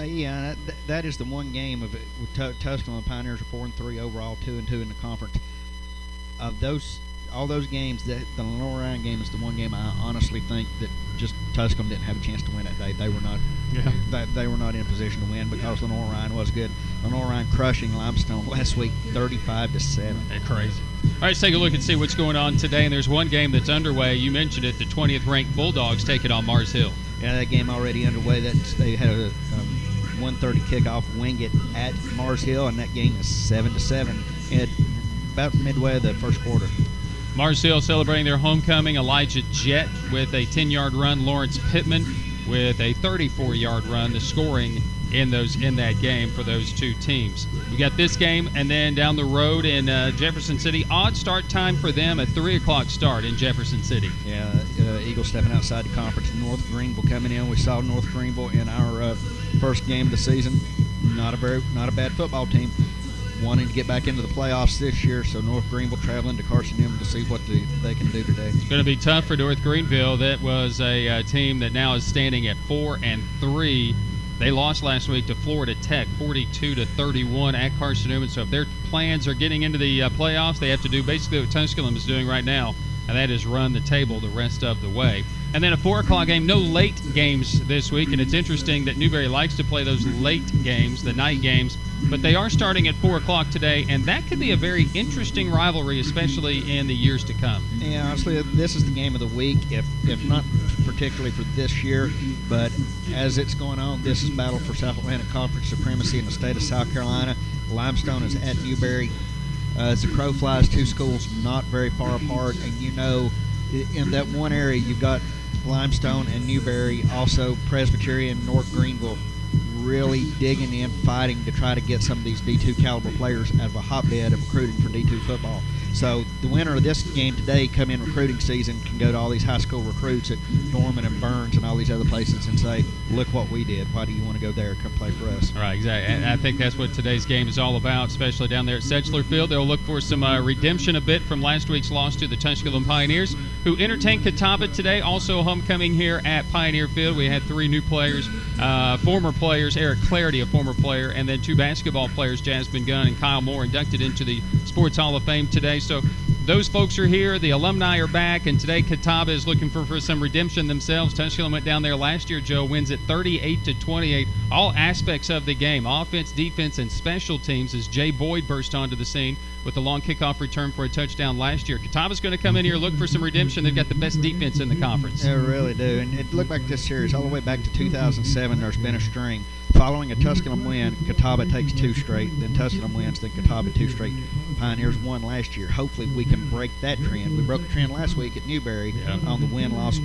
Yeah, that is the one game of it. With Tusculum and Pioneers are 4-3 overall, 2-2 in the conference. Of all those games, the Lenore Ryan game is the one game I honestly think that just Tusculum didn't have a chance to win that day. They were not. Yeah. They were not in a position to win because Lenore Ryan was good. Lenore Ryan crushing Limestone last week, 35-7. They're crazy. All right, let's take a look and see what's going on today. And there's one game that's underway. You mentioned it. The 20th ranked Bulldogs take it on Mars Hill. Yeah, that game already underway. They had a 1:30 kickoff. Wing it at Mars Hill, and that game is 7-7 at about midway of the first quarter. Mars Hill celebrating their homecoming. Elijah Jett with a 10-yard run. Lawrence Pittman with a 34-yard run. The scoring in that game for those two teams. We got this game, and then down the road in Jefferson City, odd start time for them, a 3 o'clock start in Jefferson City. Yeah, Eagles stepping outside the conference. North Greenville coming in. We saw North Greenville in our first game of the season. Not a bad football team. Wanting to get back into the playoffs this year, so North Greenville traveling to Carson Newman to see what they can do today. It's going to be tough for North Greenville. That was a team that now is standing at 4-3. They lost last week to Florida Tech, 42-31 at Carson Newman. So if their plans are getting into the playoffs, they have to do basically what Tusculum is doing right now, and that is run the table the rest of the way. And then a 4 o'clock game, no late games this week, and it's interesting that Newberry likes to play those late games, the night games, but they are starting at 4 o'clock today, and that could be a very interesting rivalry, especially in the years to come. Yeah, honestly, this is the game of the week, if not particularly for this year, but as it's going on, this is battle for South Atlantic Conference supremacy in the state of South Carolina. Limestone is at Newberry. As the crow flies, two schools not very far apart, and in that one area you've got Limestone and Newberry, also Presbyterian, North Greenville, really digging in, fighting to try to get some of these D2 caliber players out of a hotbed of recruiting for D2 football. So the winner of this game today, come in recruiting season, can go to all these high school recruits at Norman and Burns and all these other places and say, look what we did. Why do you want to go there? Come play for us. Right, exactly. And I think that's what today's game is all about, especially down there at Sedgler Field. They'll look for some redemption a bit from last week's loss to the Tusculum Pioneers, who entertained Catawba today. Also homecoming here at Pioneer Field. We had 3 new players, former players, Eric Clarity, a former player, and then 2 basketball players, Jasmine Gunn and Kyle Moore, inducted into the Sports Hall of Fame today. So those folks are here. The alumni are back, and today Catawba is looking for some redemption themselves. Tusculum went down there last year, Joe, wins at 38-28. All aspects of the game, offense, defense, and special teams, as Jay Boyd burst onto the scene with the long kickoff return for a touchdown last year. Catawba's going to come in here, look for some redemption. They've got the best defense in the conference. They really do. And it looked like this series, all the way back to 2007, there's been a string. Following a Tusculum win, Catawba takes 2 straight. Then Tusculum wins, then Catawba 2 straight. Pioneers won last year. Hopefully we can break that trend. We broke the trend last week at Newberry on the win-loss.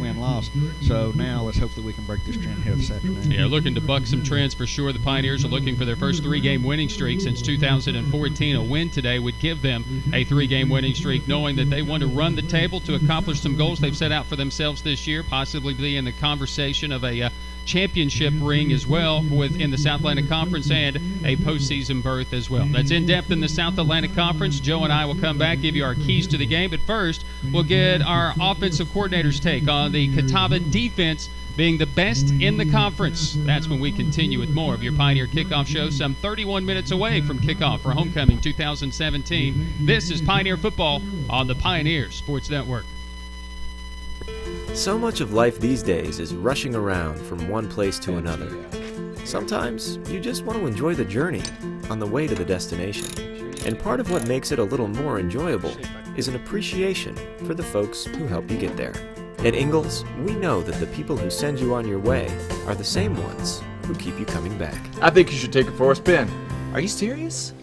So now let's hopefully we can break this trend here this afternoon. Yeah, looking to buck some trends for sure. The Pioneers are looking for their first 3-game winning streak since 2014. A win today would give them a 3-game winning streak, knowing that they want to run the table to accomplish some goals they've set out for themselves this year, possibly be in the conversation of a championship ring as well within the South Atlantic Conference and a postseason berth as well. That's in depth in the South Atlantic Conference. Joe and I will come back, give you our keys to the game, but first we'll get our offensive coordinator's take on the Catawba defense being the best in the conference. That's when we continue with more of your Pioneer Kickoff Show, some 31 minutes away from kickoff for Homecoming 2017. This is Pioneer Football on the Pioneer Sports Network. So much of life these days is rushing around from one place to another. Sometimes you just want to enjoy the journey on the way to the destination. And part of what makes it a little more enjoyable is an appreciation for the folks who help you get there. At Ingalls, we know that the people who send you on your way are the same ones who keep you coming back. I think you should take it for a spin. Are you serious?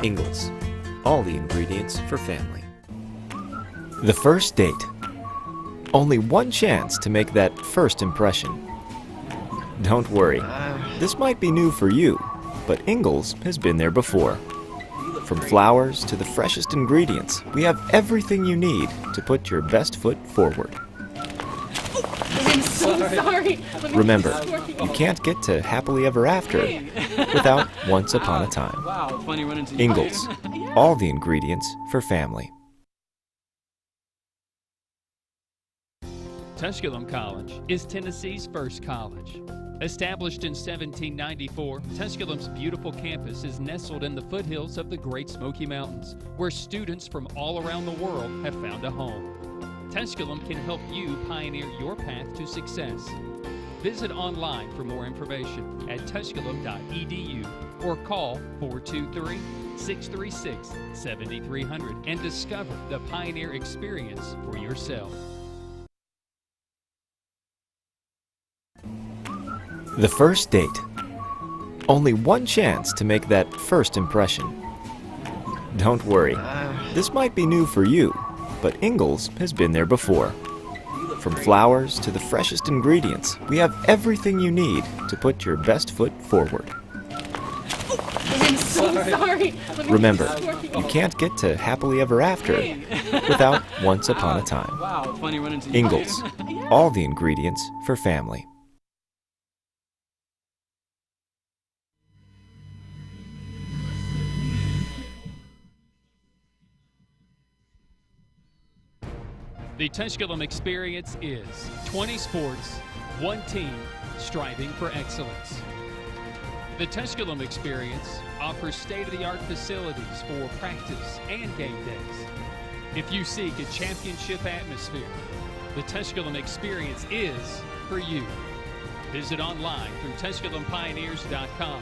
Ingalls, all the ingredients for family. The first date. Only one chance to make that first impression. Don't worry, this might be new for you, but Ingalls has been there before. From flowers to the freshest ingredients, we have everything you need to put your best foot forward. I'm so sorry. Remember, you can't get to happily ever after without once upon a time. Wow, funny running into you. Ingalls, all the ingredients for family. Tusculum College is Tennessee's first college. Established in 1794, Tusculum's beautiful campus is nestled in the foothills of the Great Smoky Mountains, where students from all around the world have found a home. Tusculum can help you pioneer your path to success. Visit online for more information at tusculum.edu or call 423-636-7300 and discover the Pioneer Experience for yourself. The first date. Only one chance to make that first impression. Don't worry, this might be new for you, but Ingalls has been there before. From flowers to the freshest ingredients, we have everything you need to put your best foot forward. I'm so sorry. Remember, you can't get to happily ever after without once upon a time. Wow, funny running into you. Ingalls, all the ingredients for family. The Tusculum Experience is 20 sports, one team, striving for excellence. The Tusculum Experience offers state-of-the-art facilities for practice and game days. If you seek a championship atmosphere, the Tusculum Experience is for you. Visit online through TusculumPioneers.com.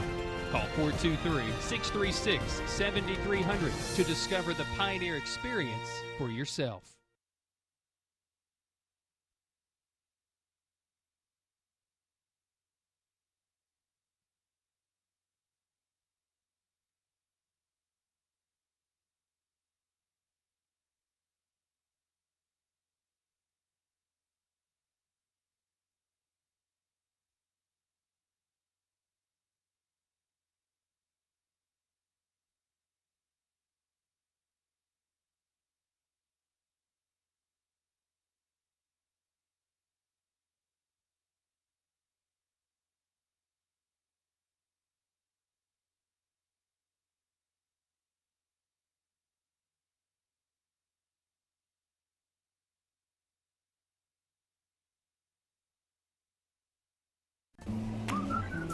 Call 423-636-7300 to discover the Pioneer Experience for yourself.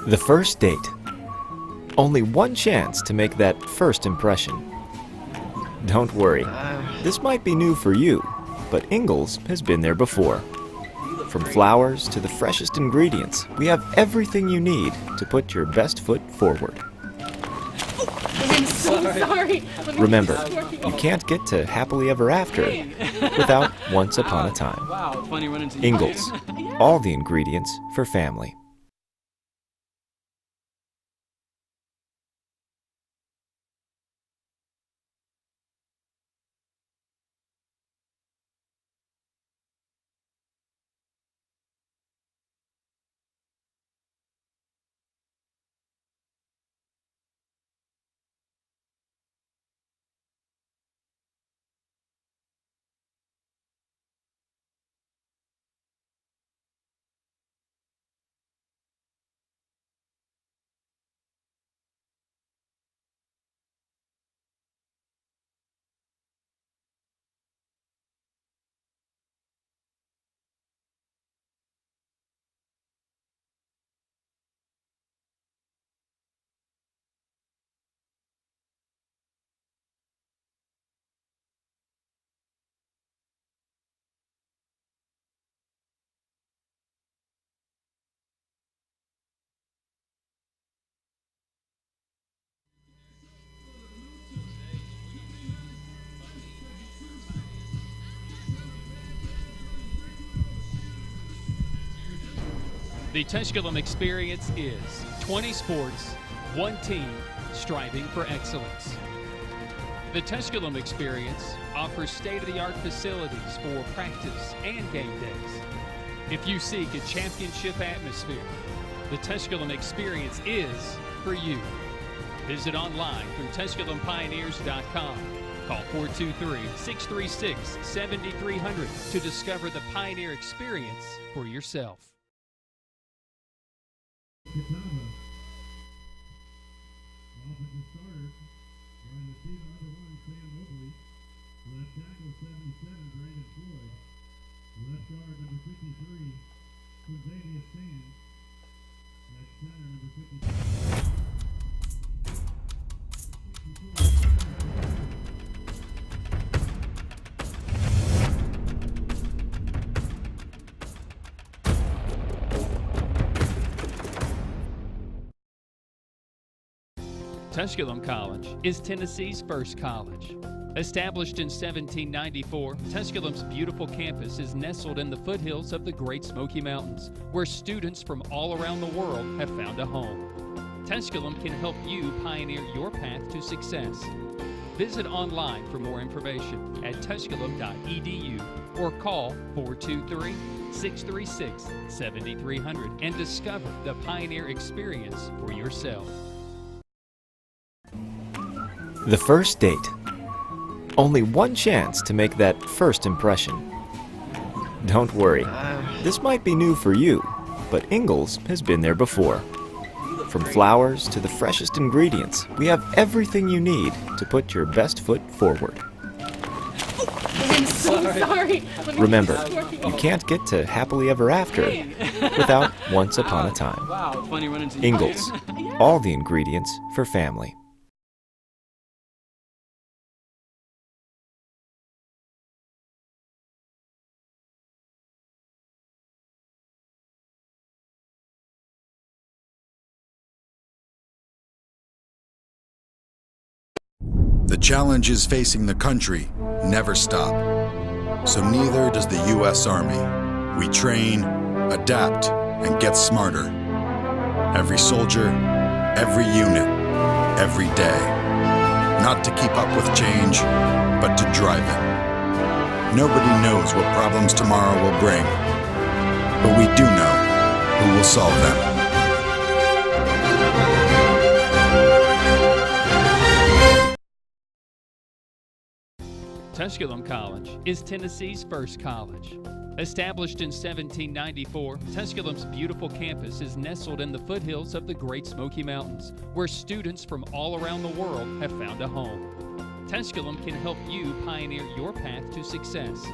The first date. Only one chance to make that first impression. Don't worry, this might be new for you, but Ingalls has been there before. From flowers to the freshest ingredients, we have everything you need to put your best foot forward. I'm so sorry. Remember, you can't get to happily ever after without once upon a time. Wow, funny running into you. Ingalls, all the ingredients for family. The Tusculum Experience is 20 sports, one team, striving for excellence. The Tusculum Experience offers state-of-the-art facilities for practice and game days. If you seek a championship atmosphere, the Tusculum Experience is for you. Visit online through TusculumPioneers.com. Call 423-636-7300 to discover the Pioneer Experience for yourself. Catawba. Offensive starter, running the season #1, Sam Mobley. Left tackle, 77, Brandon Floyd. Left guard number 53, Cornelius Sand. Left center number 53. Tusculum College is Tennessee's first college. Established in 1794, Tusculum's beautiful campus is nestled in the foothills of the Great Smoky Mountains, where students from all around the world have found a home. Tusculum can help you pioneer your path to success. Visit online for more information at tusculum.edu or call 423-636-7300 and discover the Pioneer Experience for yourself. The first date. Only one chance to make that first impression. Don't worry, this might be new for you, but Ingalls has been there before. From flowers to the freshest ingredients, we have everything you need to put your best foot forward. I'm so sorry. Remember, you can't get to happily ever after without once upon a time. Wow, it's funny running into Ingalls, all the ingredients for family. The challenges facing the country never stop. So neither does the U.S. Army. We train, adapt, and get smarter. Every soldier, every unit, every day. Not to keep up with change, but to drive it. Nobody knows what problems tomorrow will bring, but we do know who will solve them. Tusculum College is Tennessee's first college. Established in 1794, Tusculum's beautiful campus is nestled in the foothills of the Great Smoky Mountains, where students from all around the world have found a home. Tusculum can help you pioneer your path to success.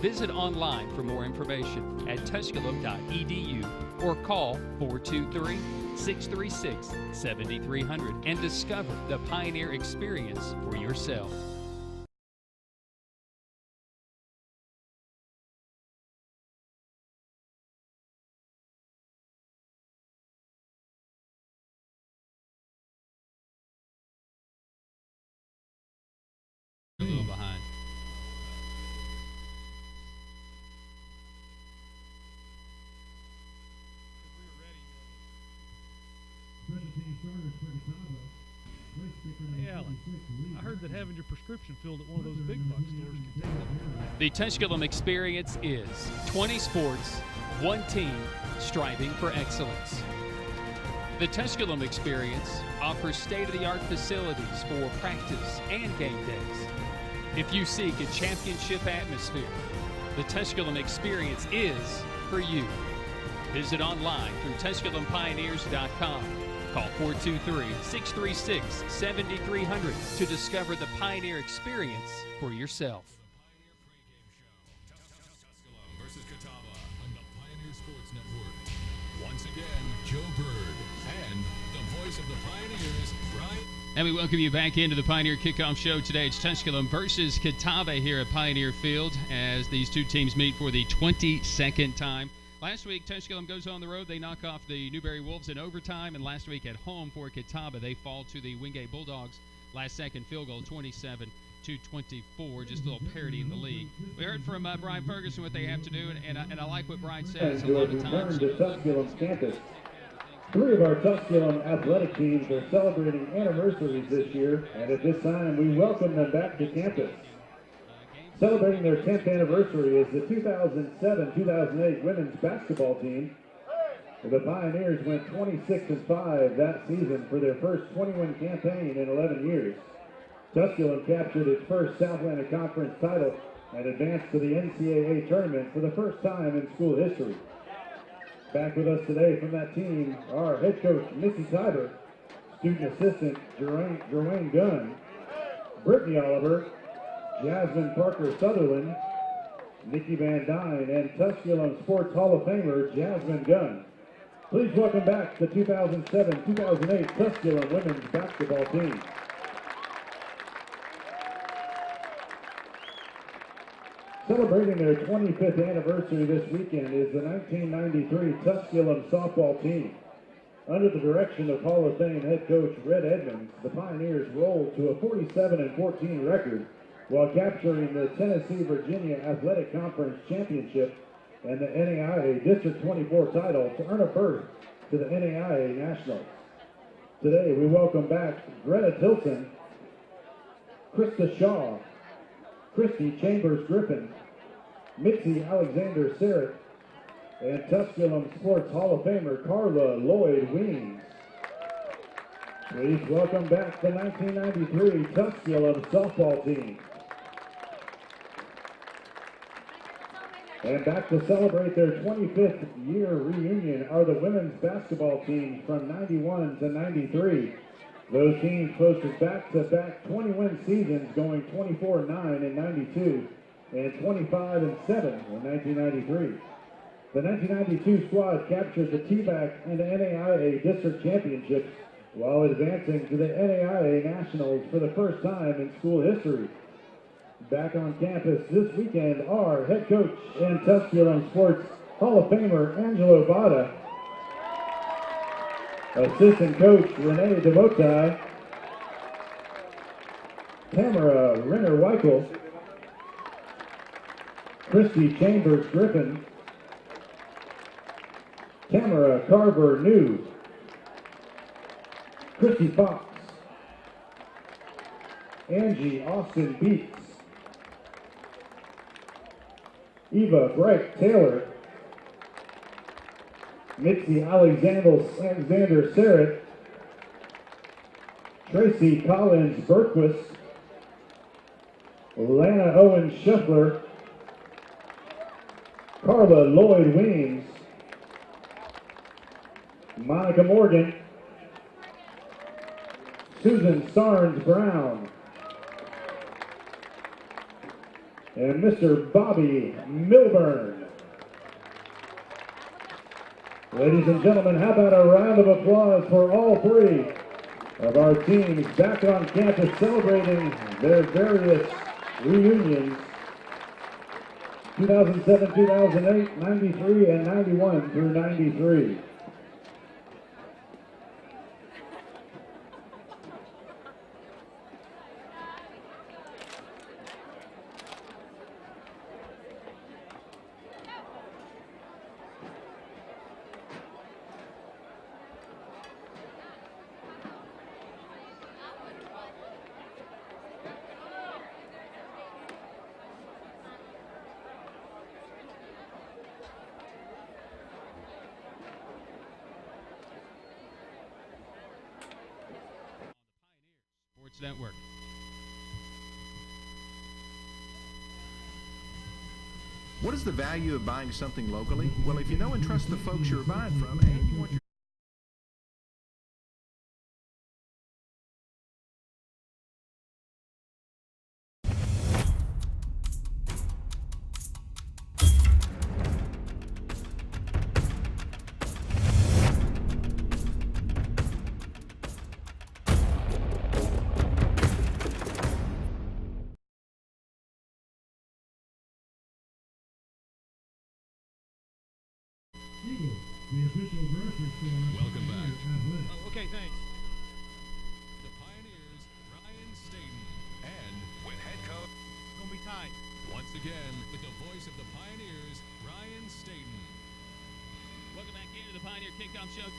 Visit online for more information at tusculum.edu or call 423-636-7300 and discover the Pioneer Experience for yourself. A little behind. Special team starters for Catawba. Race sticker number Hey, Alan, 56, I heard that having your prescription filled at one of those big box stores can take up. The Tusculum Experience is 20 sports, one team, striving for excellence. The Tusculum Experience offers state-of-the-art facilities for practice and game days. If you seek a championship atmosphere, the Tusculum Experience is for you. Visit online through TusculumPioneers.com. Call 423-636-7300 to discover the Pioneer Experience for yourself. Tusculum versus Catawba on the Pioneer Sports Network. Once again, Joe Bird and the voice of the Pioneers, Brian. And we welcome you back into the Pioneer Kickoff Show. Today it's Tusculum versus Catawba here at Pioneer Field as these two teams meet for the 22nd time. Last week, Tusculum goes on the road. They knock off the Newberry Wolves in overtime. And last week at home for Catawba, they fall to the Wingate Bulldogs. Last-second field goal, 27-24. Just a little parity in the league. We heard from Brian Ferguson what they have to do, and I like what Brian says a lot of times. To Tusculum's campus. Three of our Tusculum athletic teams are celebrating anniversaries this year, and at this time we welcome them back to campus. Celebrating their 10th anniversary is the 2007-2008 women's basketball team. The Pioneers went 26-5 that season for their first 21 campaign in 11 years. Tusculum captured its first Southland Conference title and advanced to the NCAA tournament for the first time in school history. Back with us today from that team are head coach Missy Cyber, student assistant Jermaine Gunn, Brittany Oliver, Jasmine Parker Sutherland, Nikki Van Dyne, and Tusculum Sports Hall of Famer Jasmine Gunn. Please welcome back the 2007-2008 Tusculum women's basketball team. Celebrating their 25th anniversary this weekend is the 1993 Tusculum softball team. Under the direction of Hall of Fame head coach Red Edmonds, the Pioneers rolled to a 47-14 record while capturing the Tennessee-Virginia Athletic Conference Championship and the NAIA District 24 title to earn a berth to the NAIA Nationals. Today we welcome back Greta Tilson, Krista Shaw, Christy Chambers-Griffin, Mitzi Alexander-Sarrett, and Tusculum Sports Hall of Famer Carla Lloyd-Weems. Please welcome back the 1993 Tusculum softball team. And back to celebrate their 25th year reunion are the women's basketball teams from 91 to 93. Those teams posted back-to-back 20-win seasons going 24-9 in 92 and 25-7 in 1993. The 1992 squad captured the TBAC and the NAIA District Championships while advancing to the NAIA Nationals for the first time in school history. Back on campus this weekend are head coach and Tusculum Sports Hall of Famer Angelo Vada, assistant coach Renee DeVotai, Tamara Renner-Weichel, Christy Chambers-Griffin, Tamara Carver-New, Christy Fox, Angie Austin-Beats, Eva Bright-Taylor, Mitzi Alexander-Sarrett, Tracy Collins-Berquist, Lana Owen-Scheffler, Carla Lloyd-Weems, Monica Morgan, Susan Starnes-Brown, and Mr. Bobby Milburn. Ladies and gentlemen, how about a round of applause for all three of our teams back on campus celebrating their various reunions, 2007, 2008, 93, and 91 through 93. Network. What is the value of buying something locally? Well, if you know and trust the folks you're buying from, and you want your Welcome back. Oh, okay, thanks. The Pioneers, Ryan Staten, and with head coach. Gonna be tight. Once again, with the voice of the Pioneers, Ryan Staten. Welcome back into the Pioneer Kickoff Show.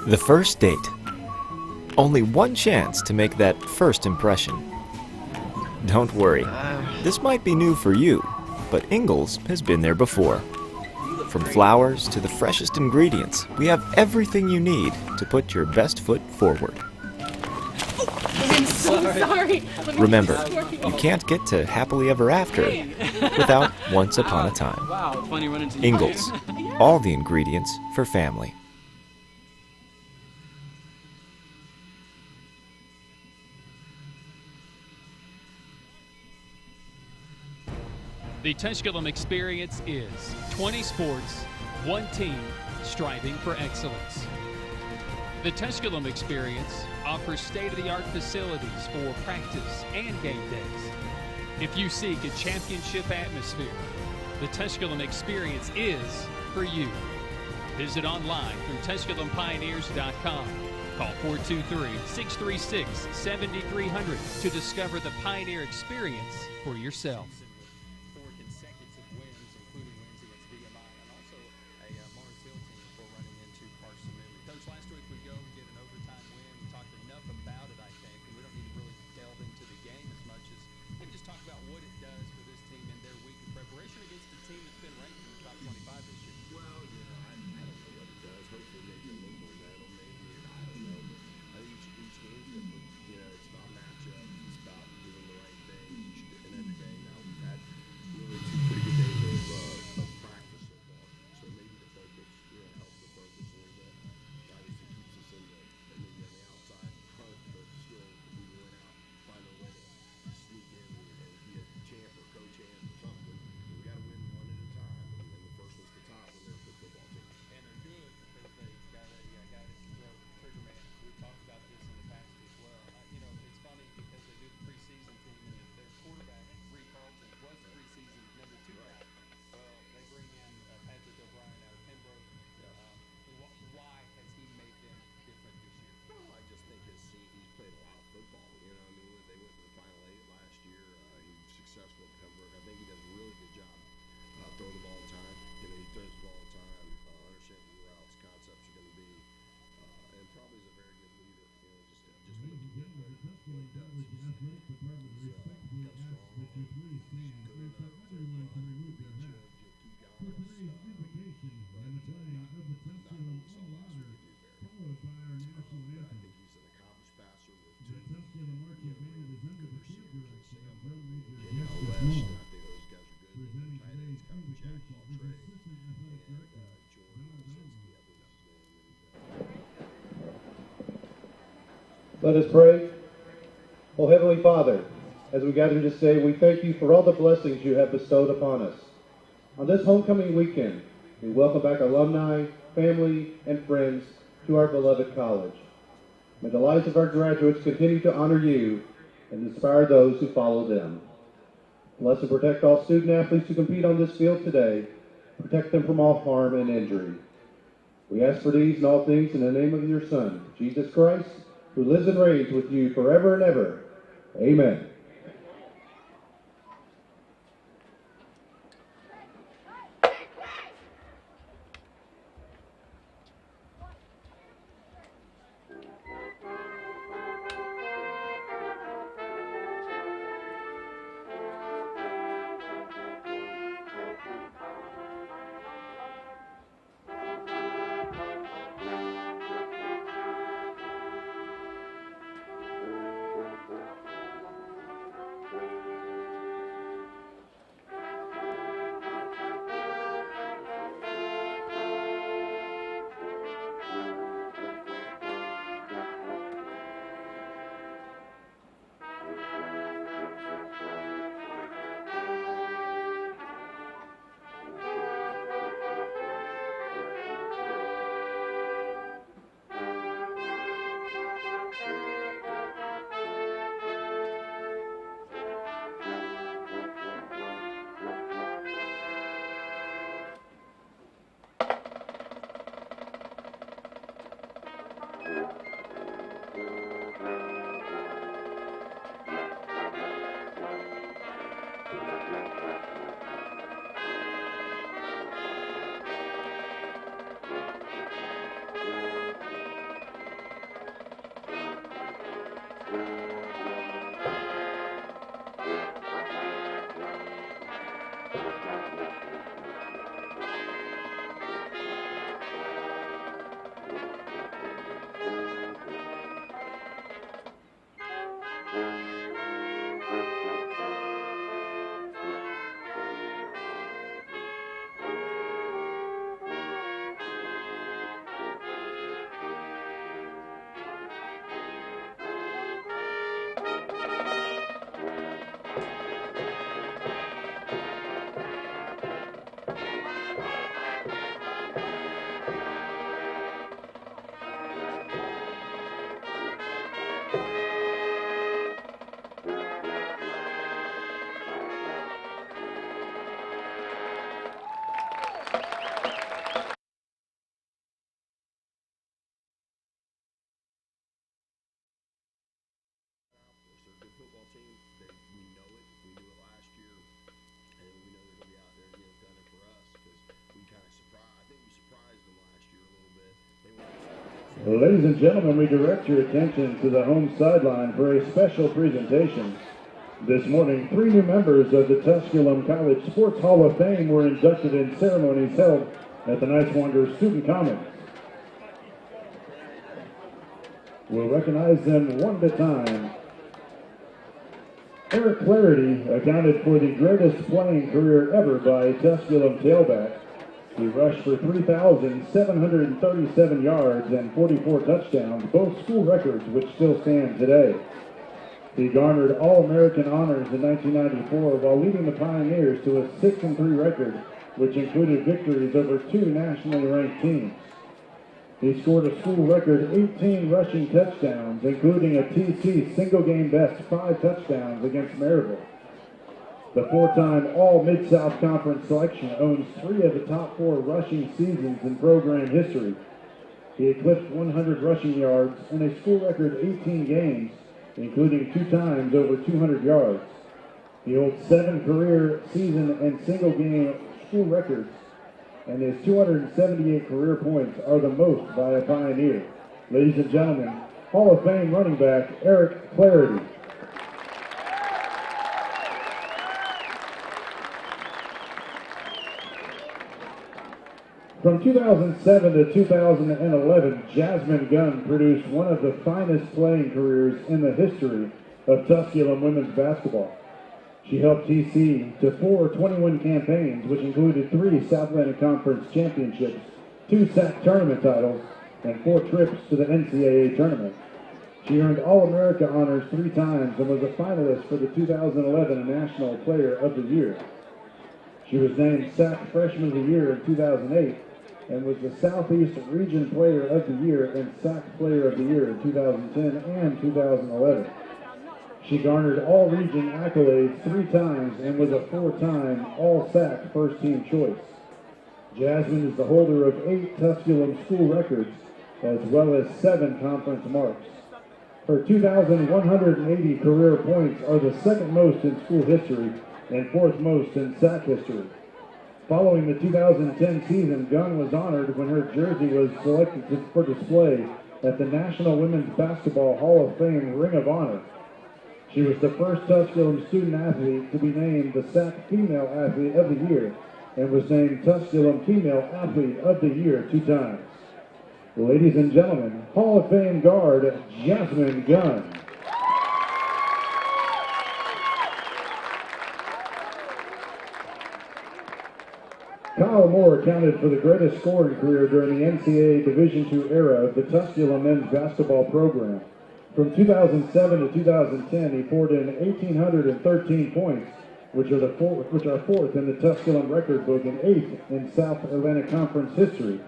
The first date. Only one chance to make that first impression. Don't worry, this might be new for you, but Ingalls has been there before. You look From flowers to the freshest ingredients, we have everything you need to put your best foot forward. I'm so sorry. Remember, you can't get to happily ever after without once upon a time. Wow, it's funny running into you. Ingalls, all the ingredients for family. The Tusculum Experience is 20 sports, one team, striving for excellence. The Tusculum Experience offers state-of-the-art facilities for practice and game days. If you seek a championship atmosphere, the Tusculum Experience is for you. Visit online through TusculumPioneers.com. Call 423-636-7300 to discover the Pioneer Experience for yourself. Let us pray. O Heavenly Father, as we gather to say, we thank you for all the blessings you have bestowed upon us. On this homecoming weekend, we welcome back alumni, family, and friends to our beloved college. May the lives of our graduates continue to honor you and inspire those who follow them. Bless and protect all student athletes who compete on this field today. Protect them from all harm and injury. We ask for these and all things in the name of your Son, Jesus Christ, who lives and reigns with you forever and ever. Amen. Ladies and gentlemen, we direct your attention to the home sideline for a special presentation. This morning, 3 new members of the Tusculum College Sports Hall of Fame were inducted in ceremonies held at the Nice Wanderers Student Commons. We'll recognize them one at a time. Eric Clarity accounted for the greatest playing career ever by a Tusculum tailback. He rushed for 3,737 yards and 44 touchdowns, both school records which still stand today. He garnered All-American honors in 1994 while leading the Pioneers to a 6-3 record, which included victories over 2 nationally ranked teams. He scored a school record 18 rushing touchdowns, including a TC single-game best 5 touchdowns against Maryville. The 4-time All-Mid-South Conference selection owns 3 of the top 4 rushing seasons in program history. He eclipsed 100 rushing yards in a school record 18 games, including 2 times over 200 yards. He holds 7 career season and single-game school records, and his 278 career points are the most by a Pioneer. Ladies and gentlemen, Hall of Fame running back Eric Clarity. From 2007 to 2011, Jasmine Gunn produced one of the finest playing careers in the history of Tusculum women's basketball. She helped TC to 4 21 campaigns, which included 3 South Atlantic Conference championships, 2 SAC tournament titles, and 4 trips to the NCAA tournament. She earned All-America honors 3 times and was a finalist for the 2011 National Player of the Year. She was named SAC Freshman of the Year in 2008 and was the Southeast Region Player of the Year and SAC Player of the Year in 2010 and 2011. She garnered All-Region accolades 3 times and was a 4-time All-SAC first-team choice. Jasmine is the holder of 8 Tusculum school records as well as 7 conference marks. Her 2,180 career points are the 2nd most in school history and 4th most in SAC history. Following the 2010 season, Gunn was honored when her jersey was selected for display at the National Women's Basketball Hall of Fame Ring of Honor. She was the first Tusculum student athlete to be named the SAC Female Athlete of the Year and was named Tusculum Female Athlete of the Year 2 times. Ladies and gentlemen, Hall of Fame guard Jasmine Gunn. Kyle Moore accounted for the greatest scoring career during the NCAA Division II era of the Tusculum men's basketball program. From 2007 to 2010, he poured in 1,813 points, which are 4th in the Tusculum record book and 8th in South Atlantic Conference history.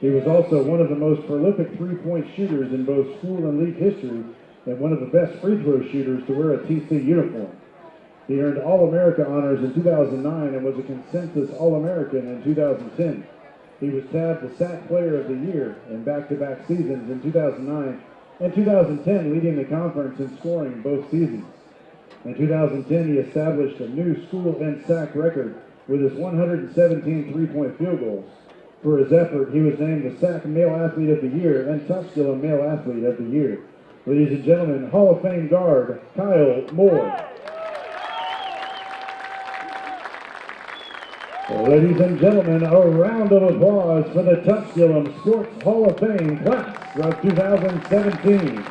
He was also one of the most prolific three-point shooters in both school and league history and one of the best free throw shooters to wear a TC uniform. He earned All-America honors in 2009 and was a consensus All-American in 2010. He was tabbed the SAC Player of the Year in back-to-back seasons in 2009 and 2010, leading the conference in scoring both seasons. In 2010, he established a new school and SAC record with his 117 three-point field goals. For his effort, he was named the SAC Male Athlete of the Year and Tusculum Male Athlete of the Year. Ladies and gentlemen, Hall of Fame guard Kyle Moore. Ladies and gentlemen, a round of applause for the Tusculum Sports Hall of Fame class of 2017.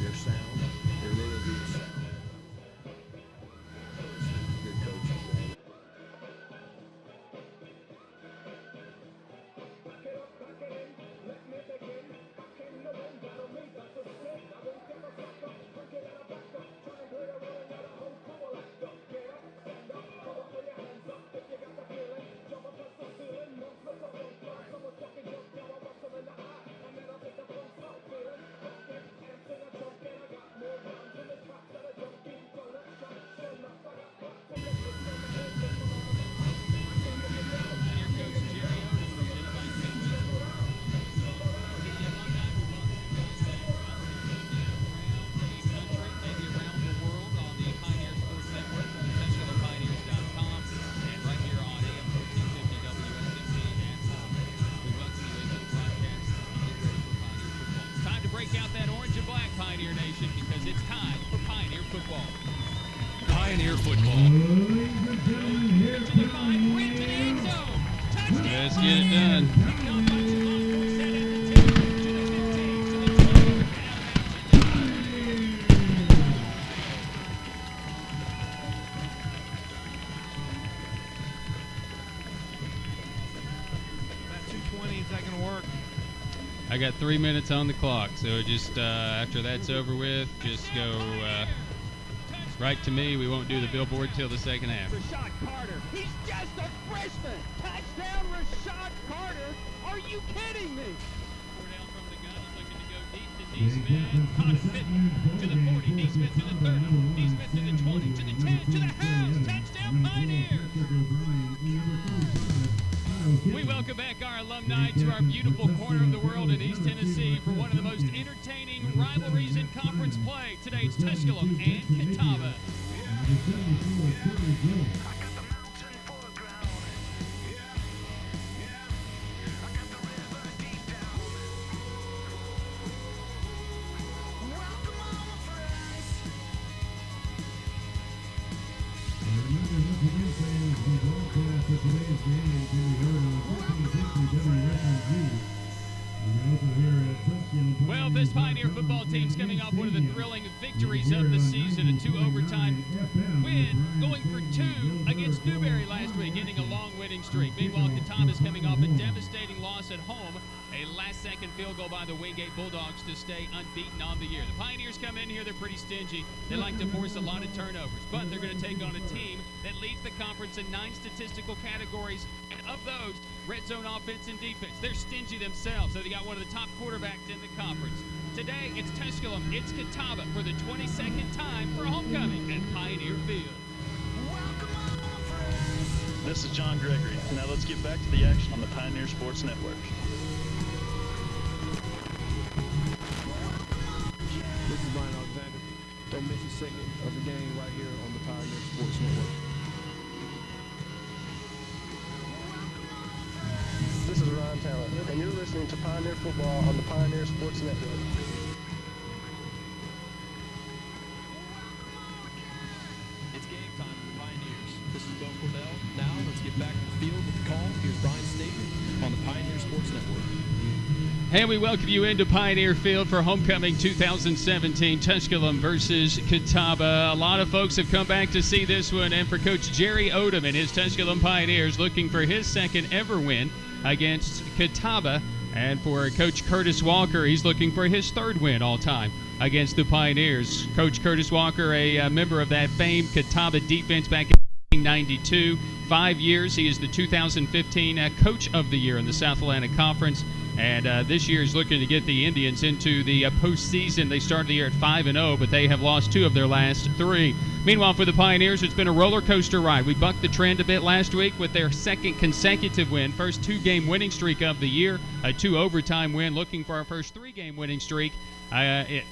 Their sound, their melody sound. Good coaching. Back it up, break out that orange and black, Pioneer Nation, because it's time for Pioneer football. Pioneer football. Let's get it done. I got 3 minutes on the clock, so just after that's over with, just go right to me. We won't do the billboard till the second half. Rashad Carter, he's just a freshman. Touchdown, Rashad Carter. Are you kidding me? Down from the gun, looking to go deep to Neesmith. Caught 50 to the 40. Neesmith to the 30. Neesmith to the 20, to the 10, to the house. Touchdown, Pioneers. We welcome back our alumni to our beautiful corner of the world in East Tennessee for one of the most entertaining rivalries in conference play. Today it's Tusculum and Catawba. Well, this Pioneer football team's coming off one of the thrilling victories of the season, a 2-overtime win, going for 2 against Newberry last week, ending a long winning streak. Meanwhile, Catawba's coming off a devastating loss at home, a last-second field goal by the Wingate Bulldogs to stay unbeaten on the year. The Pioneers come in here, they're pretty stingy. They like to force a lot of turnovers, but they're going to take on a team that leads the conference in 9 statistical categories, and of those, red zone offense and defense. They're stingy themselves, so they got one of the top quarterbacks in the conference. Today, it's Tusculum, it's Catawba for the 22nd time for homecoming at Pioneer Field. This is John Gregory. Now let's get back to the action on the Pioneer Sports Network. This is Brian Alexander. Don't miss a second of the game right here on the Pioneer Sports Network. This is Ron Talent, and you're listening to Pioneer Football on the Pioneer Sports Network. It's game time for the Pioneers. This is Bill Cordell. Now let's get back to the field with the call. Here's Brian Statement on the Pioneer Sports Network. And we welcome you into Pioneer Field for homecoming 2017, Tusculum versus Catawba. A lot of folks have come back to see this one, and for Coach Jerry Odom and his Tusculum Pioneers looking for his second ever win against Catawba. And for Coach Curtis Walker, he's looking for his third win all time against the Pioneers. Coach Curtis Walker, a member of that famed Catawba defense back in 1992. 5 years, he is the 2015 Coach of the Year in the South Atlantic Conference. And this year is looking to get the Indians into the postseason. They started the year at 5-0, but they have lost 2 of their last 3. Meanwhile, for the Pioneers, it's been a roller coaster ride. We bucked the trend a bit last week with their second consecutive win, first 2-game winning streak of the year, a 2-overtime win, looking for our first 3-game winning streak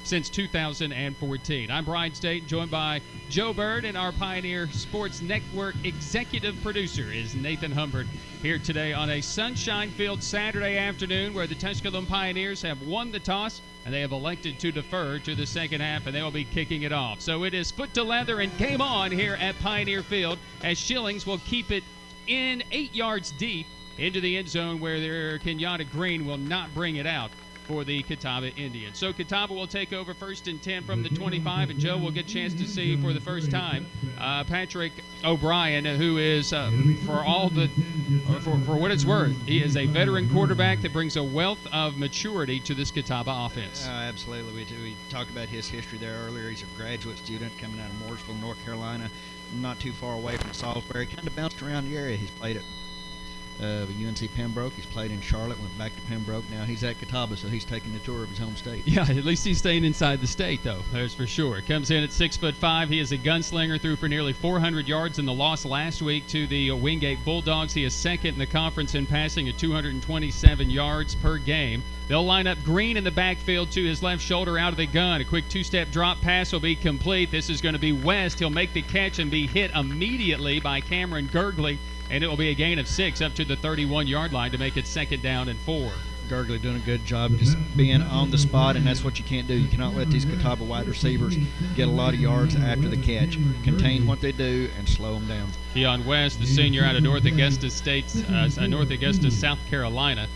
since 2014. I'm Brian State, joined by Joe Bird, and our Pioneer Sports Network executive producer is Nathan Humbert, here today on a sunshine-filled Saturday afternoon where the Tusculum Pioneers have won the toss and they have elected to defer to the second half, and they will be kicking it off. So it is foot to leather and game on here at Pioneer Field as Schillings will keep it in 8 yards deep into the end zone where their Kenyatta Green will not bring it out for the Catawba Indians. So Catawba will take over 1st and 10 from the 25, and Joe will get a chance to see for the first time Patrick O'Brien, who is, for what it's worth, he is a veteran quarterback that brings a wealth of maturity to this Catawba offense. Absolutely. We talked about his history there earlier. He's a graduate student coming out of Mooresville, North Carolina, not too far away from Salisbury. Kind of bounced around the area. He's played at UNC Pembroke. He's played in Charlotte, went back to Pembroke. Now he's at Catawba, so he's taking the tour of his home state. Yeah, at least he's staying inside the state, though. That's for sure. Comes in at 6'5". He is a gunslinger, threw for nearly 400 yards in the loss last week to the Wingate Bulldogs. He is second in the conference in passing at 227 yards per game. They'll line up Green in the backfield to his left shoulder out of the gun. A quick 2-step drop pass will be complete. This is going to be West. He'll make the catch and be hit immediately by Cameron Gurgley, and it will be a gain of 6 up to the 31-yard line to make it 2nd down and 4. Gergley doing a good job just being on the spot, and that's what you can't do. You cannot let these Catawba wide receivers get a lot of yards after the catch. Contain what they do and slow them down. Keon West, the senior out of North Augusta, South Carolina.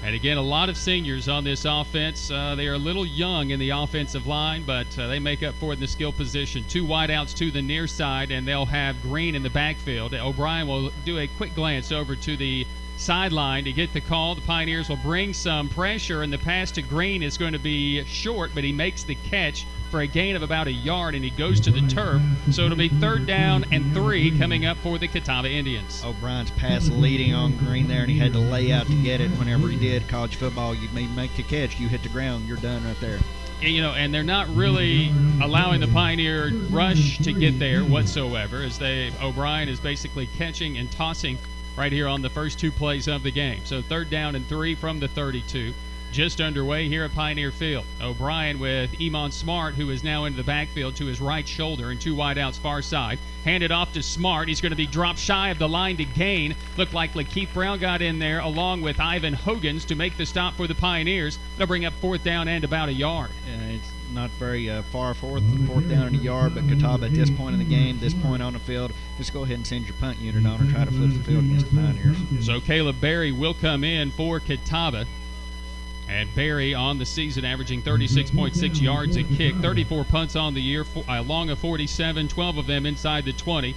And again, a lot of seniors on this offense. They are a little young in the offensive line, but they make up for it in the skill position. 2 wideouts to the near side, and they'll have Green in the backfield. O'Brien will do a quick glance over to the sideline to get the call. The Pioneers will bring some pressure, and the pass to Green is going to be short, but he makes the catch for a gain of about a yard, and he goes to the turf. So it'll be 3rd down and 3 coming up for the Catawba Indians. O'Brien's pass leading on Green there, and he had to lay out to get it. Whenever he did, college football, you may make the catch, you hit the ground, you're done right there. And they're not really allowing the Pioneer rush to get there whatsoever, as O'Brien is basically catching and tossing right here on the first 2 plays of the game. So 3rd down and 3 from the 32. Just underway here at Pioneer Field. O'Brien with Emon Smart, who is now into the backfield to his right shoulder, and 2 wideouts far side. Handed off to Smart. He's going to be dropped shy of the line to gain. Looked like Lakeith Brown got in there along with Ivan Hogans to make the stop for the Pioneers. They'll bring up 4th down and about a yard. It's not very far forth, 4th down and a yard, but Catawba at this point in the game, this point on the field, just go ahead and send your punt unit on and try to flip the field against the Pioneers. So Caleb Berry will come in for Catawba. And Berry on the season averaging 36.6 yards a kick, 34 punts on the year, long of 47, 12 of them inside the 20.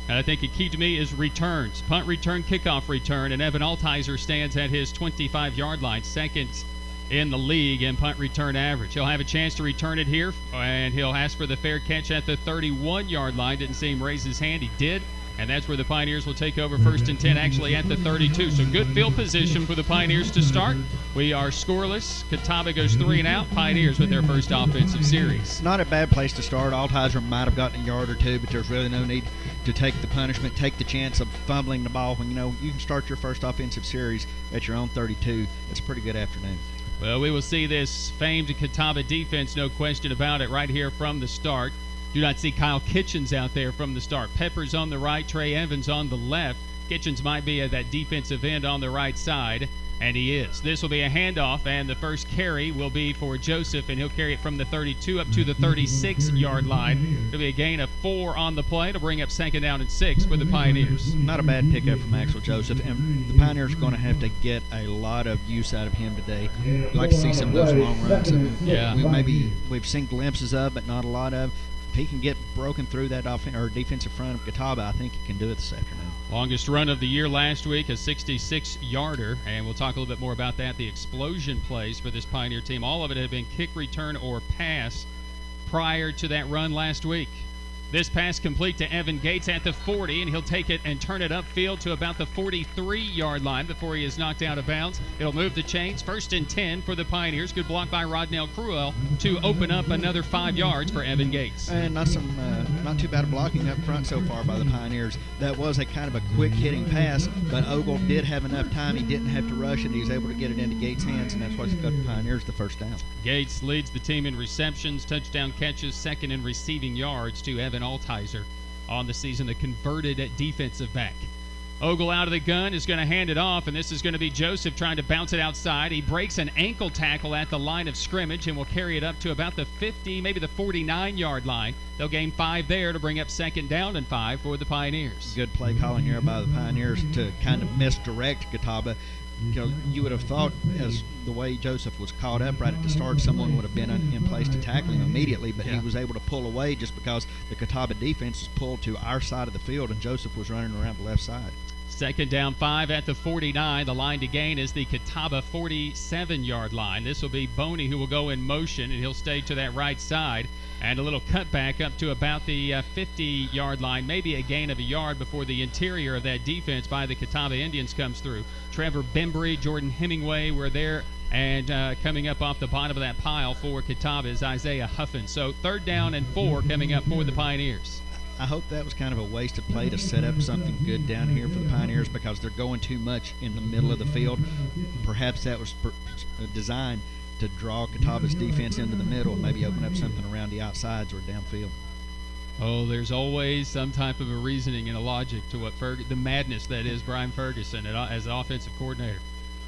And I think a key to me is returns. Punt return, kickoff return, and Evan Altizer stands at his 25-yard line, 2nd in the league in punt return average. He'll have a chance to return it here, and he'll ask for the fair catch at the 31-yard line. Didn't see him raise his hand. He did. And that's where the Pioneers will take over 1st and 10, actually at the 32. So good field position for the Pioneers to start. We are scoreless. Catawba goes 3 and out. Pioneers with their first offensive series. Not a bad place to start. Altizer might have gotten a yard or 2, but there's really no need to take the punishment, take the chance of fumbling the ball when you can start your first offensive series at your own 32. It's a pretty good afternoon. Well, we will see this famed Catawba defense, no question about it, right here from the start. Do not see Kyle Kitchens out there from the start. Peppers on the right, Trey Evans on the left. Kitchens might be at that defensive end on the right side, and he is. This will be a handoff, and the first carry will be for Joseph, and he'll carry it from the 32 up to the 36-yard line. It'll be a gain of 4 on the play to bring up 2nd down and 6 for the Pioneers. Not a bad pickup from Maxwell Joseph, and the Pioneers are going to have to get a lot of use out of him today. We'd like to see some of those long runs that we've seen glimpses of, but not a lot of. If he can get broken through that defensive front of Catawba, I think he can do it this afternoon. Longest run of the year last week, a 66-yarder, and we'll talk a little bit more about that. The explosion plays for this Pioneer team, all of it had been kick, return, or pass prior to that run last week. This pass complete to Evan Gates at the 40, and he'll take it and turn it upfield to about the 43-yard line before he is knocked out of bounds. It'll move the chains. 1st and 10 for the Pioneers. Good block by Rodnell Cruel to open up another 5 yards for Evan Gates. And not too bad blocking up front so far by the Pioneers. That was a kind of a quick hitting pass, but Ogle did have enough time. He didn't have to rush it. He was able to get it into Gates' hands, and that's what's got the Pioneers the first down. Gates leads the team in receptions, touchdown catches, 2nd in receiving yards to Evan Altizer on the season, the converted defensive back. Ogle out of the gun is going to hand it off, and this is going to be Joseph trying to bounce it outside. He breaks an ankle tackle at the line of scrimmage and will carry it up to about the 50, maybe the 49-yard line. They'll gain 5 there to bring up 2nd down and 5 for the Pioneers. Good play calling here by the Pioneers to kind of misdirect Catawba. You would have thought, as the way Joseph was caught up right at the start, someone would have been in place to tackle him immediately, but he was able to pull away just because the Catawba defense was pulled to our side of the field, and Joseph was running around the left side. 2nd down 5 at the 49. The line to gain is the Catawba 47-yard line. This will be Boney who will go in motion, and he'll stay to that right side. And a little cutback up to about the 50-yard line, maybe a gain of a yard before the interior of that defense by the Catawba Indians comes through. Trevor Bembry, Jordan Hemingway were there, and coming up off the bottom of that pile for Catawba is Isaiah Huffin. So 3rd down and 4 coming up for the Pioneers. I hope that was kind of a wasted play to set up something good down here for the Pioneers because they're going too much in the middle of the field. Perhaps that was designed to draw Catawba's defense into the middle and maybe open up something around the outsides or downfield. Oh, there's always some type of a reasoning and a logic to what the madness that is Brian Ferguson as an offensive coordinator.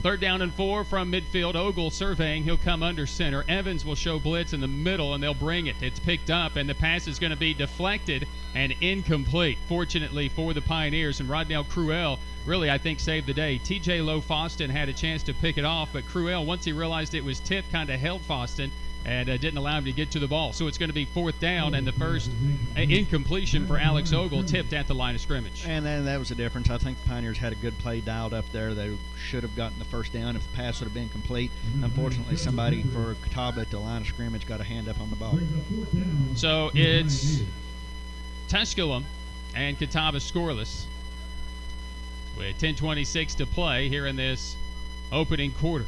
Third down and 4 from midfield. Ogle surveying. He'll come under center. Evans will show blitz in the middle, and they'll bring it. It's picked up, and the pass is going to be deflected and incomplete, fortunately for the Pioneers. And Rodnell Cruel really, I think, saved the day. T.J. Lowe-Foston had a chance to pick it off, but Cruel, once he realized it was tipped, kind of held Foston and didn't allow him to get to the ball. So it's going to be fourth down, and the first incompletion for Alex Ogle, tipped at the line of scrimmage. And then that was the difference. I think the Pioneers had a good play dialed up there. They should have gotten the first down if the pass would have been complete. Unfortunately, somebody for Catawba at the line of scrimmage got a hand up on the ball. So it's Tusculum and Catawba scoreless with 10:26 to play here in this opening quarter.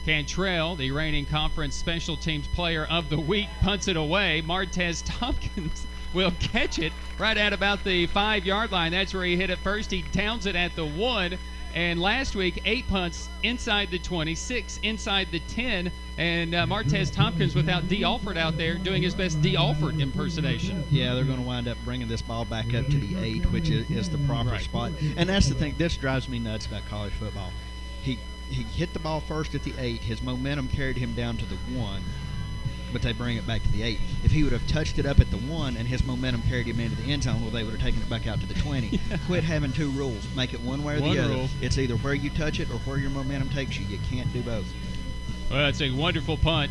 Cantrell, the reigning conference special teams player of the week, punts it away. Martez Tompkins will catch it right at about the 5-yard line. That's where he hit it first. He downs it at the 1. And last week, 8 punts inside the 20, 6 inside the 10. And Martez Tompkins without D. Alford out there doing his best D. Alford impersonation. Yeah, they're going to wind up bringing this ball back up to the 8, which is the proper spot. And that's the thing. This drives me nuts about college football. He hit the ball first at the 8. His momentum carried him down to the 1, but they bring it back to the 8. If he would have touched it up at the 1 and his momentum carried him into the end zone, well, they would have taken it back out to the 20. Quit having two rules. Make it one way or the other. Rule. It's either where you touch it or where your momentum takes you. You can't do both. Well, it's a wonderful punt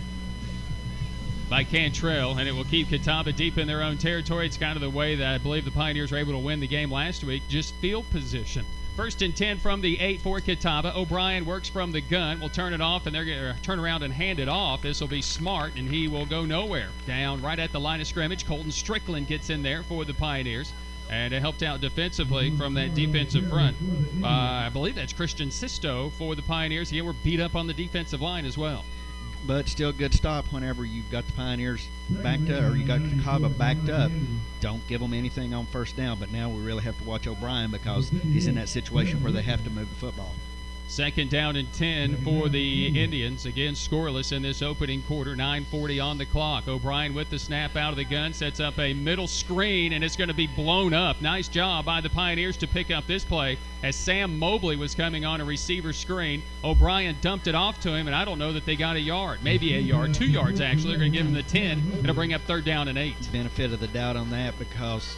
by Cantrell, and it will keep Catawba deep in their own territory. It's kind of the way that I believe the Pioneers were able to win the game last week, just field position. First and 10 from the 8 for Catawba. O'Brien works from the gun. Will turn it off, and they're going to turn around and hand it off. This will be Smart, and he will go nowhere. Down right at the line of scrimmage. Colton Strickland gets in there for the Pioneers, and it helped out defensively from that defensive front. I believe that's Christian Sisto for the Pioneers. They were beat up on the defensive line as well. But still good stop whenever you've got the Pioneers backed up, or you got Catawba backed up. Don't give them anything on first down, but now we really have to watch O'Brien because he's in that situation where they have to move the football. Second down and 10 for the Indians. Again, scoreless in this opening quarter. 9:40 on the clock. O'Brien with the snap out of the gun. Sets up a middle screen, and it's going to be blown up. Nice job by the Pioneers to pick up this play as Sam Mobley was coming on a receiver screen. O'Brien dumped it off to him, and I don't know that they got a yard. Maybe a yard. 2 yards, actually. They're going to give him the 10. It'll bring up third down and 8. Benefit of the doubt on that because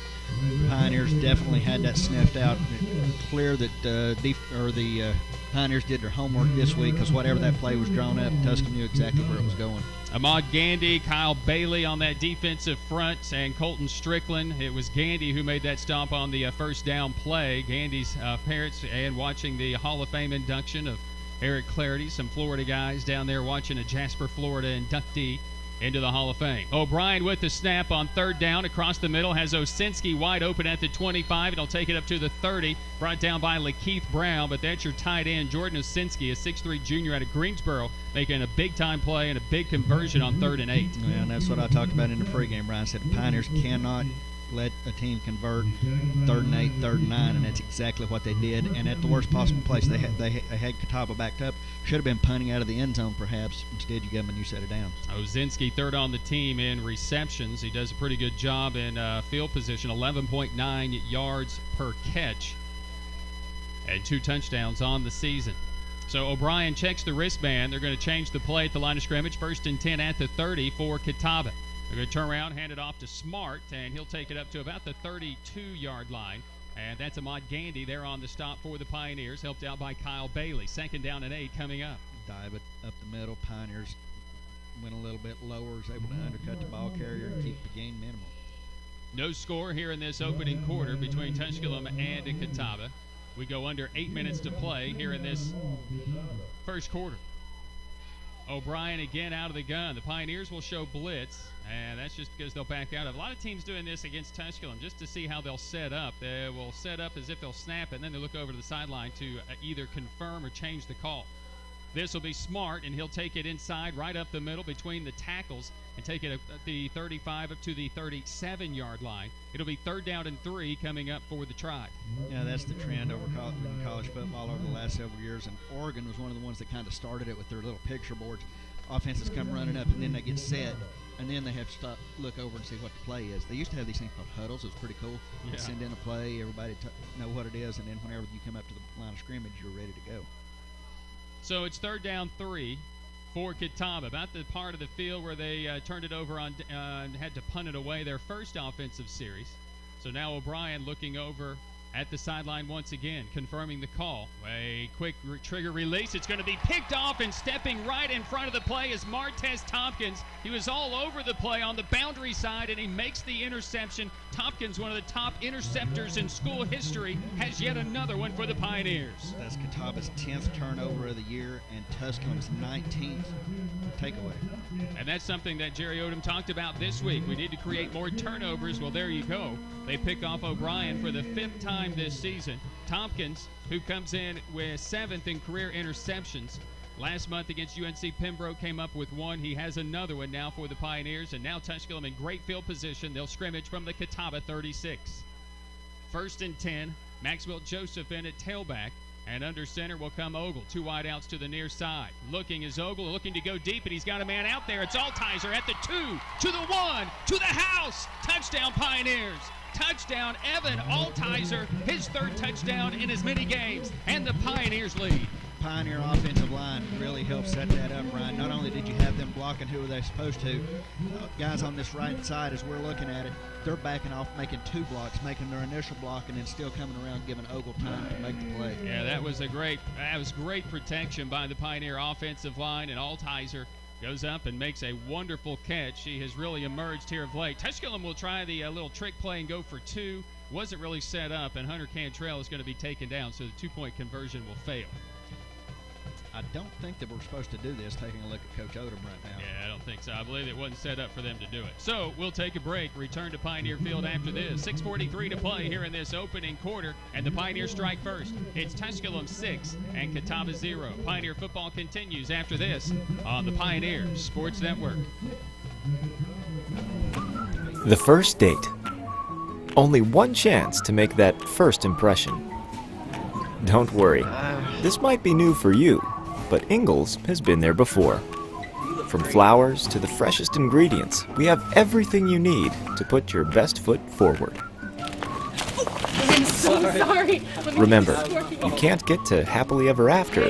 Pioneers definitely had that sniffed out. Clear that the Pioneers did their homework this week because whatever that play was drawn up, Tusculum knew exactly where it was going. Ahmad Gandy, Kyle Bailey on that defensive front, and Colton Strickland. It was Gandy who made that stop on the first down play. Gandy's parents and watching the Hall of Fame induction of Eric Clarity, some Florida guys down there watching a Jasper, Florida inductee into the Hall of Fame. O'Brien with the snap on third down across the middle, has Osinski wide open at the 25, and he'll take it up to the 30, brought down by Lakeith Brown, but that's your tight end, Jordan Osinski, a 6'3 junior out of Greensboro, making a big-time play and a big conversion on 3rd and 8. Yeah, and that's what I talked about in the pregame. Ryan said the Pioneers cannot let a team convert 3rd and 8, 3rd and 9, and that's exactly what they did. And at the worst possible place, they had Catawba backed up. Should have been punting out of the end zone, perhaps. Instead, you get them and you set it down. Osinski third on the team in receptions. He does a pretty good job in field position, 11.9 yards per catch, and 2 touchdowns on the season. So O'Brien checks the wristband. They're going to change the play at the line of scrimmage. First and 10 at the 30 for Catawba. They're going to turn around, hand it off to Smart, and he'll take it up to about the 32-yard line. And that's Ahmad Gandy there on the stop for the Pioneers, helped out by Kyle Bailey. Second down and 8 coming up. Dive it up the middle. Pioneers went a little bit lower, was able to undercut the ball carrier and keep the gain minimal. No score here in this opening quarter between Tusculum and Catawba. We go under 8 minutes to play here in this first quarter. O'Brien again out of the gun. The Pioneers will show blitz, and that's just because they'll back out of. A lot of teams doing this against Tusculum just to see how they'll set up. They will set up as if they'll snap it, and then they look over to the sideline to either confirm or change the call. This will be Smart, and he'll take it inside right up the middle between the tackles and take it at the 35 up to the 37-yard line. It'll be 3rd down and 3 coming up for the Tribe. Yeah, that's the trend over college football over the last several years, and Oregon was one of the ones that kind of started it with their little picture boards. Offenses come running up, and then they get set, and then they have to stop, look over and see what the play is. They used to have these things called huddles. It was pretty cool. Yeah. Send in a play, everybody know what it is, and then whenever you come up to the line of scrimmage, you're ready to go. So it's 3rd down 3 for Catawba, about the part of the field where they turned it over on and had to punt it away their first offensive series. So now O'Brien looking over at the sideline once again, confirming the call. A quick trigger release. It's going to be picked off, and stepping right in front of the play is Martez Tompkins. He was all over the play on the boundary side, and he makes the interception. Tompkins, one of the top interceptors in school history, has yet another one for the Pioneers. That's Catawba's 10th turnover of the year and Tusculum's 19th takeaway. And that's something that Jerry Odom talked about this week. We need to create more turnovers. Well, there you go. They pick off O'Brien for the 5th time this season. Tompkins, who comes in with 7th in career interceptions. Last month against UNC Pembroke, came up with 1. He has another one now for the Pioneers, and now Tusculum in great field position. They'll scrimmage from the Catawba 36. 1st and 10, Maxwell Joseph in at tailback, and under center will come Ogle. 2 wideouts to the near side. Looking is Ogle, looking to go deep, and he's got a man out there. It's Altizer at the 2, to the 1, to the house. Touchdown Pioneers. Touchdown Evan Altizer, his 3rd touchdown in as many games, and the Pioneers lead. Pioneer offensive line really helped set that up, Ryan. Not only did you have them blocking who were they supposed to, guys on this right side, as we're looking at it, they're backing off, making 2 blocks, making their initial block, and then still coming around, giving Ogle time to make the play. Yeah, that was great protection by the Pioneer offensive line, and Altizer goes up and makes a wonderful catch. He has really emerged here of late. Tusculum will try the little trick play and go for 2. Wasn't really set up, and Hunter Cantrell is going to be taken down, so the 2-point conversion will fail. I don't think that we're supposed to do this, taking a look at Coach Odom right now. Yeah, I don't think so. I believe it wasn't set up for them to do it. So we'll take a break, return to Pioneer Field after this. 6:43 to play here in this opening quarter, and the Pioneers strike first. It's Tusculum 6 and Catawba 0. Pioneer football continues after this on the Pioneer Sports Network. The first date. Only one chance to make that first impression. Don't worry, this might be new for you, but Ingalls has been there before. From flowers to the freshest ingredients, we have everything you need to put your best foot forward. I'm so sorry. Remember, you can't get to happily ever after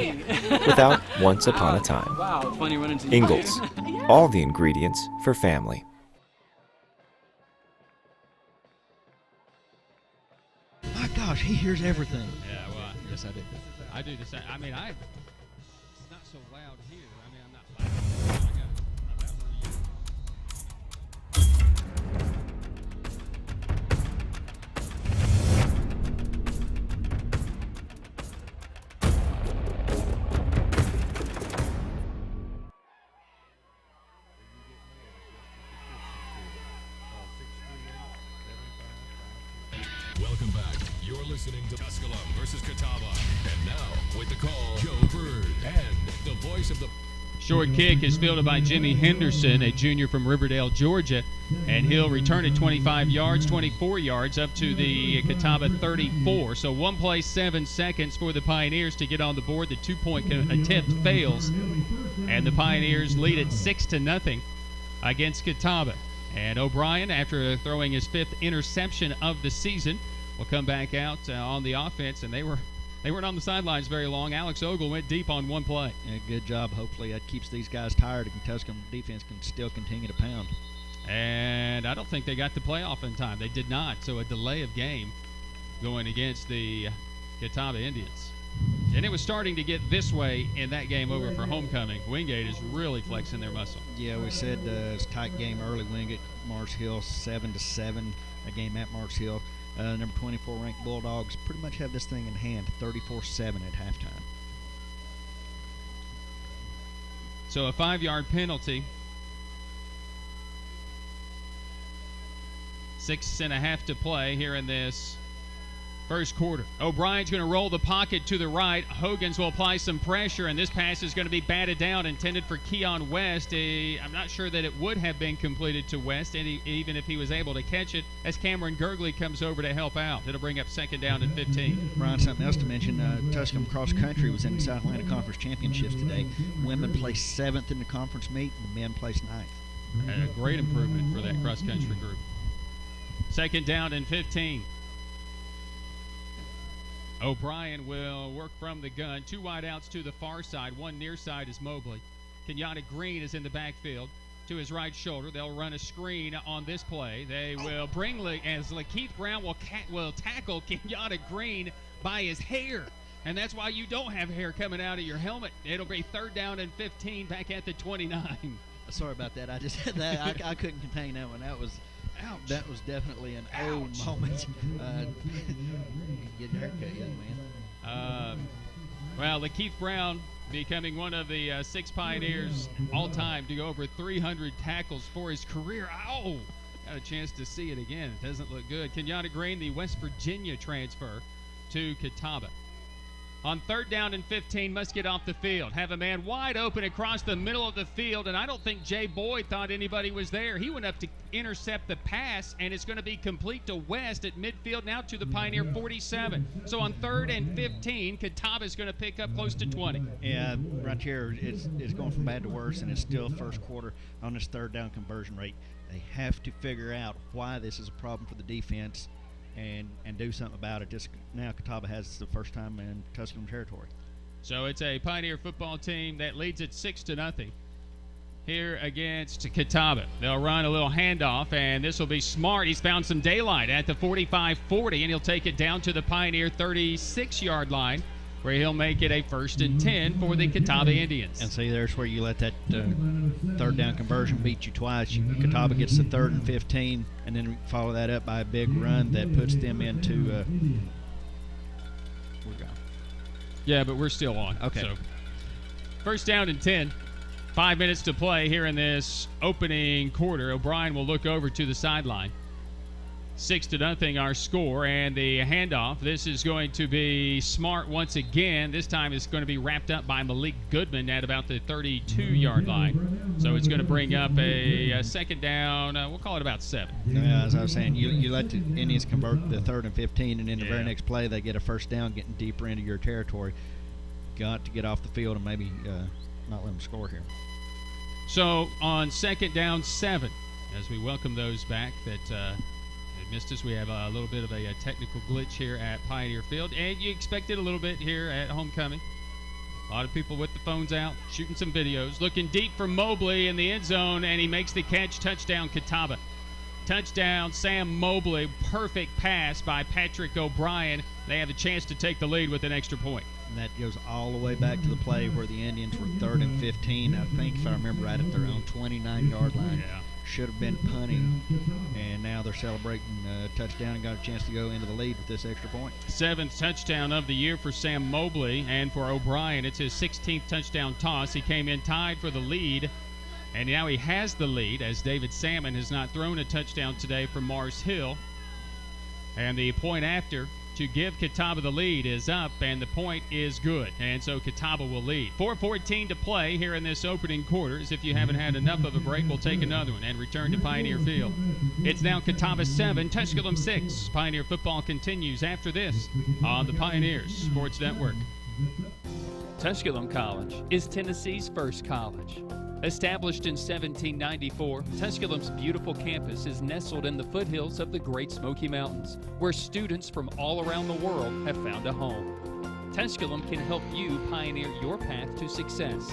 without once upon a time. Wow, it's funny running into you. Ingalls, all the ingredients for family. My gosh, he hears everything. Yeah, well, yes, I did. I do the same. I mean, it's not so loud here. I mean, I'm not loud. Welcome back. You're listening to Tusculum versus Catawba. And now, with the call, Joe Bird and the voice of the... Short kick is fielded by Jimmy Henderson, a junior from Riverdale, Georgia, and he'll return it 25 yards, 24 yards, up to the Catawba 34. So 1 play, 7 seconds for the Pioneers to get on the board. The 2-point attempt fails, and the Pioneers lead it 6-0 against Catawba. And O'Brien, after throwing his 5th interception of the season, will come back out on the offense, and they weren't on the sidelines very long. Alex Ogle went deep on 1 play. Yeah, good job. Hopefully that keeps these guys tired, and Tusculum defense can still continue to pound. And I don't think they got the playoff in time. They did not, so a delay of game going against the Catawba Indians. And it was starting to get this way in that game over for homecoming. Wingate is really flexing their muscle. Yeah, we said it's a tight game early. Wingate, Mars Hill, 7-7, a game at Mars Hill. Number 24 ranked Bulldogs pretty much have this thing in hand, 34-7 at halftime. So a 5-yard penalty. 6.5 to play here in this first quarter. O'Brien's going to roll the pocket to the right. Hogans will apply some pressure, and this pass is going to be batted down, intended for Keon West. I'm not sure that it would have been completed to West, even if he was able to catch it, as Cameron Gurgley comes over to help out. It'll bring up 2nd down and 15. Brian, something else to mention, Tusculum Cross Country was in the South Atlantic Conference Championships today. Women placed 7th in the conference meet, and the men placed 9th. A great improvement for that cross country group. 2nd down and 15. O'Brien will work from the gun. 2 wideouts to the far side. 1 near side is Mobley. Kenyatta Green is in the backfield to his right shoulder. They'll run a screen on this play. They will bring as Lakeith Brown will tackle Kenyatta Green by his hair. And that's why you don't have hair coming out of your helmet. It'll be 3rd down and 15 back at the 29. Sorry about that. I just had that. I couldn't contain that one. That was ouch. That was definitely an ouch moment. Get your haircut, young man. Well, Lakeith Brown becoming one of the 6 Pioneers all time to go over 300 tackles for his career. Ow! Got a chance to see it again. It doesn't look good. Kenyatta Green, the West Virginia transfer to Catawba. On 3rd down and 15, must get off the field. Have a man wide open across the middle of the field, and I don't think Jay Boyd thought anybody was there. He went up to intercept the pass, and it's going to be complete to West at midfield now to the Pioneer 47. So on 3rd and 15, Catawba is going to pick up close to 20. Yeah, right here, it's going from bad to worse, and it's still first quarter on this 3rd down conversion rate. They have to figure out why this is a problem for the defense and do something about it. Just now Catawba has the first time in Tusculum territory. So it's a Pioneer football team that leads it 6-0 here against Catawba. They'll run a little handoff, and this will be smart. He's found some daylight at the 45-40, and he'll take it down to the Pioneer 36-yard line, where he'll make it a 1st and 10 for the Catawba Indians. And see, there's where you let that 3rd down conversion beat you twice. Catawba gets the 3rd and 15, and then follow that up by a big run that puts them into we're gone. Yeah, but we're still on. Okay. So 1st down and 10. 5 minutes to play here in this opening quarter. O'Brien will look over to the sideline. 6-0 our score, and the handoff. This is going to be smart once again. This time it's going to be wrapped up by Malik Goodman at about the 32-yard line. So it's going to bring up a 2nd down. We'll call it about 7. Yeah, as I was saying, you let the Indians convert the 3rd and 15, and in the very next play they get a 1st down, getting deeper into your territory. Got to get off the field and maybe not let them score here. So on 2nd down 7, as we welcome those back that missed us. We have a little bit of a technical glitch here at Pioneer Field, and you expect it a little bit here at homecoming. A lot of people with the phones out, shooting some videos. Looking deep for Mobley in the end zone, and he makes the catch. Touchdown, Catawba. Touchdown, Sam Mobley. Perfect pass by Patrick O'Brien. They have a chance to take the lead with an extra point. And that goes all the way back to the play where the Indians were 3rd and 15. I think, if I remember right, at their own 29-yard line. Yeah. Should have been punting, and now they're celebrating a touchdown and got a chance to go into the lead with this extra point. 7th touchdown of the year for Sam Mobley, and for O'Brien, it's his 16th touchdown toss. He came in tied for the lead, and now he has the lead as David Salmon has not thrown a touchdown today from Mars Hill. And the point after to give Catawba the lead is up, and the point is good. And so Catawba will lead. 4:14 to play here in this opening quarters. If you haven't had enough of a break, we'll take another one and return to Pioneer Field. It's now Catawba 7, Tusculum 6. Pioneer football continues after this on the Pioneers Sports Network. Tusculum College is Tennessee's first college. Established in 1794, Tusculum's beautiful campus is nestled in the foothills of the Great Smoky Mountains, where students from all around the world have found a home. Tusculum can help you pioneer your path to success.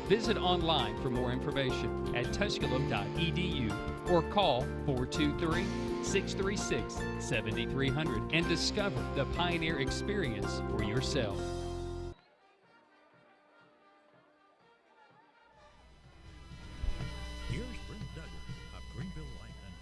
Visit online for more information at tusculum.edu or call 423-636-7300 and discover the Pioneer Experience for yourself. Here's Brent Douglas of Greenville Light and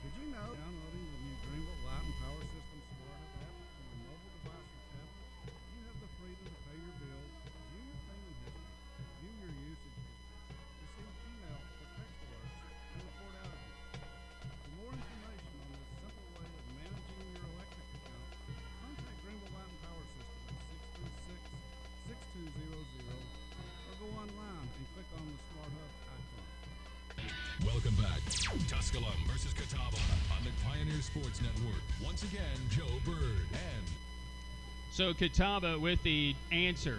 Did you know downloading the new Greenville Light and Power System Smart Hub app from a mobile device or tablet, you have the freedom to pay your bills, view your payment history, view your usage history, receive email or text alerts, and report outages. For more information on this simple way of managing your electric account, contact Greenville Light and Power System at 636-6200 or go online and click on the Smart Hub icon. Welcome back. Tusculum versus Catawba on the Pioneer Sports Network. Once again, Joe Bird and... So Catawba with the answer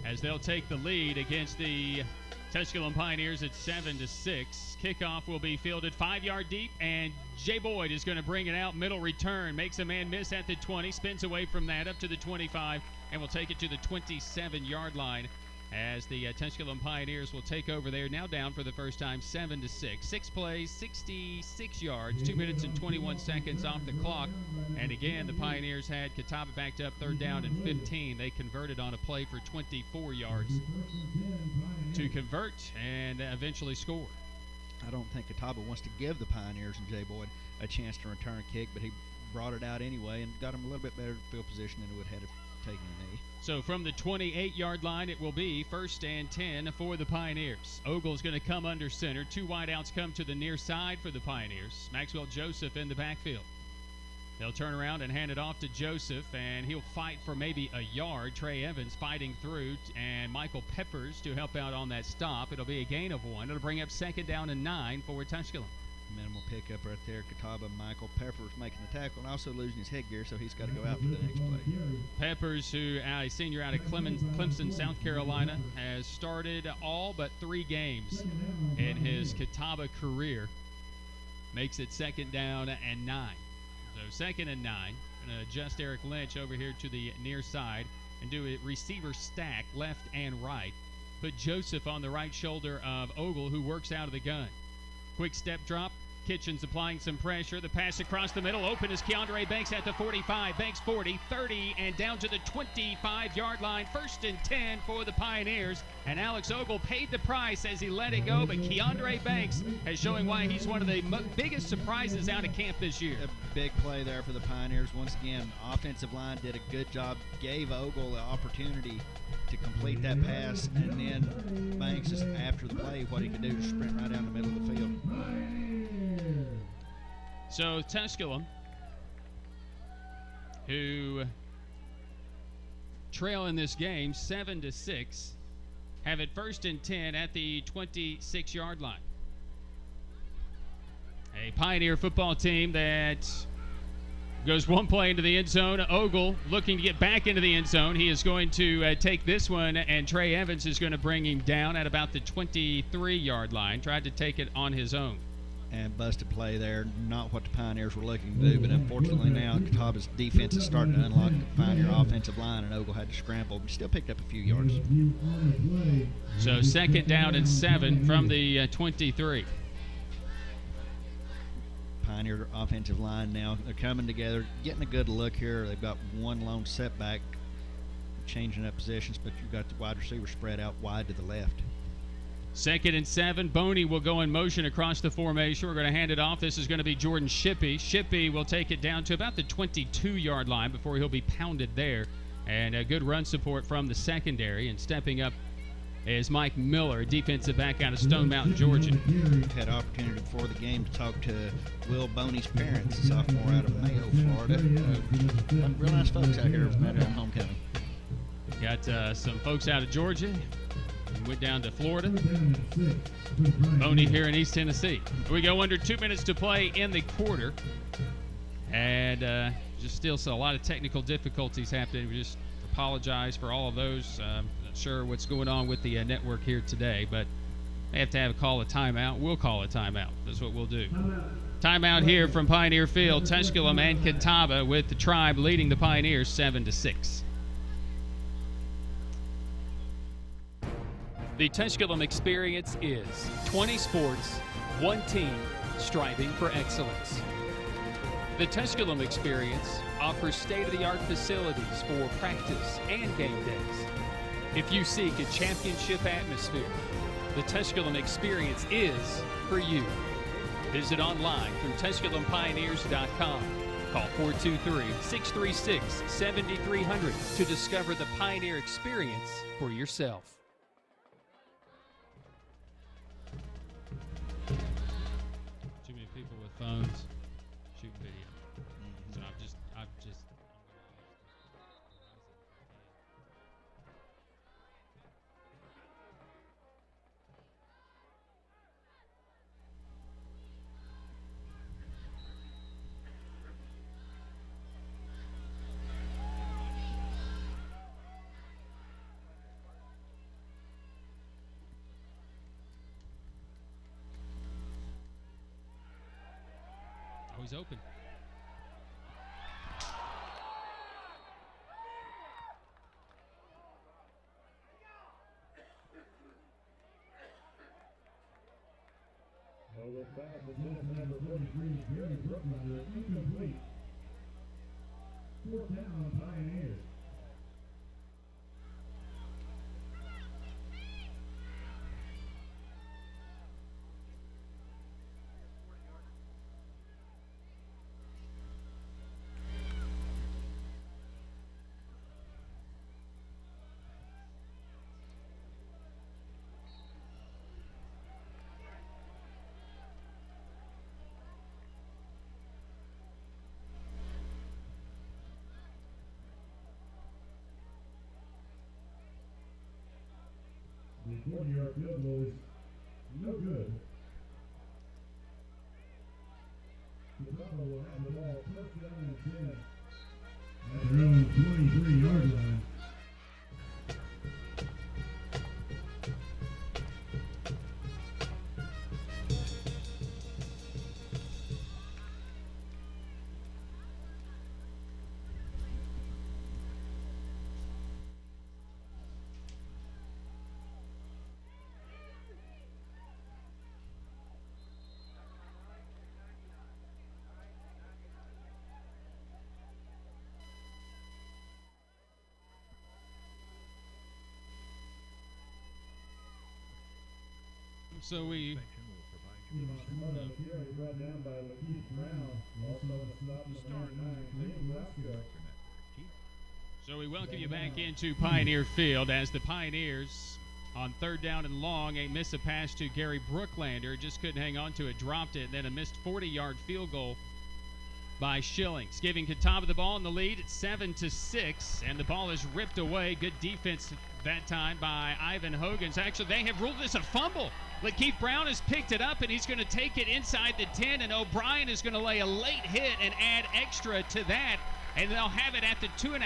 as they'll take the lead against the Tusculum Pioneers at 7-6. Kickoff will be fielded 5-yard deep, and Jay Boyd is going to bring it out. Middle return, makes a man miss at the 20, spins away from that up to the 25, and will take it to the 27-yard line as the Tusculum Pioneers will take over there. Now down for the first time, 7-6. 6 plays, 66 yards, 2 minutes and 21 seconds off the clock. And again, the Pioneers had Catawba backed up 3rd down and 15. They converted on a play for 24 yards to convert and eventually score. I don't think Catawba wants to give the Pioneers and Jay Boyd a chance to return a kick, but he brought it out anyway and got him a little bit better field position than it would have taken a knee. So from the 28-yard line, it will be 1st and 10 for the Pioneers. Ogle's going to come under center. 2 wideouts come to the near side for the Pioneers. Maxwell Joseph in the backfield. They'll turn around and hand it off to Joseph, and he'll fight for maybe a yard. Trey Evans fighting through, and Michael Peppers to help out on that stop. It'll be a gain of 1. It'll bring up 2nd down and 9 for Tusculum. Minimal pickup right there. Catawba, Michael Peppers making the tackle and also losing his headgear, so he's got to go out for the next play. Peppers, who a senior out of Clemson, South Carolina, has started all but 3 games in his Catawba career. Makes it 2nd down and 9. So 2nd and 9. Going to adjust Eric Lynch over here to the near side and do a receiver stack left and right. Put Joseph on the right shoulder of Ogle, who works out of the gun. Quick step drop. Kitchens applying some pressure. The pass across the middle. Open is Keandre Banks at the 45. Banks 40, 30, and down to the 25-yard line. 1st and 10 for the Pioneers. And Alex Ogle paid the price as he let it go, but Keandre Banks is showing why he's one of the biggest surprises out of camp this year. A big play there for the Pioneers. Once again, offensive line did a good job. Gave Ogle the opportunity to complete that pass, and then Banks, is after the play, what he could do to sprint right down the middle of the field. So Tusculum, who trail in this game 7-6, have it 1st and 10 at the 26-yard line. A Pioneer football team that goes 1 play into the end zone. Ogle looking to get back into the end zone. He is going to take this one, and Trey Evans is going to bring him down at about the 23-yard line. Tried to take it on his own. And busted play there. Not what the Pioneers were looking to do, but unfortunately now Catawba's defense is starting to unlock the Pioneer offensive line, and Ogle had to scramble, but still picked up a few yards. So 2nd down and 7 from the 23. Pioneer offensive line now, they're coming together, getting a good look here. They've got one lone setback, changing up positions, but you've got the wide receiver spread out wide to the left. 2nd and 7. Boney will go in motion across the formation. We're going to hand it off. This is going to be Jordan Shippey. Shippey will take it down to about the 22-yard line before he'll be pounded there. And a good run support from the secondary. And stepping up is Mike Miller, defensive back out of Stone Mountain, Georgia. Had opportunity before the game to talk to Will Boney's parents, a sophomore out of Mayo, Florida. Real nice folks out here met at homecoming. Got some folks out of Georgia. Went down to Florida. Boney here in East Tennessee. We go under 2 minutes to play in the quarter. And just still a lot of technical difficulties happening. We just apologize for all of those. Not sure what's going on with the network here today, but they have to call a timeout. We'll call a timeout. That's what we'll do. Timeout here from Pioneer Field. Tusculum and Catawba with the Tribe leading the Pioneers 7-6. The Tusculum Experience is 20 sports, 1 team, striving for excellence. The Tusculum Experience offers state-of-the-art facilities for practice and game days. If you seek a championship atmosphere, the Tusculum Experience is for you. Visit online through TusculumPioneers.com. Call 423-636-7300 to discover the Pioneer Experience for yourself. Too many people with phones shooting video. So I've just Oh, he's open. Over pass intended for number 43, Gary Brooklander, incomplete. Fourth down, Pioneers. The 40-yard field goal is no good. Catawba will have the ball first down and 10 at their own 23-yard line. So we. Brought down by Lakeith Brown. Also on the stop number 99, So we welcome you back into Pioneer Field as the Pioneers on third down and long, a miss a pass to Gary Brooklander, just couldn't hang on to it, dropped it, and then a missed 40-yard field goal by Schillings, giving Catawba the ball in the lead at 7-6, and the ball is ripped away. Good defense that time by Ivan Hogans. Actually, they have ruled this a fumble. Lakeith Brown has picked it up, and he's going to take it inside the 10, and O'Brien is going to lay a late hit and add extra to that, and they'll have it at the 2.5.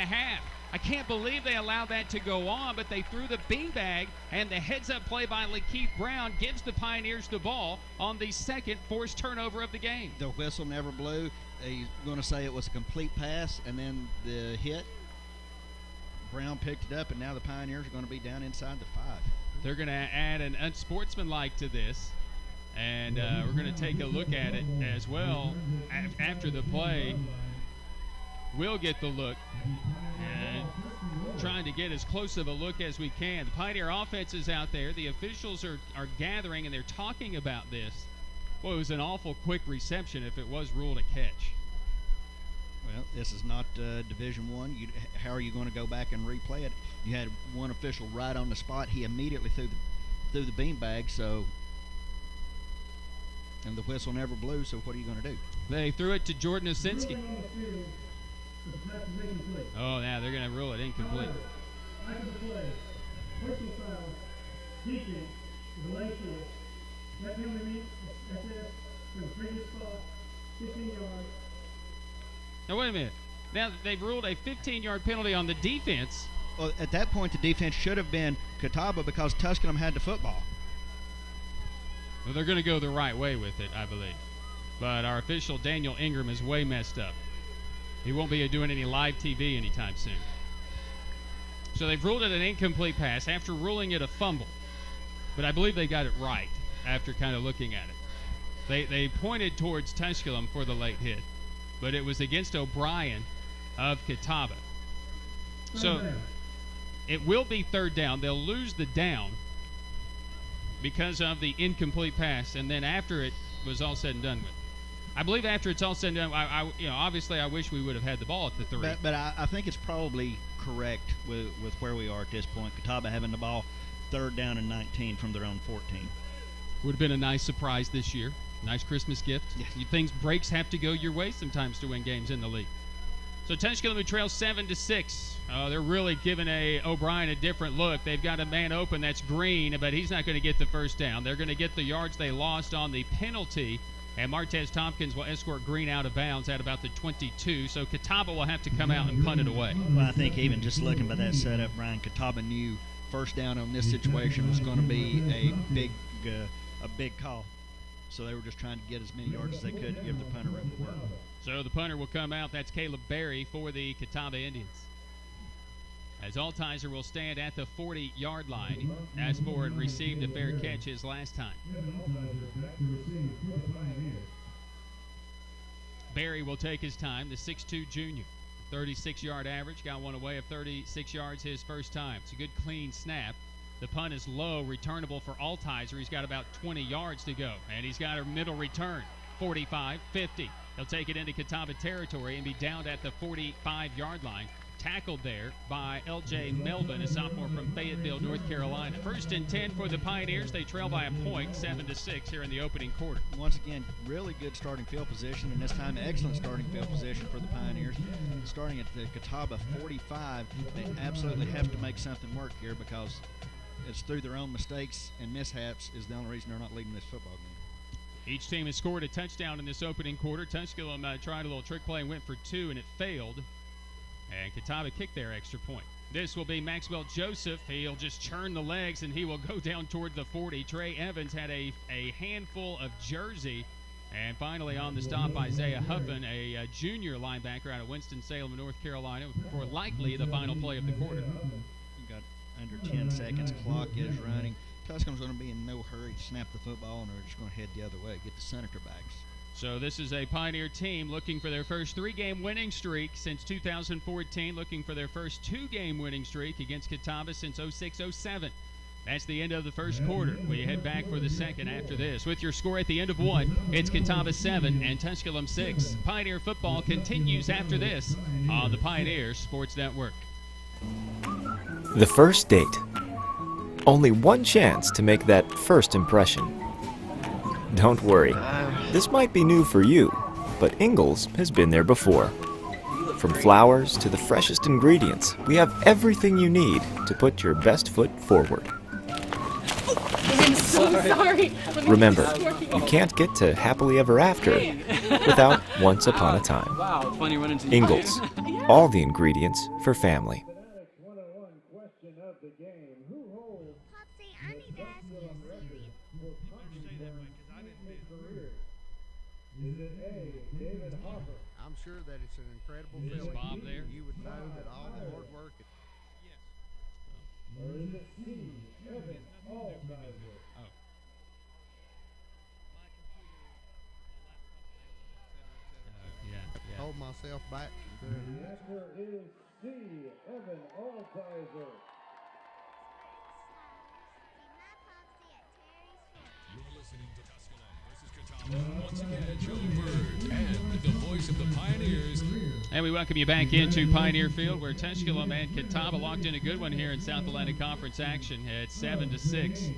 I can't believe they allowed that to go on, but they threw the beanbag, and the heads-up play by Lakeith Brown gives the Pioneers the ball on the second forced turnover of the game. The whistle never blew. He's going to say it was a complete pass, and then the hit. Brown picked it up, and now the Pioneers are going to be down inside the 5. They're going to add an unsportsmanlike to this, and we're going to take a look at it as well after the play. We'll get the look and trying to get as close of a look as we can. The Pioneer offense is out there. The officials are gathering, and they're talking about this. Well, it was an awful quick reception if it was ruled a catch. Well, this is not Division I. How are you going to go back and replay it? You had one official right on the spot. He immediately threw the beanbag, so, and the whistle never blew, so what are you going to do? They threw it to Jordan Osinski. Oh, now they're going to rule it incomplete. After the play, personal foul, defense, the late kick. That penalty means SS from the previous spot, 15 yards. Now, wait a minute. Now, they've ruled a 15-yard penalty on the defense. Well, at that point, the defense should have been Catawba because Tusculum had the football. Well, they're going to go the right way with it, I believe. But our official, Daniel Ingram, is way messed up. He won't be doing any live TV anytime soon. So they've ruled it an incomplete pass after ruling it a fumble. But I believe they got it right after kind of looking at it. They pointed towards Tusculum for the late hit, but it was against O'Brien of Catawba. So it will be third down. They'll lose the down because of the incomplete pass, and then after it was all said and done with. I believe after it's all said and done, obviously I wish we would have had the ball at the 3. But I think it's probably correct with where we are at this point. Catawba having the ball third down and 19 from their own 14. Would have been a nice surprise this year. Nice Christmas gift. Yes. Breaks have to go your way sometimes to win games in the league. So Tusculum who trails 7-6. They're really giving O'Brien a different look. They've got a man open, that's Green, but he's not going to get the first down. They're going to get the yards they lost on the penalty, and Martez Tompkins will escort Green out of bounds at about the 22. So Catawba will have to come out and punt it away. Well, I think even just looking by that setup, Brian, Catawba knew first down on this situation was going to be a big call. so they were just trying to get as many yards as they could to give the punter room to work. So the punter will come out. That's Caleb Berry for the Catawba Indians. As Altizer will stand at the 40-yard line. As Ford received a fair catch his last time. Berry will take his time, the 6'2 junior. 36-yard average, got one away of 36 yards his first time. It's a good, clean snap. The punt is low, returnable for Altizer. He's got about 20 yards to go, and he's got a middle return, 45, 50. He'll take it into Catawba territory and be downed at the 45-yard line. Tackled there by L.J. Melvin, a sophomore from Fayetteville, North Carolina. 1st and 10 for the Pioneers. They trail by a point, 7-6 here in the opening quarter. Once again, really good starting field position, and this time excellent starting field position for the Pioneers. Starting at the Catawba 45, they absolutely have to make something work here because it's through their own mistakes and mishaps is the only reason they're not leading this football game. Each team has scored a touchdown in this opening quarter. Tusculum tried a little trick play and went for 2, and it failed. And Catawba kicked their extra point. This will be Maxwell Joseph. He'll just churn the legs, and he will go down toward the 40. Trey Evans had a handful of jersey. And finally on the stop, Isaiah Huffin, a junior linebacker out of Winston-Salem, North Carolina, for likely the final play of the quarter. We've got under 10 seconds. Clock is running. Tusculum's going to be in no hurry to snap the football, and they're just going to head the other way, get the senator backs. So this is a Pioneer team looking for their first 3-game winning streak since 2014, looking for their first 2-game winning streak against Catawba since 06-07. That's the end of the first quarter. We head back for the second after this. With your score at the end of 1, it's Catawba 7 and Tusculum 6. Pioneer football continues after this on the Pioneer Sports Network. The first date. Only one chance to make that first impression. Don't worry, this might be new for you, but Ingalls has been there before. From flowers to the freshest ingredients, we have everything you need to put your best foot forward. I'm so sorry. Remember, you can't get to happily ever after without once upon a time. Wow, it's funny running into Ingalls, all the ingredients for family. Is it A, David Hopper? I'm sure that it's an incredible Is feeling. Bob there? You would know that all the hard work. Or is it C, Evan Altizer? Oh. Yeah. Hold myself back. The answer is C, Evan Altizer. You're listening to Tusculum versus Catawba. Once again, Joe Bird and the voice of the Pioneers. And we welcome you back into Pioneer Field, where Tusculum and Catawba locked in a good one here in South Atlantic Conference action at 7-6.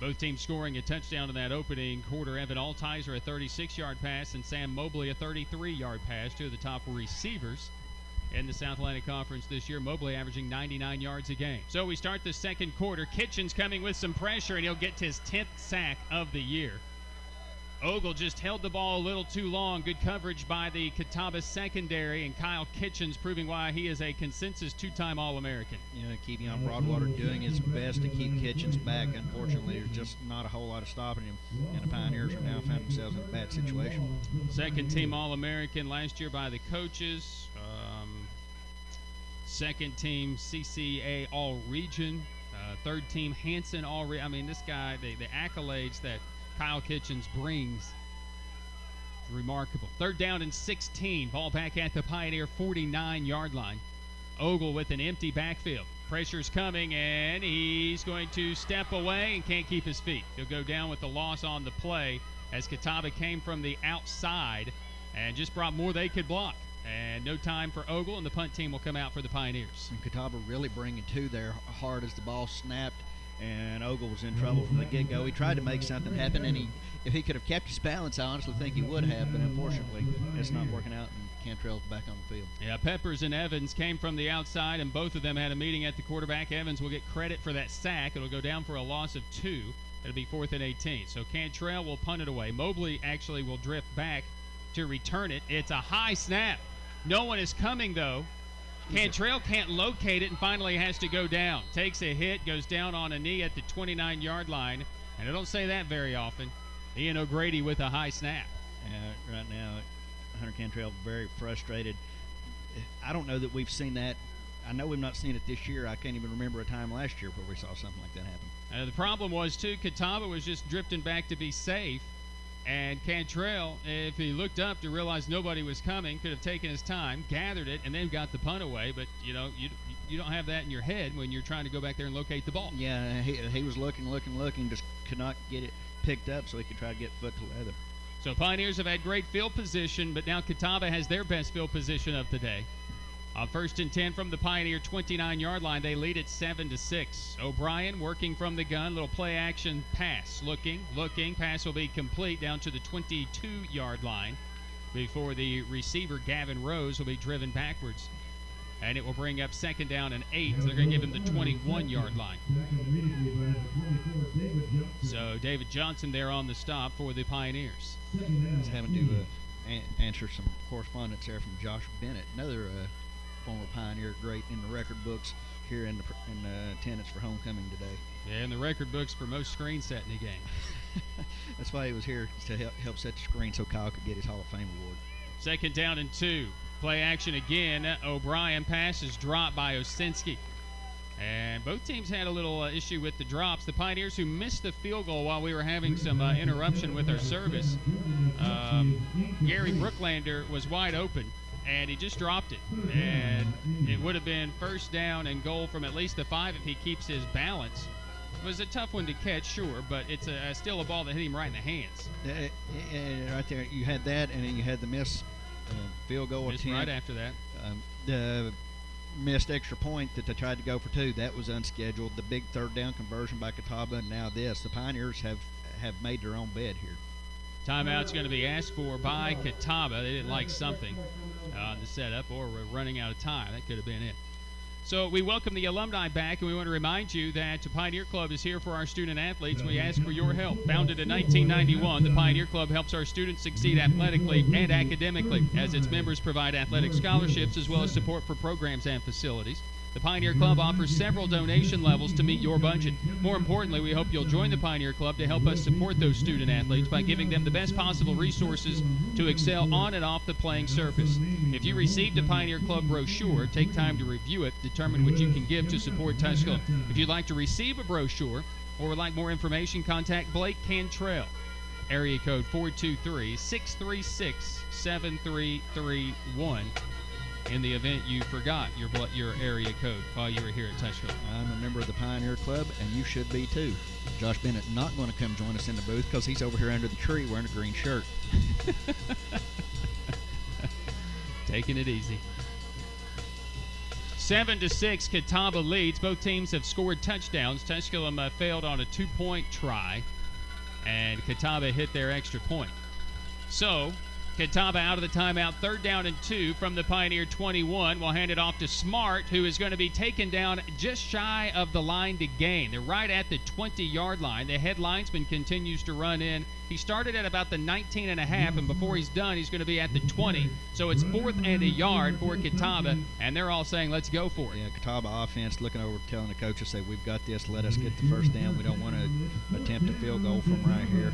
Both teams scoring a touchdown in that opening quarter. Evan Altizer a 36-yard pass and Sam Mobley a 33-yard pass, two of the top receivers in the South Atlantic Conference this year. Mobley averaging 99 yards a game. So we start the second quarter. Kitchens coming with some pressure, and he'll get to his 10th sack of the year. Ogle just held the ball a little too long. Good coverage by the Catawba secondary, and Kyle Kitchens proving why he is a consensus two-time All-American. You know, Kevion Broadwater doing his best to keep Kitchens back. Unfortunately, there's just not a whole lot of stopping him, and the Pioneers are now found themselves in a bad situation. Second-team All-American last year by the coaches. Second-team CCA All-Region. Third-team Hanson All-Region. I mean, this guy, the accolades that Kyle Kitchens brings is remarkable. Third down and 16. Ball back at the Pioneer 49-yard line. Ogle with an empty backfield. Pressure's coming, and he's going to step away and can't keep his feet. He'll go down with the loss on the play as Catawba came from the outside and just brought more they could block. And no time for Ogle, and the punt team will come out for the Pioneers. And Catawba really bringing to there hard as the ball snapped, and Ogle was in trouble from the get-go. He tried to make something happen, and if he could have kept his balance, I honestly think he would have, but unfortunately it's not working out, and Cantrell's back on the field. Yeah, Peppers and Evans came from the outside, and both of them had a meeting at the quarterback. Evans will get credit for that sack. It'll go down for a loss of 2. It'll be 4th and 18. So Cantrell will punt it away. Mobley actually will drift back to return it. It's a high snap. No one is coming, though. Cantrell can't locate it and finally has to go down. Takes a hit, goes down on a knee at the 29-yard line. And I don't say that very often. Ian O'Grady with a high snap. Right now, Hunter Cantrell very frustrated. I don't know that we've seen that. I know we've not seen it this year. I can't even remember a time last year where we saw something like that happen. The problem was, too, Catawba was just drifting back to be safe. And Cantrell, if he looked up to realize nobody was coming, could have taken his time, gathered it, and then got the punt away. But, you don't have that in your head when you're trying to go back there and locate the ball. Yeah, he was looking, just could not get it picked up so he could try to get foot to leather. So Pioneers have had great field position, but now Catawba has their best field position of the day. On 1st and 10 from the Pioneer 29-yard line, they lead at 7-6. O'Brien working from the gun, little play action pass. Looking, pass will be complete down to the 22-yard line before the receiver, Gavin Rose, will be driven backwards. And it will bring up 2nd down and 8. So they're going to give him the 21-yard line. So David Johnson there on the stop for the Pioneers. Just having to answer some correspondence there from Josh Bennett, another former Pioneer great in the record books here in attendance for homecoming today. Yeah, in the record books for most screen set in a game. That's why he was here, to help set the screen so Kyle could get his Hall of Fame award. 2nd down and 2. Play action again. O'Brien pass is dropped by Osinski. And both teams had a little issue with the drops. The Pioneers, who missed the field goal while we were having some interruption with our service, Gary Brooklander was wide open, and he just dropped it. And it would have been 1st down and goal from at least the 5 if he keeps his balance. It was a tough one to catch, sure, but it's still a ball that hit him right in the hands. Right there, you had that, and then you had the field goal attempt. Right after that. The missed extra point that they tried to go for 2, that was unscheduled. The big 3rd down conversion by Catawba, and now this. The Pioneers have made their own bed here. Timeout's going to be asked for by Catawba. They didn't like something on the setup, or we're running out of time. That could have been it. So we welcome the alumni back, and we want to remind you that the Pioneer Club is here for our student athletes. We ask for your help. Founded in 1991, the Pioneer Club helps our students succeed athletically and academically, as its members provide athletic scholarships as well as support for programs and facilities. The Pioneer Club offers several donation levels to meet your budget. More importantly, we hope you'll join the Pioneer Club to help us support those student athletes by giving them the best possible resources to excel on and off the playing surface. If you received a Pioneer Club brochure, take time to review it, determine what you can give to support Tusculum. If you'd like to receive a brochure or would like more information, contact Blake Cantrell. Area code 423-636-7331. In the event you forgot your area code while you were here at Tusculum. I'm a member of the Pioneer Club, and you should be too. Josh Bennett not going to come join us in the booth because he's over here under the tree wearing a green shirt. Taking it easy. 7-6, Catawba leads. Both teams have scored touchdowns. Tusculum failed on a 2-point try, and Catawba hit their extra point. So Catawba out of the timeout, 3rd down and 2 from the Pioneer 21. We'll hand it off to Smart, who is going to be taken down just shy of the line to gain. They're right at the 20-yard line. The head linesman continues to run in. He started at about the 19.5, and before he's done, he's going to be at the 20. So it's 4th and a yard for Catawba, and they're all saying, let's go for it. Yeah, Catawba offense looking over, telling the coaches, say, we've got this, let us get the 1st down. We don't want to attempt a field goal from right here.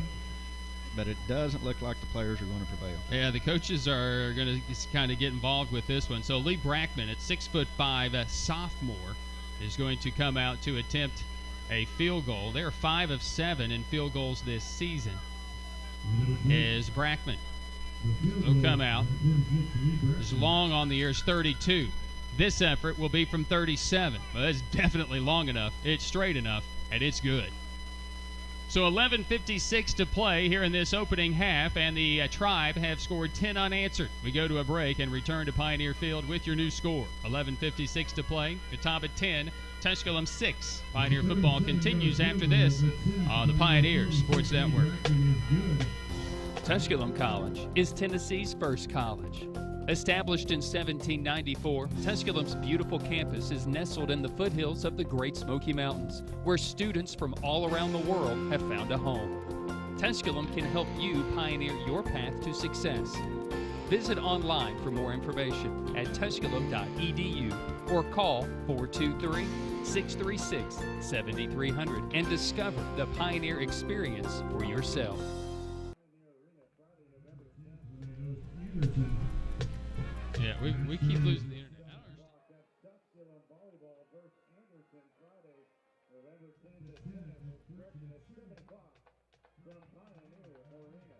But it doesn't look like the players are going to prevail. Yeah, the coaches are going to kind of get involved with this one. So Lee Brackman, at 6'5", a sophomore, is going to come out to attempt a field goal. They're 5 of 7 in field goals this season. Is Brackman. He'll come out. His long on the year is 32. This effort will be from 37. Well, that's definitely long enough. It's straight enough, and it's good. So 11:56 to play here in this opening half, and the Tribe have scored 10 unanswered. We go to a break and return to Pioneer Field with your new score. 11:56 to play. Catawba 10, Tusculum 6. Pioneer football continues after this on the Pioneer Sports Network. Tusculum College is Tennessee's first college. Established in 1794, Tusculum's beautiful campus is nestled in the foothills of the Great Smoky Mountains, where students from all around the world have found a home. Tusculum can help you pioneer your path to success. Visit online for more information at tusculum.edu or call 423-636-7300 and discover the Pioneer Experience for yourself. Henderson. Yeah, we keep losing the internet. I don't understand. Tusculum volleyball versus Anderson Friday, November 10th at 10, with stretching at 7 o'clock from Pioneer Arena.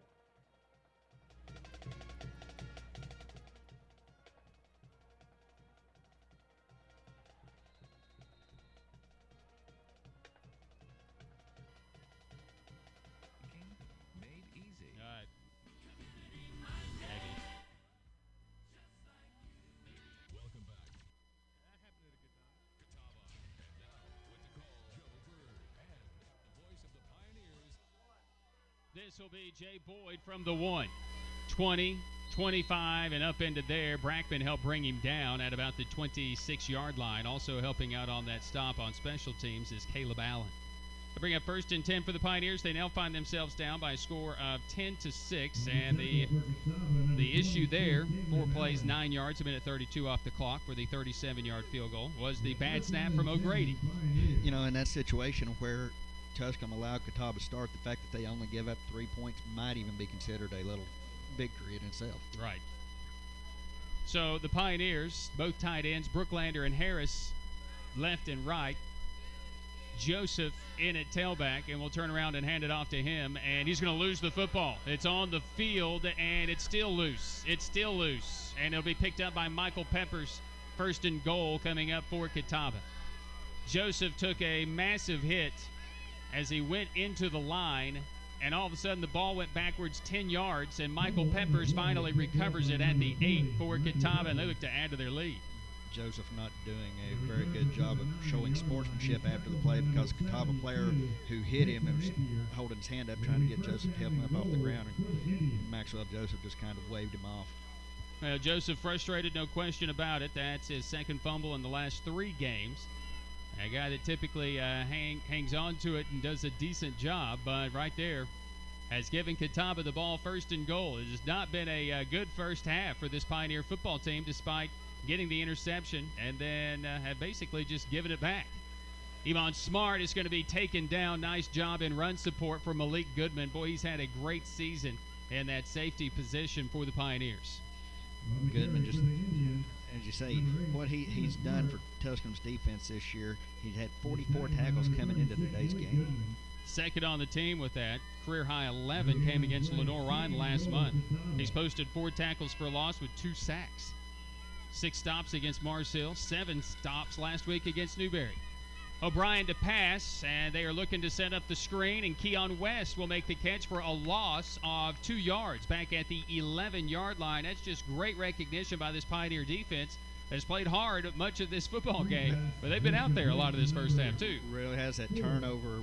Made easy. All right. Welcome back. Catawba. And now, with the call, Joe Bird and the voice of the Pioneers. This will be Jay Boyd from the 1. 20, 25, and up into there. Brackman helped bring him down at about the 26-yard line. Also helping out on that stop on special teams is Caleb Allen. They bring up 1st and 10 for the Pioneers. They now find themselves down by a score of 10-6, and the issue there, 4 plays, 9 yards, a minute 32 off the clock for the 37-yard field goal, was the bad snap from O'Grady. You know, in that situation where Tusculum allowed Catawba to start, the fact that they only give up 3 points might even be considered a little victory in itself. Right. So the Pioneers, both tight ends, Brooklander and Harris, left and right. Joseph in at tailback, and we'll turn around and hand it off to him, and he's going to lose the football. It's on the field, and it's still loose. It's still loose, and it'll be picked up by Michael Peppers, 1st and goal coming up for Catawba. Joseph took a massive hit as he went into the line, and all of a sudden the ball went backwards 10 yards, and Michael Peppers finally recovers it at the 8 for Catawba, and they look to add to their lead. Joseph not doing a very good job of showing sportsmanship after the play, because the Catawba player who hit him and was holding his hand up trying to get Joseph to help him up off the ground, and Maxwell Joseph just kind of waved him off. Well, Joseph frustrated, no question about it. That's his 2nd fumble in the last 3 games. A guy that typically hangs on to it and does a decent job, but right there has given Catawba the ball 1st and goal. It has not been a good first half for this Pioneer football team, despite getting the interception and then have basically just given it back. Iman Smart is going to be taken down. Nice job in run support for Malik Goodman. Boy, he's had a great season in that safety position for the Pioneers. Goodman just, as you say, what he's done for Tusculum's defense this year, he's had 44 tackles coming into today's game. 2nd on the team with that. Career high 11 came against Lenore Ryan last month. He's posted 4 tackles for loss with 2 sacks. 6 stops against Mars Hill, 7 stops last week against Newberry. O'Brien to pass, and they are looking to set up the screen, and Keon West will make the catch for a loss of 2 yards back at the 11-yard line. That's just great recognition by this Pioneer defense that has played hard much of this football game, but they've been out there a lot of this first half too. Really has that turnover,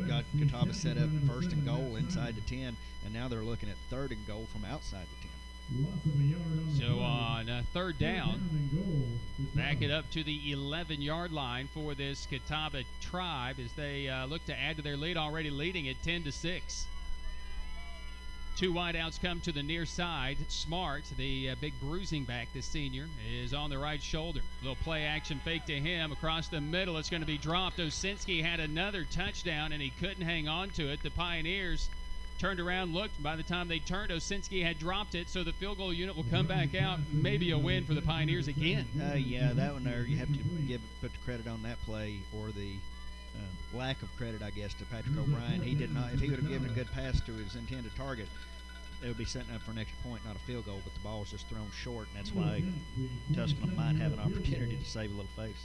got Catawba set up 1st and goal inside the 10, and now they're looking at 3rd and goal from outside the 10. So on 3rd down, back it up to the 11-yard line for this Catawba tribe as they look to add to their lead, already leading at 10-6. 2 wideouts come to the near side. Smart, the big bruising back, the senior, is on the right shoulder. Little play action fake to him across the middle. It's going to be dropped. Osinski had another touchdown, and he couldn't hang on to it. The Pioneers turned around, looked. By the time they turned, Osinski had dropped it, so the field goal unit will come back out. Maybe a win for the Pioneers again. Yeah, that one there, you have to put the credit on that play, or the lack of credit, I guess, to Patrick O'Brien. He did not. If he would have given a good pass to his intended target, it would be setting up for an extra point, not a field goal. But the ball was just thrown short, and that's why Tusculum might have an opportunity to save a little face.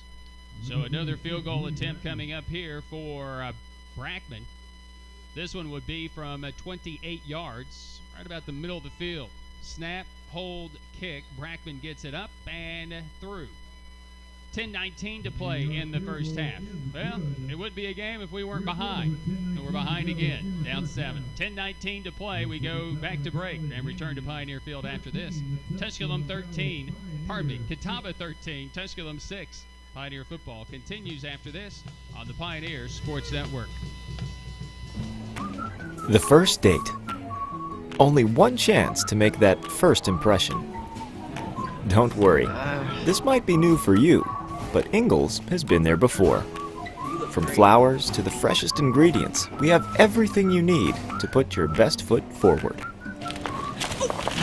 So another field goal attempt coming up here for Brackman. This one would be from 28 yards, right about the middle of the field. Snap, hold, kick. Brackman gets it up and through. 10:19 to play in the first half. Well, it would be a game if we weren't behind. And we're behind again, down 7. 10:19 to play. We go back to break and return to Pioneer Field after this. Tusculum 13, Catawba 13, Tusculum 6. Pioneer football continues after this on the Pioneer Sports Network. The first date. Only one chance to make that first impression. Don't worry, this might be new for you, but Ingalls has been there before. From flowers to the freshest ingredients, we have everything you need to put your best foot forward.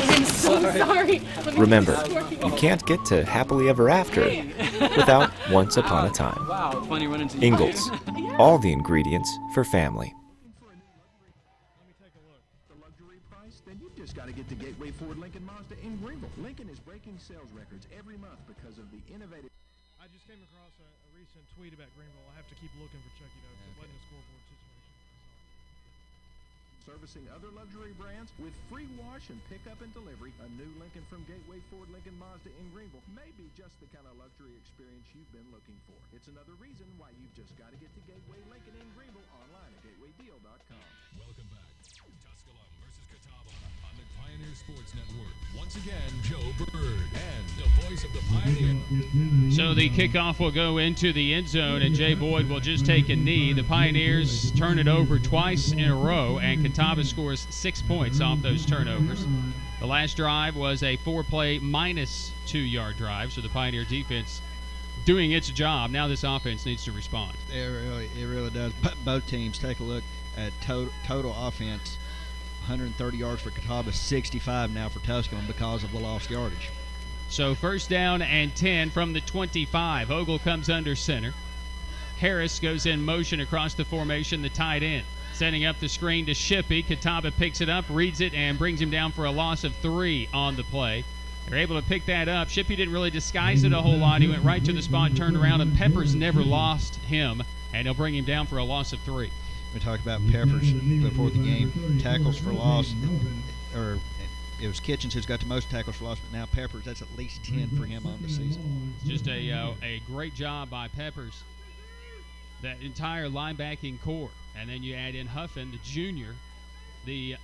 I'm so sorry. Remember, you can't get to happily ever after without once upon a time. Wow, it's funny running into Ingalls, all the ingredients for family. Then you've just got to get to Gateway Ford Lincoln Mazda in Greenville. Lincoln is breaking sales records every month because of the innovative. I just came across a recent tweet about Greenville. I have to keep looking for Chucky though, 'cause it wasn't a scoreboard situation. Servicing other luxury brands with free wash and pickup and delivery. A new Lincoln from Gateway Ford Lincoln Mazda in Greenville may be just the kind of luxury experience you've been looking for. It's another reason why you've just got to get to Gateway Lincoln in Greenville online at gatewaydeal.com. Welcome back. Tusculum versus Catawba on the Pioneer Sports Network. Once again, Joe Bird and the voice of the Pioneer. So the kickoff will go into the end zone, and Jay Boyd will just take a knee. The Pioneers turn it over twice in a row, and Catawba scores 6 points off those turnovers. The last drive was a 4-play minus 2-yard drive, so the Pioneer defense doing its job. Now this offense needs to respond. It really does. Both teams, take a look at total offense. 130 yards for Catawba, 65 now for Tusculum because of the lost yardage. So first down and 10 from the 25. Ogle comes under center. Harris goes in motion across the formation, the tight end. Setting up the screen to Shippey. Catawba picks it up, reads it, and brings him down for a loss of 3 on the play. They're able to pick that up. Shippey didn't really disguise it a whole lot. He went right to the spot, turned around, and Peppers never lost him, and he'll bring him down for a loss of 3. We talked about Peppers before the game. Tackles for loss, or it was Kitchens who's got the most tackles for loss, but now Peppers, that's at least 10 for him on the season. Just a great job by Peppers. That entire linebacking core. And then you add in Huffin, the junior, the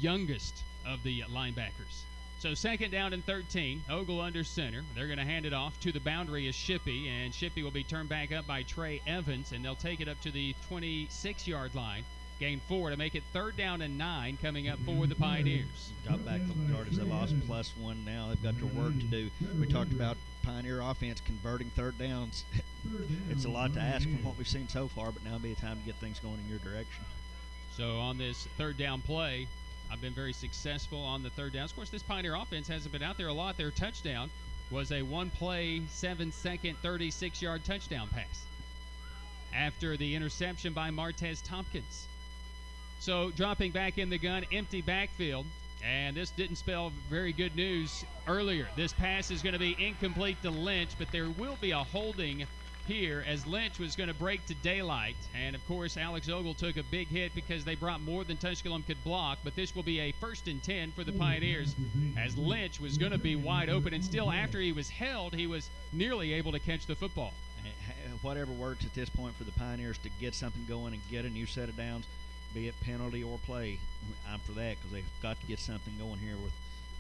youngest of the linebackers. So second down and 13. Ogle under center. They're going to hand it off to the boundary is Shippey, and Shippey will be turned back up by Trey Evans, and they'll take it up to the 26-yard line. Gain 4 to make it third down and 9 coming up for the Pioneers. Got back the yardage they lost, +1 now. They've got their work to do. We talked about Pioneer offense converting third downs. It's a lot to ask from what we've seen so far, but now will be a time to get things going in your direction. So on this third down play, I've been very successful on the third down. Of course, this Pioneer offense hasn't been out there a lot. Their touchdown was a 1-play, 7-second, 36-yard touchdown pass after the interception by Martez Tompkins. So dropping back in the gun, empty backfield, and this didn't spell very good news earlier. This pass is going to be incomplete to Lynch, but there will be a holding here as Lynch was going to break to daylight. And, of course, Alex Ogle took a big hit because they brought more than Tusculum could block. But this will be a 1st and 10 for the Pioneers as Lynch was going to be wide open. And still, after he was held, he was nearly able to catch the football. Whatever works at this point for the Pioneers to get something going and get a new set of downs, be it penalty or play, I'm for that because they've got to get something going here with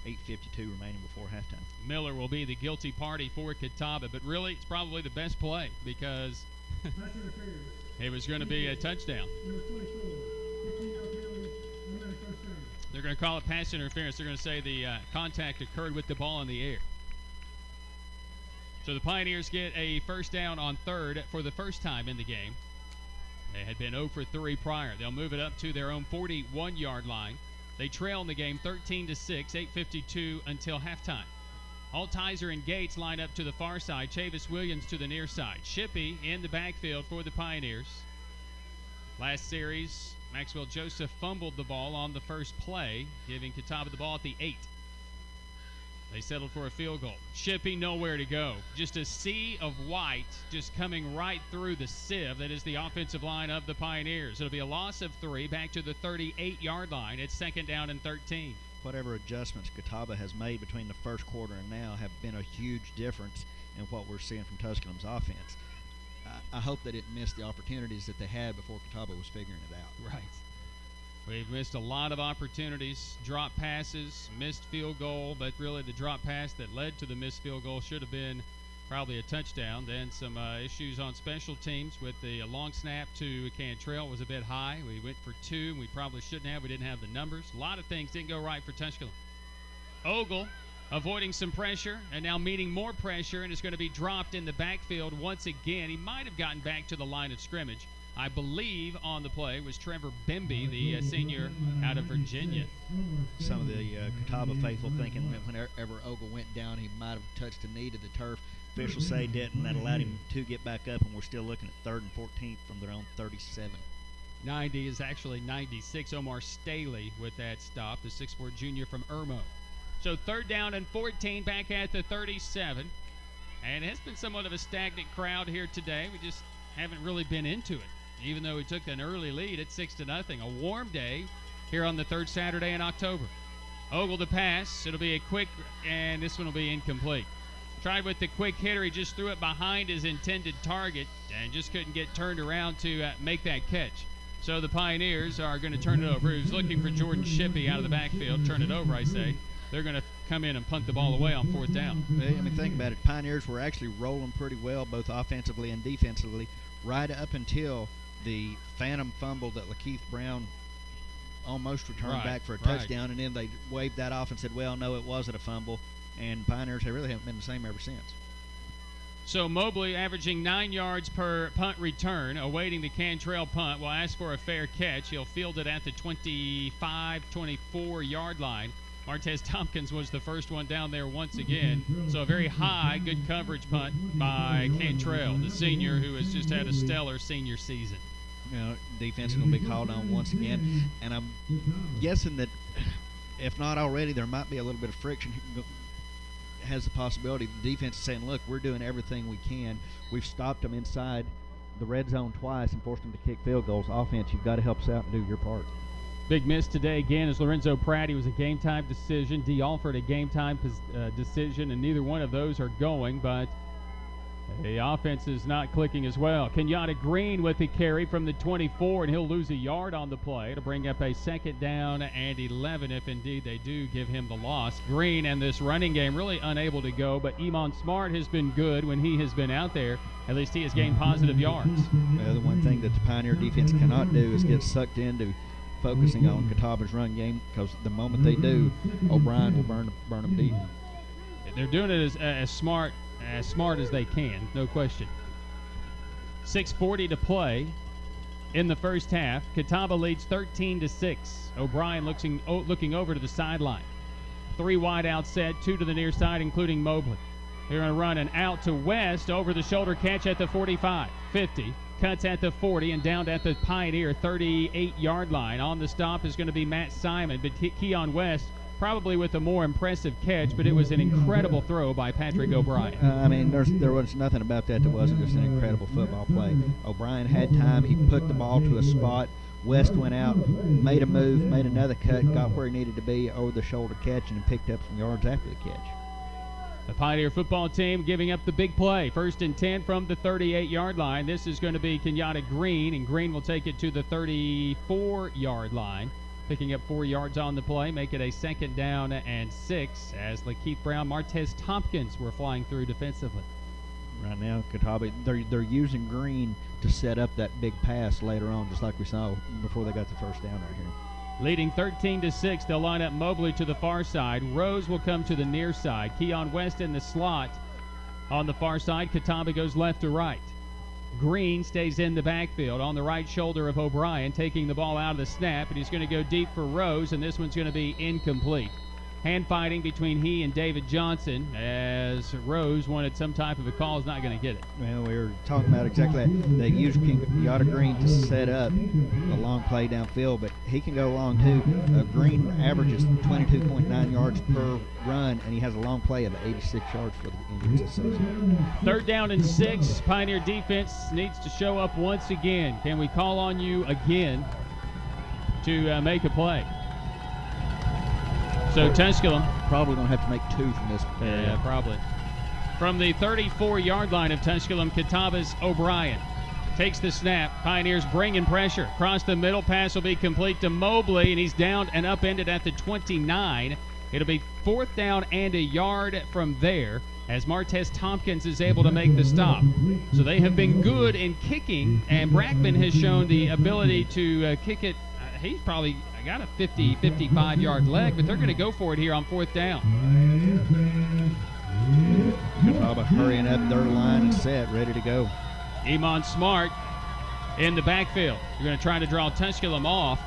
8:52 remaining before halftime. Miller will be the guilty party for Catawba, but really it's probably the best play because it was going to be a touchdown. They're going to call it pass interference. They're going to say the contact occurred with the ball in the air. So the Pioneers get a first down on third for the first time in the game. They had been 0 for 3 prior. They'll move it up to their own 41-yard line. They trail in the game 13-6, 8:52 until halftime. Altizer and Gates line up to the far side. Chavis Williams to the near side. Shippey in the backfield for the Pioneers. Last series, Maxwell Joseph fumbled the ball on the first play, giving Catawba the ball at the 8. They settled for a field goal. Shippey nowhere to go. Just a sea of white just coming right through the sieve. That is the offensive line of the Pioneers. It'll be a loss of 3 back to the 38-yard line. It's second down and 13. Whatever adjustments Catawba has made between the first quarter and now have been a huge difference in what we're seeing from Tusculum's offense. I hope they didn't miss the opportunities that they had before Catawba was figuring it out. Right. We've missed a lot of opportunities, drop passes, missed field goal, but really the drop pass that led to the missed field goal should have been probably a touchdown. Then some issues on special teams with the long snap to Cantrell was a bit high. We went for 2, and we probably shouldn't have. We didn't have the numbers. A lot of things didn't go right for Tusculum. Ogle avoiding some pressure and now meeting more pressure and is going to be dropped in the backfield once again. He might have gotten back to the line of scrimmage. I believe on the play was Trevor Bimby, the senior out of Virginia. Some of the Catawba faithful thinking that whenever Ogle went down, he might have touched a knee to the turf. Officials say didn't. That allowed him to get back up, and we're still looking at 3rd and 14 from their own 37. 90 is actually 96. Omar Staley with that stop, the 6'4" junior from Irmo. So 3rd down and 14 back at the 37. And it has been somewhat of a stagnant crowd here today. We just haven't really been into it, even though we took an early lead at 6-0. A warm day here on the 3rd Saturday in October. Ogle to pass. It'll be a quick, and this one will be incomplete. Tried with the quick hitter. He just threw it behind his intended target and just couldn't get turned around to make that catch. So the Pioneers are going to turn it over. He was looking for Jordan Shippey out of the backfield. Turn it over, I say. They're going to come in and punt the ball away on 4th down. I mean, think about it. Pioneers were actually rolling pretty well, both offensively and defensively, right up until the phantom fumble that Lakeith Brown almost returned back for a touchdown, and then they waved that off and said, well, no, it wasn't a fumble, and Pioneers really haven't been the same ever since. So Mobley, averaging 9 yards per punt return, awaiting the Cantrell punt, will ask for a fair catch. He'll field it at the 25, 24-yard line. Martez Tompkins was the first one down there once again. So a very high, good coverage punt by Cantrell, the senior who has just had a stellar senior season. You know, defense is going to be called on once again. And I'm guessing that, if not already, there might be a little bit of friction. Has the possibility the defense is saying, look, we're doing everything we can. We've stopped them inside the red zone twice and forced them to kick field goals. Offense, you've got to help us out and do your part. Big miss today again is Lorenzo Pratt. He was a game-time decision. D. Alford a game-time decision, and neither one of those are going, but the offense is not clicking as well. Kenyatta Green with the carry from the 24, and he'll lose a yard on the play to bring up a 2nd down and 11 if indeed they do give him the loss. Green and this running game really unable to go, but Iman Smart has been good when he has been out there. At least he has gained positive yards. The one thing that the Pioneer defense cannot do is get sucked into focusing on Catawba's run game, because the moment they do, O'Brien will burn them deep. They're doing it as smart as they can, no question. 6:40 to play in the first half. Catawba leads 13-6. O'Brien looking over to the sideline. 3 wide out set, 2 to the near side, including Mobley. They're going to run an out to West, over the shoulder catch at the 45, 50. Cuts at the 40 and down at the Pioneer 38-yard line. On the stop is going to be Matt Simon, but Keon West probably with a more impressive catch, but it was an incredible throw by Patrick O'Brien. I mean, there was nothing about that wasn't just an incredible football play. O'Brien had time. He put the ball to a spot. West went out, made a move, made another cut, got where he needed to be, over the shoulder catch, and picked up some yards after the catch. The Pioneer football team giving up the big play. 1st and 10 from the 38-yard line. This is going to be Kenyatta Green, and Green will take it to the 34-yard line. Picking up 4 yards on the play, make it a 2nd down and 6 as Lakeith Brown, Martez Tompkins were flying through defensively. Right now, Catawba, they're using Green to set up that big pass later on, just like we saw before they got the 1st down right here. Leading 13-6, they'll line up Mobley to the far side. Rose will come to the near side. Keon West in the slot on the far side. Catawba goes left to right. Green stays in the backfield on the right shoulder of O'Brien, taking the ball out of the snap, and he's going to go deep for Rose, and this one's going to be incomplete. Hand fighting between he and David Johnson, as Rose wanted some type of a call, is not going to get it. Well, we were talking about exactly that. They used Kenyatta Green to set up a long play downfield, but he can go long too. Green averages 22.9 yards per run, and he has a long play of 86 yards for the Indians this season. 3rd down and 6. Pioneer defense needs to show up once again. Can we call on you again to make a play? So Tusculum probably going to have to make 2 from this. Yeah, probably. From the 34-yard line of Tusculum, Catawba's O'Brien takes the snap. Pioneers bringing pressure. Across the middle, pass will be complete to Mobley, and he's down and upended at the 29. It'll be 4th down and a yard from there as Martez Tompkins is able to make the stop. So they have been good in kicking, and Brackman has shown the ability to kick it. He's probably got a 50, 55-yard leg, but they're going to go for it here on 4th down. Catawba hurrying up their line and set, ready to go. Iman Smart in the backfield. You're going to try to draw Tusculum off.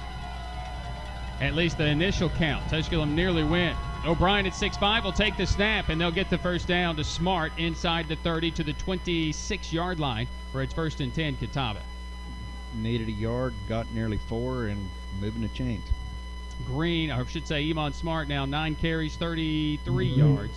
At least the initial count. Tusculum nearly went. O'Brien at 6'5" will take the snap, and they'll get the first down to Smart inside the 30 to the 26-yard line for its 1st and 10, Catawba. Needed a yard, got nearly 4, and moving the chains. Green, or I should say Iman Smart now 9 carries, 33 yards.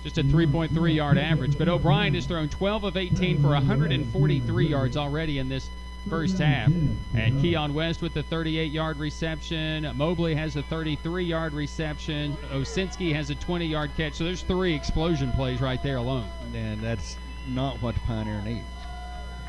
Just a 3.3-yard average. But O'Brien has thrown 12 of 18 for 143 yards already in this first half. And Keon West with the 38-yard reception. Mobley has a 33-yard reception. Osinski has a 20-yard catch. So there's 3 explosion plays right there alone. And that's not what the Pioneer needs.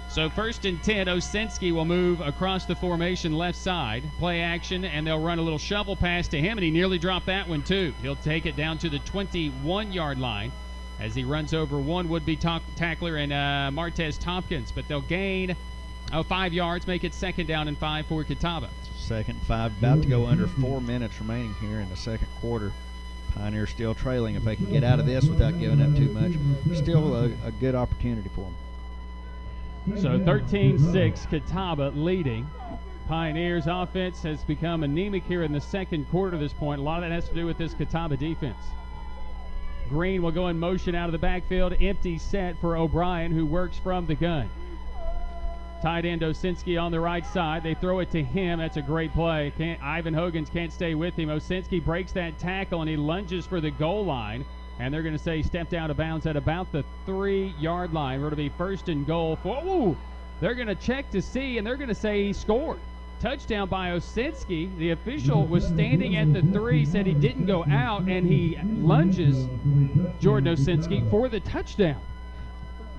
So 1st and 10, Osinski will move across the formation left side, play action, and they'll run a little shovel pass to him, and he nearly dropped that one too. He'll take it down to the 21-yard line as he runs over one would-be tackler and Martez Tompkins, but they'll gain 5 yards, make it 2nd down and 5 for Catawba. 2nd and 5, about to go under 4 minutes remaining here in the second quarter. Pioneers still trailing. If they can get out of this without giving up too much, still a good opportunity for them. So 13-6, Catawba leading. Pioneers offense has become anemic here in the second quarter at this point. A lot of that has to do with this Catawba defense. Green will go in motion out of the backfield. Empty set for O'Brien, who works from the gun. Tight end Osinski on the right side. They throw it to him. That's a great play. Ivan Hogan's can't stay with him. Osinski breaks that tackle, and he lunges for the goal line. And they're going to say stepped out of bounds at about the 3-yard line. We're going to be 1st and goal for. Ooh, they're going to check to see, and they're going to say he scored. Touchdown by Osinski. The official was standing at the 3, said he didn't go out, and he lunges Jordan Osinski for the touchdown.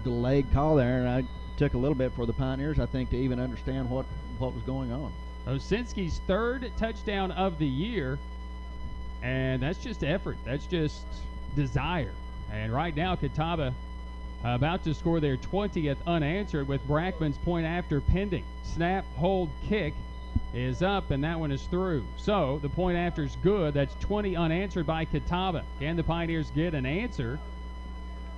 Delayed call there, and I took a little bit for the Pioneers, I think, to even understand what was going on. Osinski's 3rd touchdown of the year, and that's just effort. That's just desire. And right now, Catawba about to score their 20th unanswered with Brackman's point after pending. Snap, hold, kick is up, and that one is through. So the point after is good. That's 20 unanswered by Catawba. Can the Pioneers get an answer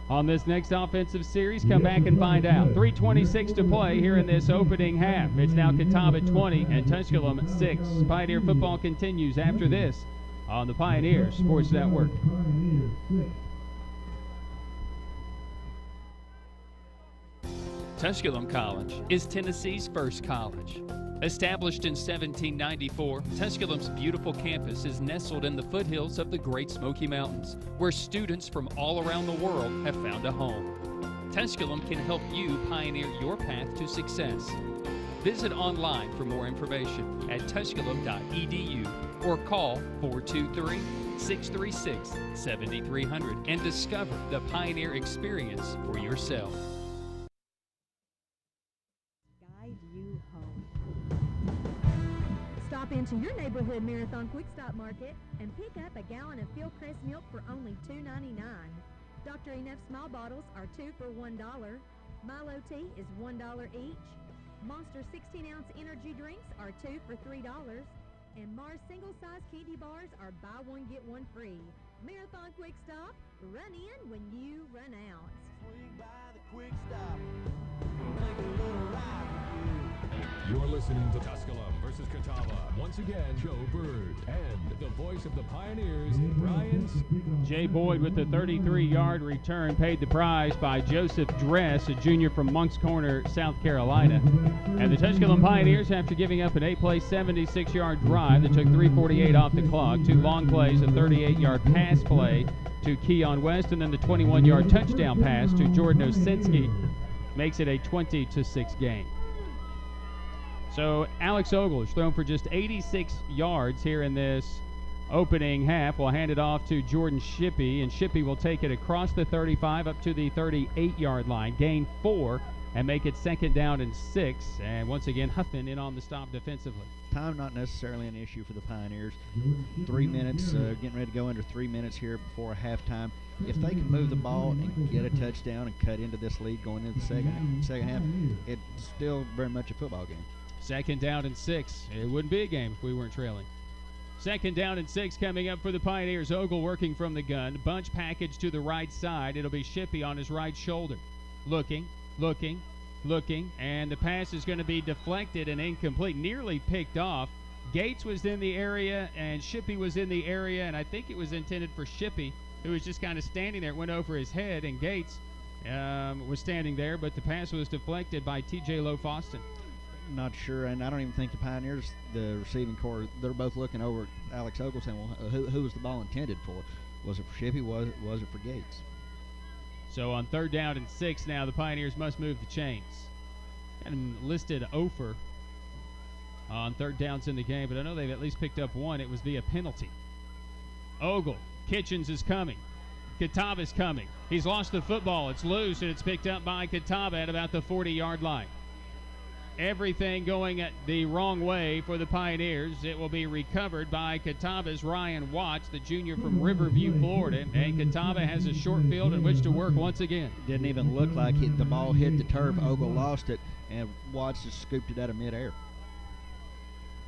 on this next offensive series? Come back and find out. 3:26 to play here in this opening half. It's now Catawba 20 and Tusculum 6. Pioneer football continues after this on the Pioneer Sports Network. Tusculum College is Tennessee's first college. Established in 1794, Tusculum's beautiful campus is nestled in the foothills of the Great Smoky Mountains, where students from all around the world have found a home. Tusculum can help you pioneer your path to success. Visit online for more information at tusculum.edu or call 423-636-7300 and discover the Pioneer Experience for yourself. Stop into your neighborhood Marathon Quick Stop Market and pick up a gallon of Fieldcrest milk for only $2.99. Dr. Enough small bottles are 2 for $1. Milo tea is $1 each. Monster 16-ounce energy drinks are 2 for $3. And Mars single-size candy bars are buy one, get one free. Marathon Quick Stop, run in when you run out. Swing by the Quick Stop. Take a little ride with you. You're listening to Tusculum versus Catawba. Once again, Joe Bird and the voice of the Pioneers, Brian. Jay Boyd with the 33-yard return paid the prize by Joseph Dress, a junior from Moncks Corner, South Carolina. And the Tusculum Pioneers, after giving up an 8-play, 76-yard drive that took 3:48 off the clock, 2 long plays, a 38-yard pass play to Keon West, and then the 21-yard touchdown pass to Jordan Osinski, makes it a 20-6 game. So Alex Ogle has thrown for just 86 yards here in this opening half. We'll hand it off to Jordan Shippey, and Shippey will take it across the 35 up to the 38-yard line, gain 4, and make it 2nd down and 6. And once again, Huffman in on the stop defensively. Time not necessarily an issue for the Pioneers. 3 minutes, getting ready to go under 3 minutes here before halftime. If they can move the ball and get a touchdown and cut into this lead going into the second half, it's still very much a football game. 2nd down and 6. It wouldn't be a game if we weren't trailing. 2nd down and 6 coming up for the Pioneers. Ogle working from the gun. Bunch package to the right side. It'll be Shippey on his right shoulder. Looking, looking, and the pass is going to be deflected and incomplete, nearly picked off. Gates was in the area, and Shippey was in the area, and I think it was intended for Shippey, who was just kind of standing there. It went over his head, and Gates was standing there, but the pass was deflected by T.J. Lowe-Foston. Not sure, and I don't even think the Pioneers, the receiving corps, they're both looking over at Alex Ogle saying, well, who was the ball intended for? Was it for Shippey? Was it for Gates? So on 3rd down and 6 now, the Pioneers must move the chains. Got him listed over on 3rd downs in the game, but I know they've at least picked up one. It was via penalty. Ogle, Kitchens is coming. Catawba's coming. He's lost the football. It's loose, and it's picked up by Catawba at about the 40-yard line. Everything going the wrong way for the Pioneers. It will be recovered by Catawba's Ryan Watts, the junior from Riverview, Florida. And Catawba has a short field in which to work once again. Didn't even look like the ball hit the turf. Ogle lost it, and Watts just scooped it out of midair.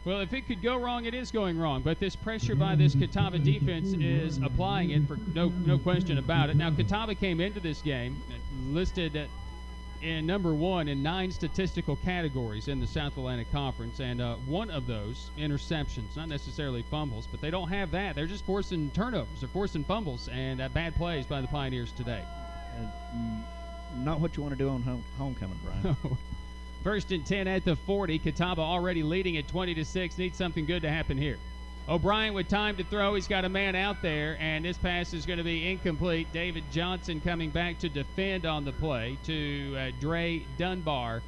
Well, if it could go wrong, it is going wrong. But this pressure by this Catawba defense is applying it for no question about it. Now, Catawba came into this game listed in number 1 in 9 statistical categories in the South Atlantic Conference, and one of those, interceptions, not necessarily fumbles, but they don't have that. They're just forcing turnovers. They're forcing fumbles and bad plays by the Pioneers today. Not what you want to do on homecoming, Brian. 1st and 10 at the 40. Catawba already leading at 20-6. Needs something good to happen here. O'Brien with time to throw. He's got a man out there, and this pass is going to be incomplete. David Johnson coming back to defend on the play to Dre Dunbar,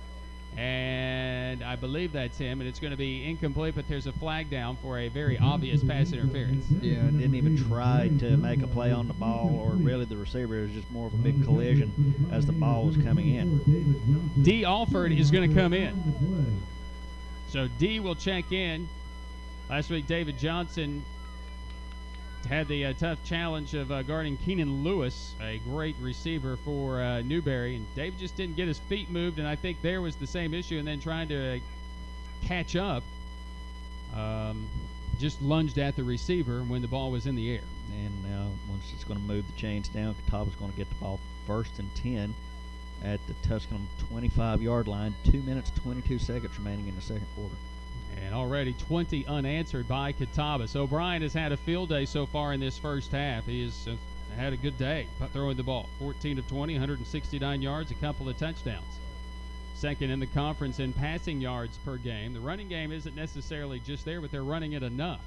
and I believe that's him, and it's going to be incomplete, but there's a flag down for a very obvious pass interference. Yeah, didn't even try to make a play on the ball, or really the receiver. It was just more of a big collision as the ball was coming in. D. Alford is going to come in. So D will check in. Last week, David Johnson had the tough challenge of guarding Keenan Lewis, a great receiver for Newberry, and David just didn't get his feet moved, and I think there was the same issue, and then trying to catch up, just lunged at the receiver when the ball was in the air. And now, once it's going to move the chains down, Catawba's going to get the ball 1st and 10 at the Tusculum 25-yard line. 2 minutes, 22 seconds remaining in the second quarter. And already 20 unanswered by Catawba. So O'Brien has had a field day so far in this first half. He has had a good day throwing the ball. 14 of 20, 169 yards, a couple of touchdowns. Second in the conference in passing yards per game. The running game isn't necessarily just there, but they're running it enough.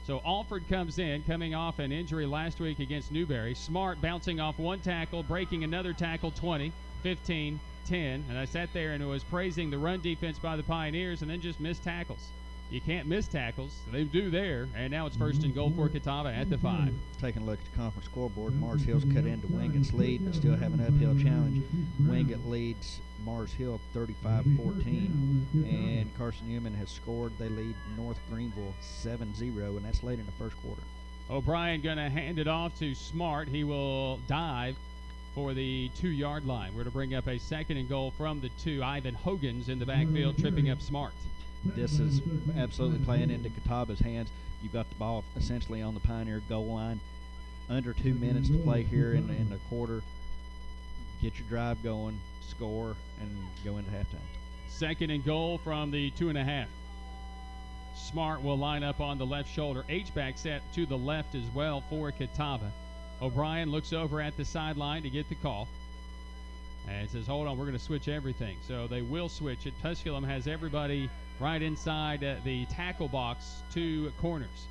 So Alford comes in, coming off an injury last week against Newberry. Smart bouncing off one tackle, breaking another tackle, 20, 15, 10, and I sat there and was praising the run defense by the Pioneers and then just missed tackles. You can't miss tackles. They do there, and now it's 1st and goal for Catawba at the 5. Taking a look at the conference scoreboard, Mars Hill's cut into Wingett's lead, but still have an uphill challenge. Wingett leads Mars Hill 35-14, and Carson Newman has scored. They lead North Greenville 7-0, and that's late in the first quarter. O'Brien going to hand it off to Smart. He will dive for the 2-yard line. We're to bring up a 2nd and goal from the 2. Ivan Hogan's in the backfield, tripping up Smart. This is absolutely playing into Catawba's hands. You've got the ball essentially on the Pioneer goal line. Under 2 minutes to play here in the quarter. Get your drive going, score, and go into halftime. 2nd and goal from the 2.5. Smart will line up on the left shoulder. H-back set to the left as well for Catawba. O'Brien looks over at the sideline to get the call and says, hold on, we're going to switch everything. So they will switch it. Tusculum has everybody right inside the tackle box, 2 corners.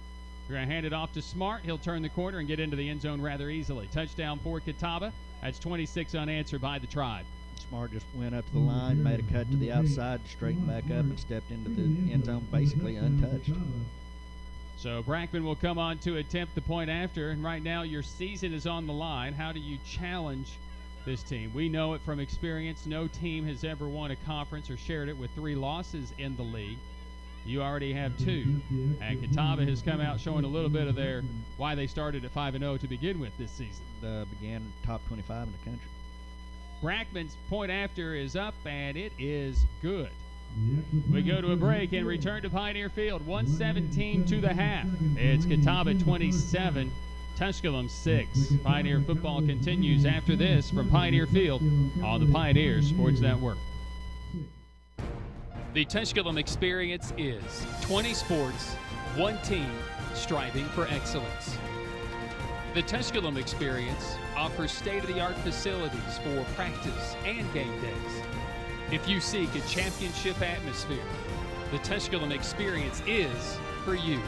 We're going to hand it off to Smart. He'll turn the corner and get into the end zone rather easily. Touchdown for Catawba. That's 26 unanswered by the Tribe. Smart just went up to the line, made a cut to the outside, straightened back up, and stepped into the end zone basically untouched. So Brackman will come on to attempt the point after, and right now your season is on the line. How do you challenge this team? We know it from experience. No team has ever won a conference or shared it with 3 losses in the league. You already have 2. And Catawba has come out showing a little bit of their why they started at 5-0 to begin with this season. Began top 25 in the country. Brackman's point after is up, and it is good. We go to a break and return to Pioneer Field. 1:17 to the half. It's Catawba 27, Tusculum 6. Pioneer football continues after this from Pioneer Field on the Pioneer Sports Network. The Tusculum Experience is 20 sports, one team, striving for excellence. The Tusculum Experience offers state-of-the-art facilities for practice and game days. If you seek a championship atmosphere, the Tusculum Experience is for you.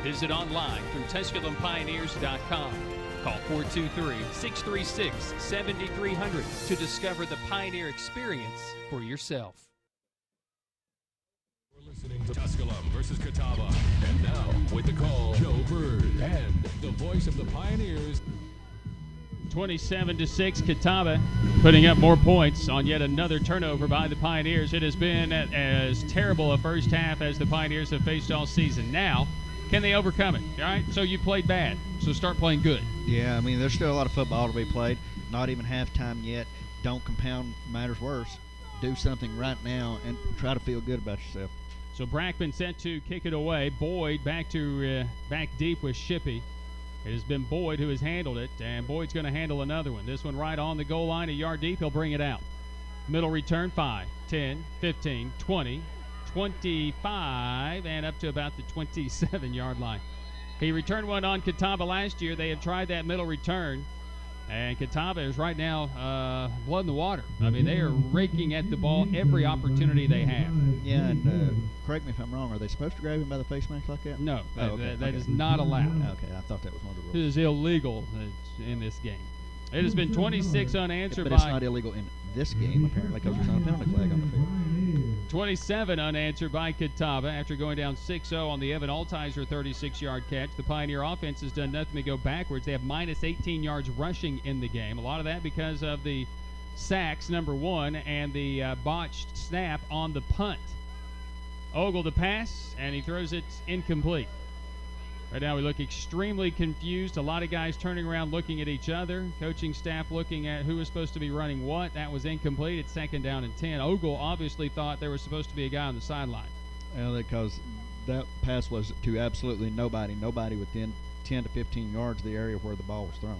Visit online through TusculumPioneers.com. Call 423-636-7300 to discover the Pioneer Experience for yourself. We're listening to Tusculum versus Catawba. And now, with the call, Joe Bird and the voice of the Pioneers. 27-6, Catawba putting up more points on yet another turnover by the Pioneers. It has been as terrible a first half as the Pioneers have faced all season. Now, can they overcome it? All right, so you played bad, so start playing good. Yeah, I mean, there's still a lot of football to be played. Not even halftime yet. Don't compound matters worse. Do something right now and try to feel good about yourself. So Brackman set to kick it away. Boyd back deep with Shippey. It has been Boyd who has handled it, and Boyd's going to handle another one. This one right on the goal line, a yard deep. He'll bring it out. Middle return, 5, 10, 15, 20, 25, and up to about the 27-yard line. He returned one on Catawba last year. They have tried that middle return, and Catawba is right now blood in the water. I mean, they are raking at the ball every opportunity they have. Yeah, and correct me if I'm wrong. Are they supposed to grab him by the face mask like that? No, okay. that is not allowed. Okay, I thought that was one of the rules. It is illegal in this game. It has been 26 unanswered but it's not illegal in this game, apparently, because there's not a penalty flag on the field. 27 unanswered by Catawba after going down 6-0 on the Evan Altizer 36-yard catch. The Pioneer offense has done nothing to go backwards. They have minus 18 yards rushing in the game. A lot of that because of the sacks, number one, and the botched snap on the punt. Ogle to pass, and he throws it incomplete. Right now we look extremely confused. A lot of guys turning around looking at each other. Coaching staff looking at who was supposed to be running what. That was incomplete. It's 2nd down and 10. Ogle obviously thought there was supposed to be a guy on the sideline. Well, because that pass was to absolutely nobody. Nobody within 10 to 15 yards of the area where the ball was thrown.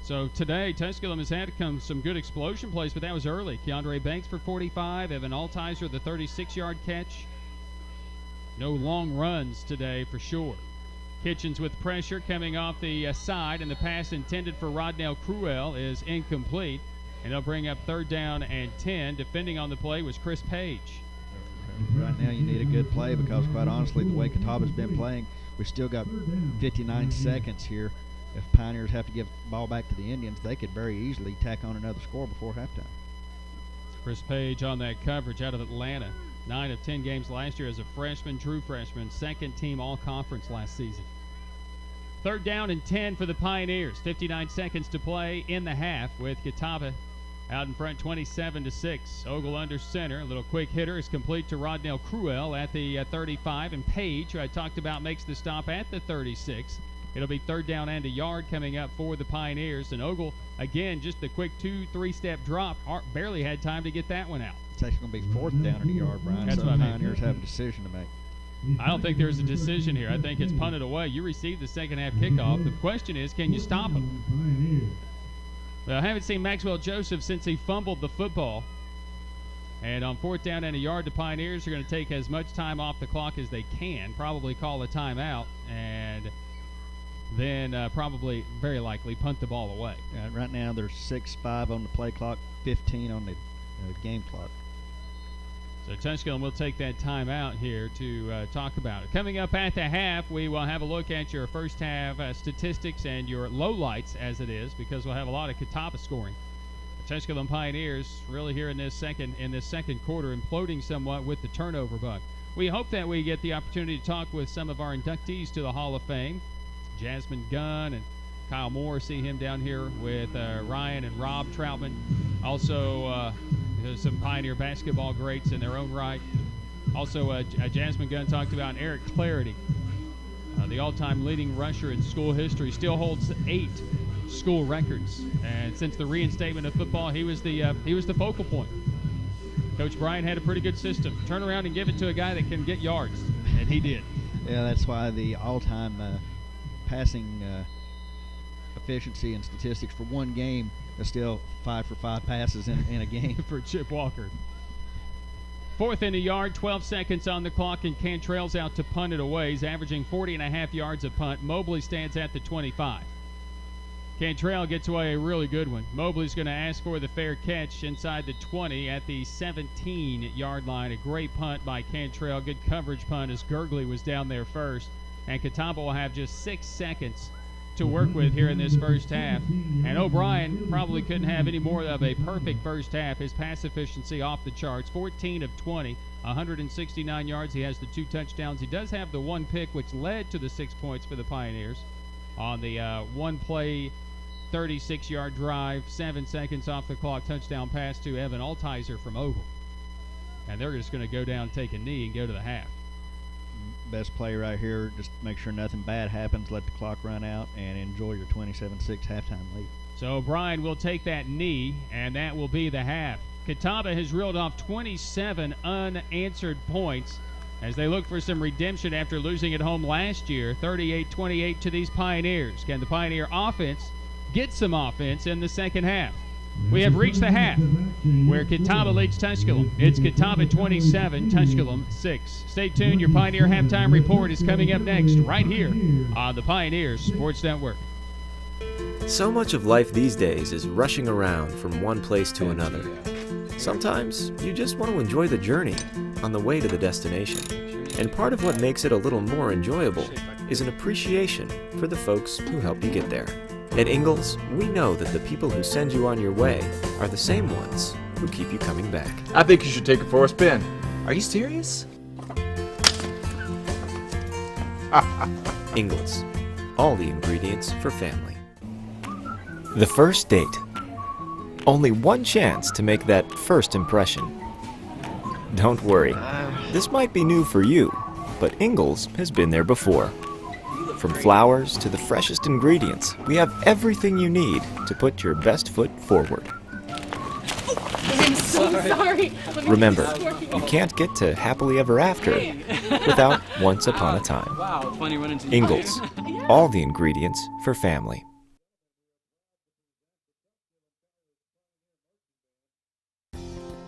So today, Tusculum has had some good explosion plays, but that was early. Keandre Banks for 45. Evan Altizer, the 36-yard catch. No long runs today for sure. Kitchens with pressure coming off the side, and the pass intended for Rodnell Cruel is incomplete. And they'll bring up 3rd down and 10. Defending on the play was Chris Page. Right now you need a good play because, quite honestly, the way Catawba's been playing, we've still got 59 seconds here. If Pioneers have to give the ball back to the Indians, they could very easily tack on another score before halftime. Chris Page on that coverage out of Atlanta. 9 of 10 games last year as a freshman, true freshman, 2nd team all-conference last season. 3rd down and 10 for the Pioneers. 59 seconds to play in the half with Catawba out in front 27-6. Ogle under center. A little quick hitter is complete to Rodnell Cruel at the 35. And Page, who I talked about, makes the stop at the 36. It'll be 3rd down and a yard coming up for the Pioneers. And Ogle, again, just the quick 2-3-step drop. Barely had time to get that one out. It's actually going to be 4th down and a yard, Brian. That's so what Pioneers have a decision to make. I don't think there's a decision here. I think it's punted away. You received the second half kickoff. The question is, can you stop him? Well, I haven't seen Maxwell Joseph since he fumbled the football. And on 4th down and a yard, the Pioneers are going to take as much time off the clock as they can, probably call a timeout, and then probably, very likely, punt the ball away. Right now there's 6-5 on the play clock, 15 on the game clock. So Tusculum will take that time out here to talk about it. Coming up at the half, we will have a look at your first half statistics and your lowlights as it is, because we'll have a lot of Catawba scoring. The Tusculum Pioneers really here in this second quarter imploding somewhat with the turnover bug. We hope that we get the opportunity to talk with some of our inductees to the Hall of Fame. Jasmine Gunn and Kyle Moore, see him down here with Ryan and Rob Troutman. Also, some Pioneer basketball greats in their own right. Also, Jasmine Gunn talked about Eric Clarity, the all-time leading rusher in school history, still holds 8 school records. And since the reinstatement of football, he was the focal point. Coach Bryant had a pretty good system. Turn around and give it to a guy that can get yards, and he did. Yeah, that's why the all-time passing efficiency and statistics for one game is still 5 for 5 passes in a game for Chip Walker. 4th and a yard, 12 seconds on the clock, and Cantrell's out to punt it away. He's averaging 40.5 yards a punt. Mobley stands at the 25. Cantrell gets away a really good one. Mobley's going to ask for the fair catch inside the 20 at the 17-yard line. A great punt by Cantrell. Good coverage punt as Gurgley was down there first. And Catawba will have just 6 seconds to work with here in this first half. And O'Brien probably couldn't have any more of a perfect first half. His pass efficiency off the charts, 14 of 20, 169 yards. He has the 2 touchdowns. He does have the 1 pick, which led to the 6 points for the Pioneers on the 1-play, 36-yard drive, 7 seconds off the clock, touchdown pass to Evan Altizer from Oval. And they're just going to go down, take a knee, and go to the half. Best play right here. Just make sure nothing bad happens. Let the clock run out and enjoy your 27-6 halftime lead. So O'Brien will take that knee, and that will be the half. Catawba has reeled off 27 unanswered points as they look for some redemption after losing at home last year, 38-28 to these Pioneers. Can the Pioneer offense get some offense in the second half? We have reached the half where Catawba leads Tusculum. It's Catawba 27, Tusculum 6. Stay tuned. Your Pioneer Halftime Report is coming up next right here on the Pioneers Sports Network. So much of life these days is rushing around from one place to another. Sometimes you just want to enjoy the journey on the way to the destination. And part of what makes it a little more enjoyable is an appreciation for the folks who help you get there. At Ingalls, we know that the people who send you on your way are the same ones who keep you coming back. I think you should take it for a spin. Are you serious? Ingalls. All the ingredients for family. The first date. Only one chance to make that first impression. Don't worry. This might be new for you, but Ingalls has been there before. From flowers to the freshest ingredients, we have everything you need to put your best foot forward. I'm so sorry. Remember, you can't get to happily ever after without once upon a time. Wow, funny running into Ingalls, all the ingredients for family.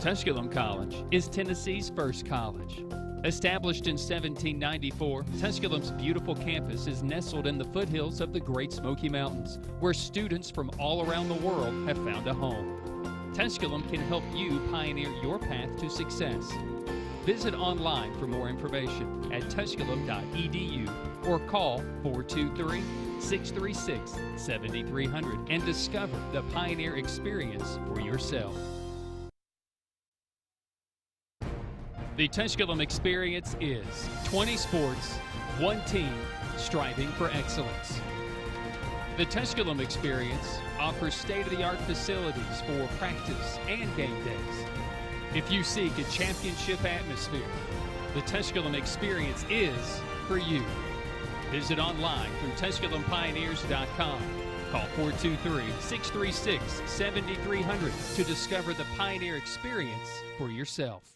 Tusculum College is Tennessee's first college. Established in 1794, Tusculum's beautiful campus is nestled in the foothills of the Great Smoky Mountains, where students from all around the world have found a home. Tusculum can help you pioneer your path to success. Visit online for more information at tusculum.edu or call 423-636-7300 and discover the Pioneer Experience for yourself. The Tusculum Experience is 20 sports, one team, striving for excellence. The Tusculum Experience offers state-of-the-art facilities for practice and game days. If you seek a championship atmosphere, the Tusculum Experience is for you. Visit online through TusculumPioneers.com. Call 423-636-7300 to discover the Pioneer Experience for yourself.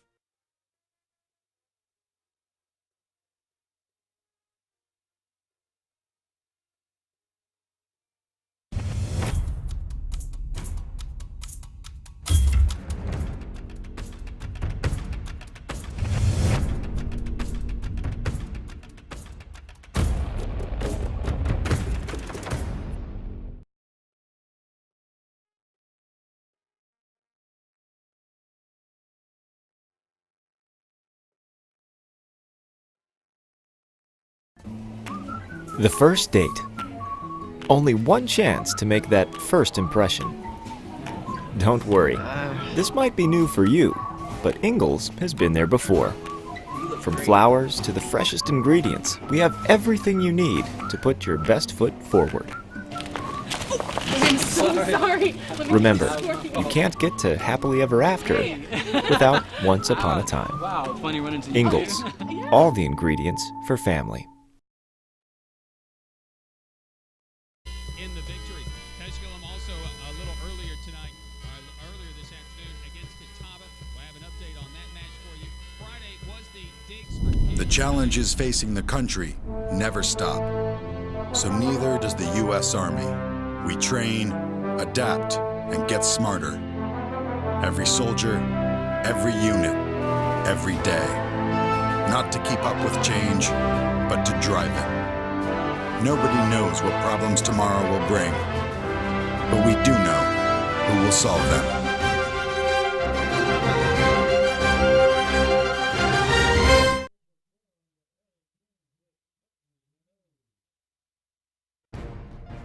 The first date. Only one chance to make that first impression. Don't worry. This might be new for you, but Ingalls has been there before. From flowers to the freshest ingredients, we have everything you need to put your best foot forward. I'm so sorry. Remember, you can't get to happily ever after without once upon a time. Wow, funny running into Ingalls. All the ingredients for family. In the victory, Tusculum also a little earlier tonight, earlier this afternoon against Catawba. We'll have an update on that match for you. Friday was the digs for The challenges facing the country never stop. So neither does the U.S. Army. We train, adapt, and get smarter. Every soldier, every unit, every day. Not to keep up with change, but to drive it. Nobody knows what problems tomorrow will bring, but we do know who will solve them.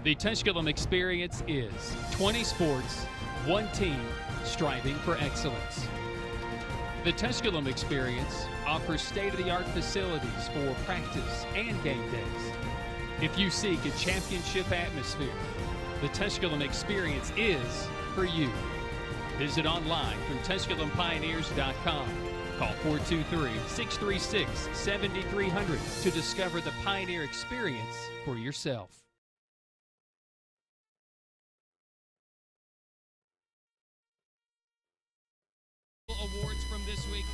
The Tusculum Experience is 20 sports, one team, striving for excellence. The Tusculum Experience offers state-of-the-art facilities for practice and game days. If you seek a championship atmosphere, the Tusculum Experience is for you. Visit online through TusculumPioneers.com. Call 423-636-7300 to discover the Pioneer Experience for yourself. Awards from this week,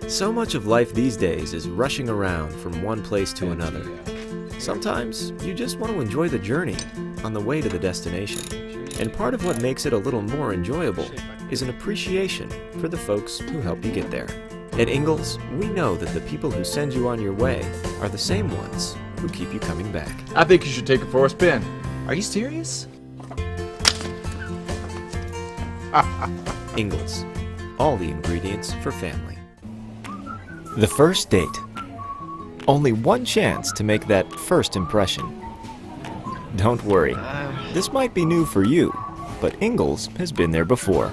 So much of life these days is rushing around from one place to another. Sometimes you just want to enjoy the journey on the way to the destination. And part of what makes it a little more enjoyable is an appreciation for the folks who help you get there. At Ingalls, we know that the people who send you on your way are the same ones who keep you coming back. I think you should take it for a spin. Are you serious? Ingalls. All the ingredients for family. The first date. Only one chance to make that first impression. Don't worry, this might be new for you, but Ingalls has been there before.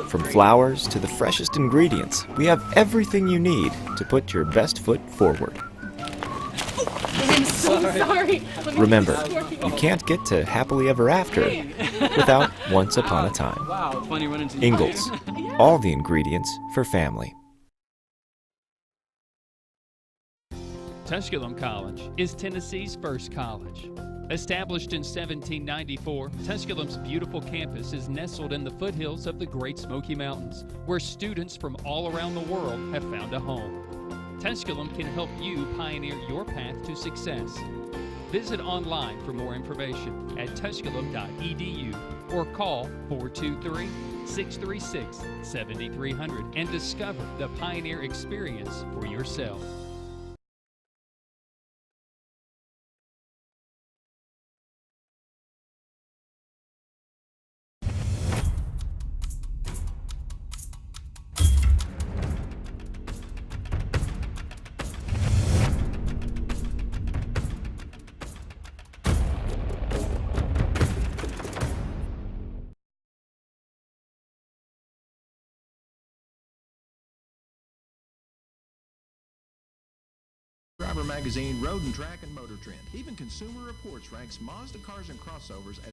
From flowers to the freshest ingredients, we have everything you need to put your best foot forward. I'm so sorry. Remember, you can't get to happily ever after without once upon a time. Wow, funny running into Ingalls. All the ingredients for family. Tusculum College is Tennessee's first college. Established in 1794, Tusculum's beautiful campus is nestled in the foothills of the Great Smoky Mountains, where students from all around the world have found a home. Tusculum can help you pioneer your path to success. Visit online for more information at tusculum.edu or call 423-636-7300 and discover the Pioneer Experience for yourself. Driver Magazine, Road and Track, and Motor Trend. Even Consumer Reports ranks Mazda cars and crossovers as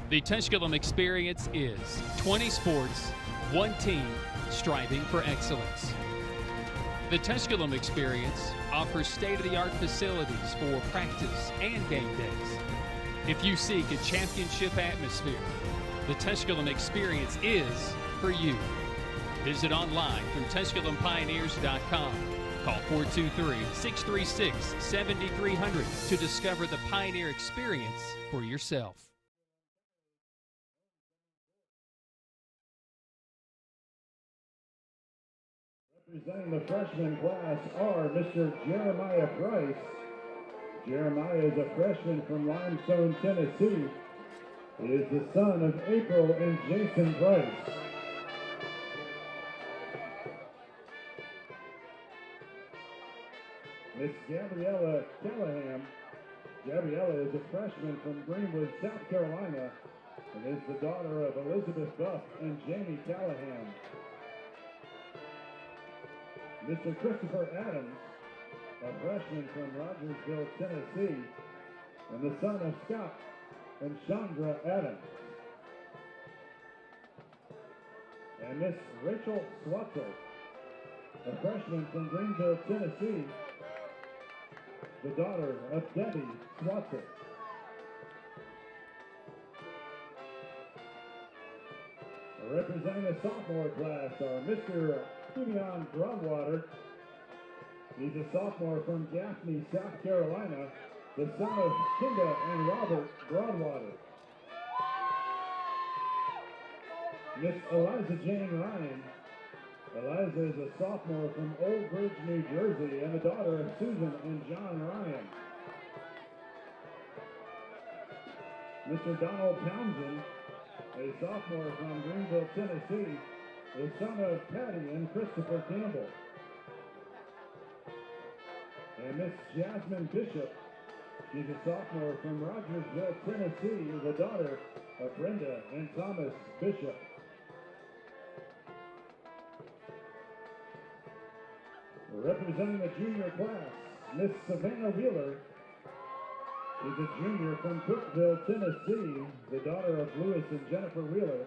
The Tusculum Experience is 20 sports, one team, striving for excellence. The Tusculum Experience offers state-of-the-art facilities for practice and game days. If you seek a championship atmosphere, the Tusculum Experience is for you. Visit online through TusculumPioneers.com. Call 423-636-7300 to discover the Pioneer Experience for yourself. Representing the freshman class are Mr. Jeremiah Price. Jeremiah is a freshman from Limestone, Tennessee. He is the son of April and Jason Price. Miss Gabriella Callahan. Gabriella is a freshman from Greenwood, South Carolina, and is the daughter of Elizabeth Buff and Jamie Callahan. Mr. Christopher Adams, a freshman from Rogersville, Tennessee, and the son of Scott and Chandra Adams. And Miss Rachel Swatzel, a freshman from Greenville, Tennessee, the daughter of Debbie Swatzel. Representing the sophomore class are Mr. Simeon Broadwater. He's a sophomore from Gaffney, South Carolina, the son of Kinda and Robert Broadwater. Miss Eliza Jane Ryan. Eliza is a sophomore from Old Bridge, New Jersey, and the daughter of Susan and John Ryan. Mr. Donald Townsend, a sophomore from Greenville, Tennessee, the son of Patty and Christopher Campbell. And Miss Jasmine Bishop, she's a sophomore from Rogersville, Tennessee, the daughter of Brenda and Thomas Bishop. Representing the junior class, Miss Savannah Wheeler. She's a junior from Cookville, Tennessee, the daughter of Lewis and Jennifer Wheeler.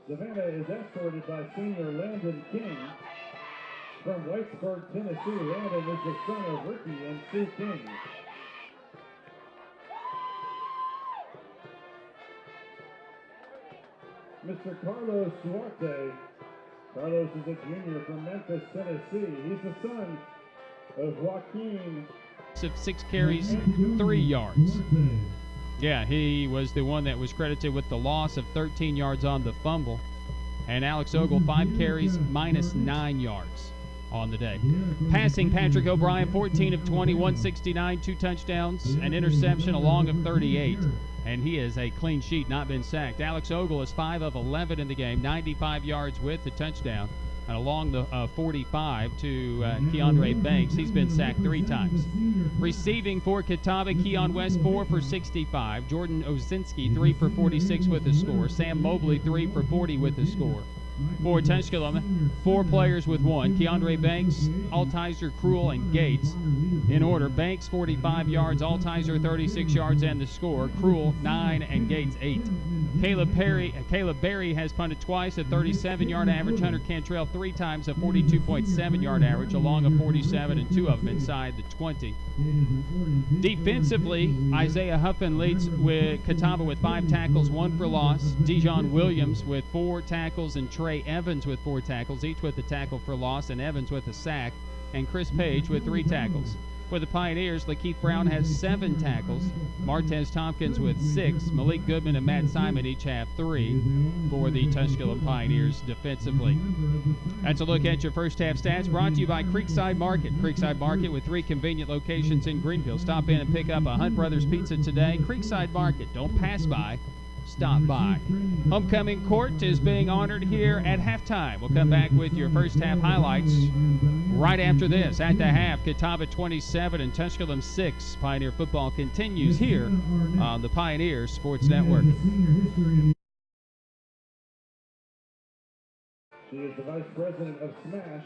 Savannah is escorted by senior Landon King. From Whitesburg, Tennessee, Landon is the son of Ricky and Sue King. Mr. Carlos Duarte. Carlos is a junior from Memphis, Tennessee. He's the son of Joaquin. Of 6 carries, 3 yards. Yeah, he was the one that was credited with the loss of 13 yards on the fumble. And Alex Ogle, 5 carries, minus 9 yards on the day. Passing, Patrick O'Brien, 14 of 20, 169, 2 touchdowns, an interception, a long of 38. And he is a clean sheet, not been sacked. Alex Ogle is 5 of 11 in the game, 95 yards with the touchdown. And along the 45 to Keandre Banks, he's been sacked 3 times. Receiving for Catawba, Keon West, 4 for 65. Jordan Ozinski, 3 for 46 with a score. Sam Mobley, 3 for 40 with a score. For Tusculum, 4 players with 1. Keandre Banks, Altizer, Cruel, and Gates. In order, Banks 45 yards, Altizer 36 yards, and the score. Cruel 9 and Gates 8. Caleb Berry has punted twice, a 37-yard average. Hunter Cantrell 3 times, a 42.7-yard average, along a 47, and 2 of them inside the 20. Defensively, Isaiah Huffin leads with Catawba with 5 tackles, 1 for loss. Dijon Williams with 4 tackles, and Trey Evans with 4 tackles, each with a tackle for loss, and Evans with a sack, and Chris Page with 3 tackles. For the Pioneers, Lakeith Brown has 7 tackles, Martez Tompkins with 6, Malik Goodman and Matt Simon each have 3 for the Tusculum Pioneers defensively. That's a look at your first half stats, brought to you by Creekside Market. Creekside Market with 3 convenient locations in Greenville. Stop in and pick up a Hunt Brothers Pizza today. Creekside Market, don't pass by, stop by. Homecoming Court is being honored here at halftime. We'll come back with your first half highlights right after this. At the half, Catawba 27 and Tusculum 6. Pioneer football continues here on the Pioneer Sports Network. She is the Vice President of SMASH,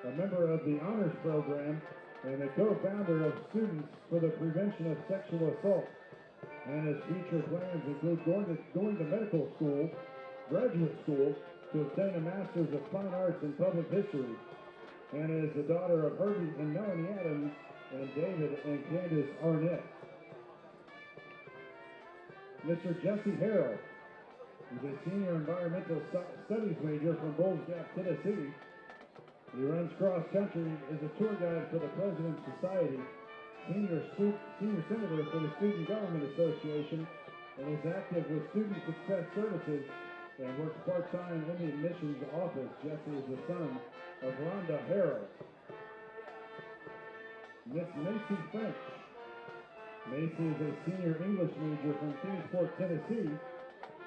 a member of the Honors Program, and a co-founder of Students for the Prevention of Sexual Assault. And his future plans include going to medical school, graduate school, to obtain a Master's of Fine Arts in Public History. And is the daughter of Herbie and Melanie Adams and David and Candace Arnett. Mr. Jesse Harrell is a senior environmental studies major from Bulls Gap, Tennessee. He runs cross country, is a tour guide for the President's Society, senior senator for the Student Government Association, and is active with Student Success Services and works part-time in the admissions office. Jesse is the son of Rhonda Harrell. Miss Macy French. Macy is a senior English major from Kingsport, Tennessee.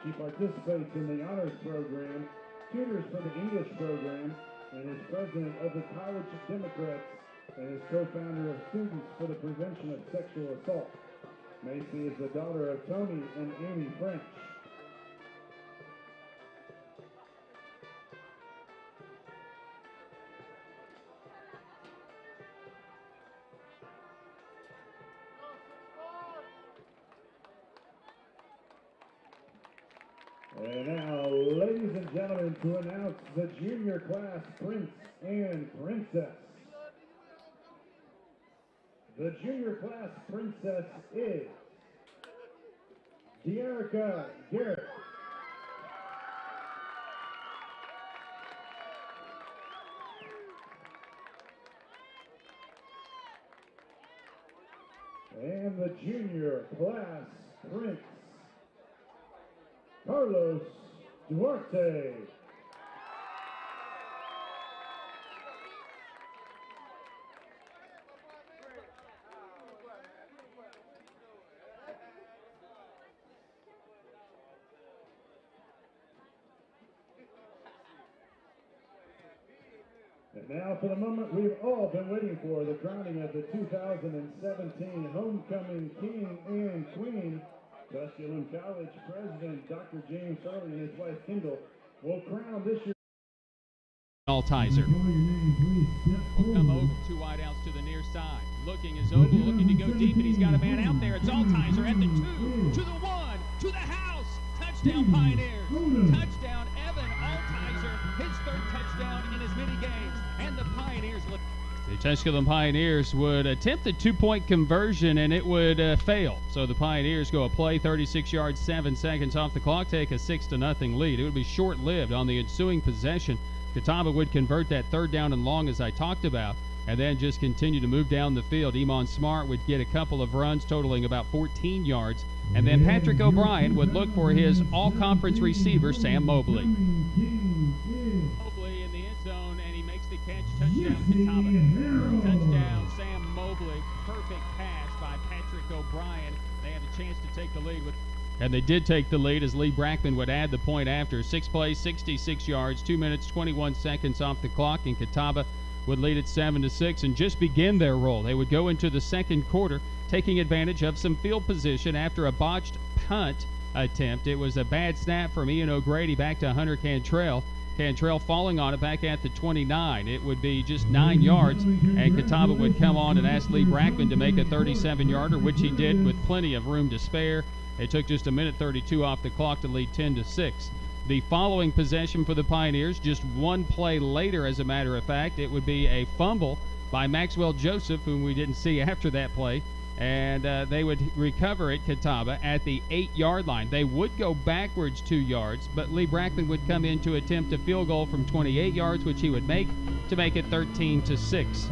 She participates in the honors program, tutors for the English program, and is president of the College Democrats and is co-founder of Students for the Prevention of Sexual Assault. Macy is the daughter of Tony and Amy French. And now, ladies and gentlemen, to announce the junior class Prince and Princess. The junior class princess is Dearica Garrett. And the junior class prince, Carlos Duarte. And now for the moment we've all been waiting for, the crowning of the 2017 Homecoming King and Queen. Tusculum College President Dr. James Farley and his wife Kendall will crown this year. Altizer will come over, 2 wide outs to the near side. Looking is Ogle, looking to go deep, and he's got a man out there. It's Altizer at the 2, to the 1, to the house. Touchdown Pioneers. Touchdown Evan Altizer, his 3rd touchdown in as many games. And the Pioneers look. The Tusculum Pioneers would attempt the 2-point conversion, and it would fail. So the Pioneers go a play, 36 yards, 7 seconds off the clock, take a 6-0 lead. It would be short-lived on the ensuing possession. Catawba would convert that 3rd down and long, as I talked about, and then just continue to move down the field. Emon Smart would get a couple of runs totaling about 14 yards, and then Patrick O'Brien would look for his all-conference receiver, Sam Mobley. Mobley in the end zone, and he makes the catch. Touchdown, Catawba. Touchdown, Sam Mobley. Perfect pass by Patrick O'Brien. They had a chance to take the lead with. And they did take the lead as Lee Brackman would add the point after. 6 plays, 66 yards, 2 minutes, 21 seconds off the clock, and Catawba would lead at 7-6 and just begin their roll. They would go into the 2nd quarter, taking advantage of some field position after a botched punt attempt. It was a bad snap from Ian O'Grady back to Hunter Cantrell. Cantrell falling on it back at the 29. It would be just 9 yards, and Catawba would come on and ask Lee Brackman to make a 37-yarder, which he did with plenty of room to spare. It took just a minute 32 off the clock to lead 10-6. The following possession for the Pioneers, just 1 play later, as a matter of fact, it would be a fumble by Maxwell Joseph, whom we didn't see after that play, and they would recover it, Catawba, at the 8-yard line. They would go backwards 2 yards, but Lee Brackman would come in to attempt a field goal from 28 yards, which he would make to make it 13-6.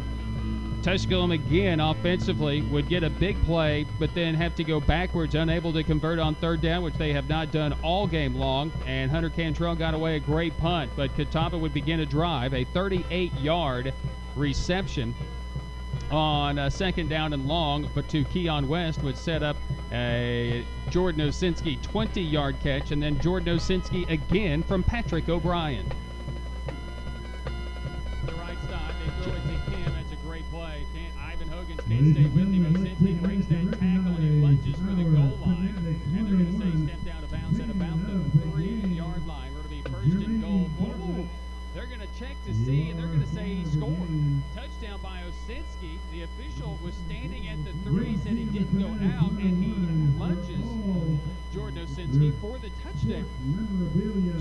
Tusculum again offensively would get a big play, but then have to go backwards, unable to convert on 3rd down, which they have not done all game long. And Hunter Cantrell got away a great punt, but Catawba would begin a drive, a 38-yard reception on 2nd down and long, but to Keon West would set up a Jordan Osinski 20-yard catch, and then Jordan Osinski again from Patrick O'Brien. The right side, they throw it to Kim. That's a great play. Ivan Hogan's can't stay with him. Osinski breaks that tackle, and he lunges for the goal line. And they're going to say stepped out of bounds at about the 3-yard line. We're going to be 1st and goal. Whoa. They're going to check to see, and they're going to say he scored. Touchdown by Osinski. The official was standing at the 3, said he didn't go out, and he lunges Jordan Osinski for the touchdown.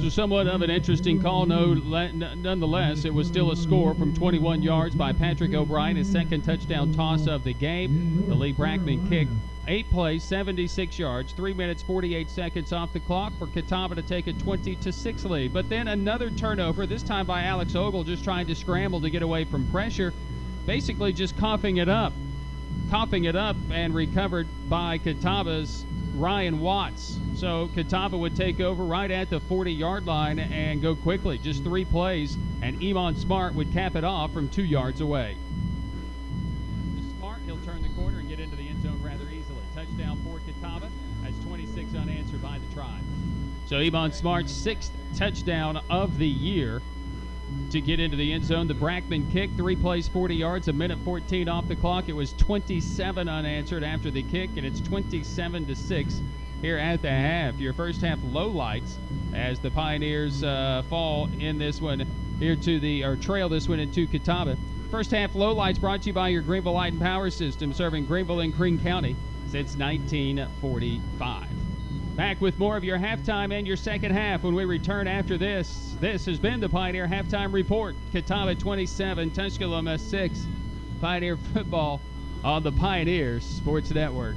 So somewhat of an interesting call. Nonetheless, it was still a score from 21 yards by Patrick O'Brien, his 2nd touchdown toss of the game. The Lee Brackman kick. 8 plays, 76 yards, 3 minutes, 48 seconds off the clock for Catawba to take a 20-6 lead. But then another turnover, this time by Alex Ogle, just trying to scramble to get away from pressure, basically just coughing it up and recovered by Catawba's Ryan Watts. So Catawba would take over right at the 40-yard line and go quickly, just 3 plays, and Emon Smart would cap it off from 2 yards away. Smart, he'll turn the corner and get into the end zone rather easily. Touchdown for Catawba. That's 26 unanswered by the Tribe. So Emon Smart's 6th touchdown of the year to get into the end zone. The Brackman kick, 3 plays, 40 yards, a minute 14 off the clock. It was 27 unanswered after the kick, and it's 27-6 here at the half. Your first half lowlights as the Pioneers fall in this one here to the, or trail this one into Catawba. First half lowlights brought to you by your Greenville Light and Power System, serving Greenville and Greene County since 1945. Back with more of your halftime and your second half when we return after this. This has been the Pioneer Halftime Report. Catawba 27, Tusculum 6. Pioneer football on the Pioneers Sports Network.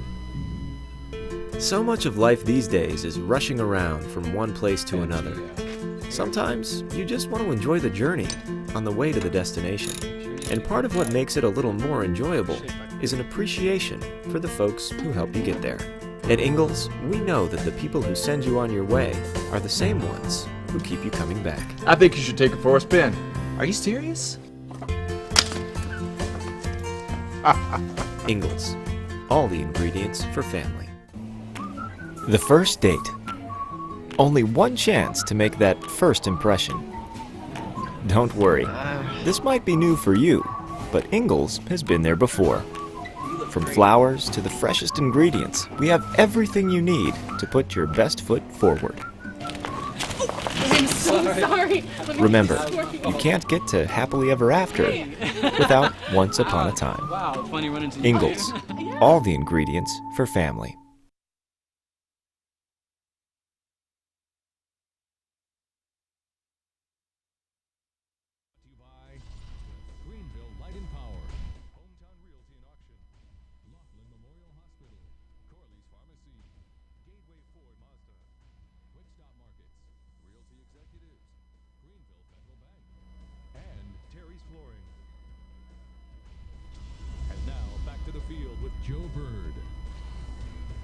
So much of life these days is rushing around from one place to another. Sometimes you just want to enjoy the journey. on the way to the destination. And part of what makes it a little more enjoyable is an appreciation for the folks who help you get there. At Ingalls, we know that the people who send you on your way are the same ones who keep you coming back. I think you should take it for a spin. Are you serious? Ingalls. All the ingredients for family. The first date. Only one chance to make that first impression. Don't worry, this might be new for you, but Ingalls has been there before. From flowers to the freshest ingredients, we have everything you need to put your best foot forward. I'm so sorry. Remember, you can't get to happily ever after without once upon a time. Wow, it's funny running into Ingalls. All the ingredients for family. Greenville Light and Power, Hometown Realty and Auction, Laughlin Memorial Hospital, Corley's Pharmacy, Gateway Ford Mazda, Quick Stop Markets, Realty Executives, Greenville Federal Bank, and Terry's Flooring. And now back to the field with Joe Bird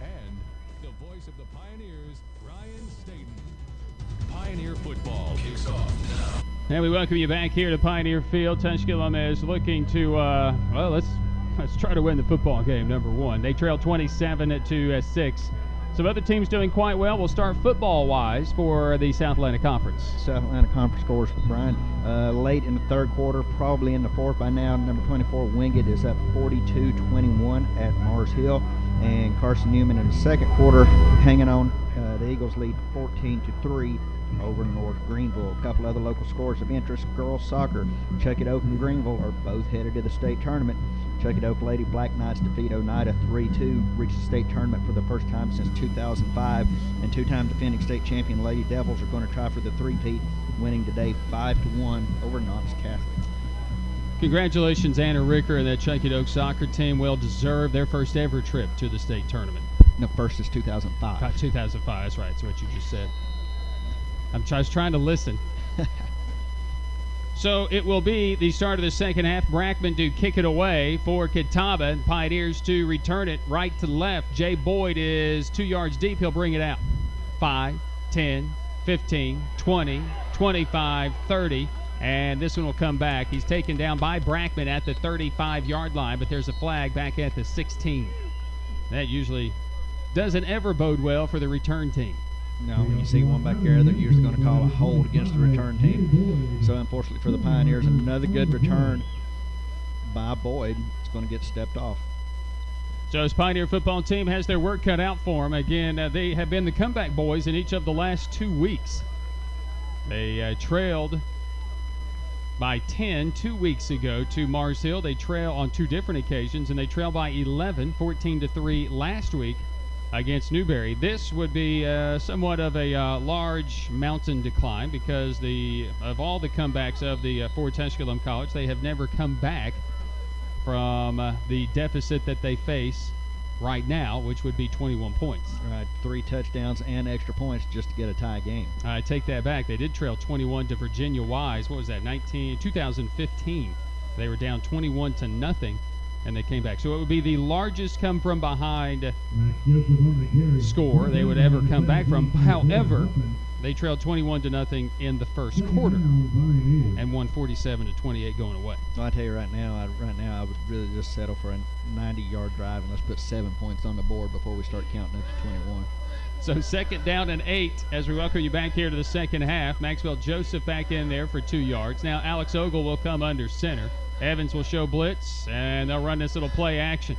and the voice of the Pioneers, Brian Staten. Pioneer football kicks off now. And we welcome you back here to Pioneer Field. Tusculum is looking to, well, let's try to win the football game, number one. They trail 27-6. Some other teams doing quite well. We'll start football-wise for the South Atlantic Conference. South Atlantic Conference scores for Brian. Late in the third quarter, probably in the fourth by now, number 24, Wingate is up 42-21 at Mars Hill. And Carson Newman in the second quarter hanging on. The Eagles lead 14-3 over North Greenville. A couple other local scores of interest. Girls soccer, Chuckett Oak and Greenville are both headed to the state tournament. Chuckett Oak Lady Black Knights defeat Oneida 3-2, reach the state tournament for the first time since 2005, and two-time defending state champion Lady Devils are going to try for the three-peat, winning today 5-1 over Knox Catholic. Congratulations, Anna Ricker and that Chuckett Oak soccer team. Well deserved their first ever trip to the state tournament. No, first is 2005. 2005, that's right. That's what you just said. I was trying to listen. So it will be the start of the second half. Brackman to kick it away for Catawba, and Pioneers to return it right to left. Jay Boyd is 2 yards deep. He'll bring it out. 5, 10, 15, 20, 25, 30. And this one will come back. He's taken down by Brackman at the 35-yard line, but there's a flag back at the 16. That usually doesn't ever bode well for the return team. No, when you see one back there, they're usually going to call a hold against the return team. So unfortunately for the Pioneers, another good return by Boyd. It's going to get stepped off. So his Pioneer football team has their work cut out for them. Again, they have been the comeback boys in each of the last 2 weeks. They trailed by 10 2 weeks ago to Mars Hill. They trail on 2 different occasions, and they trail by 11, 14-3 last week against Newberry. This would be somewhat of a large mountain decline because of all the comebacks of the for Tusculum College, they have never come back from the deficit that they face right now, which would be 21 points. Right, 3 touchdowns and extra points just to get a tie game. I take that back. They did trail 21 to Virginia Wise. What was that, 2015. They were down 21-0. And they came back. So it would be the largest come from behind score they would ever come back from. However, they trailed 21-0 in the first quarter and won 47-28 going away. Well, I tell you right now, I would really just settle for a 90-yard drive and let's put 7 points on the board before we start counting up to 21. So second down and 8 as we welcome you back here to the second half. Maxwell Joseph back in there for 2 yards. Now Alex Ogle will come under center. Evans will show blitz, and they'll run this little play action.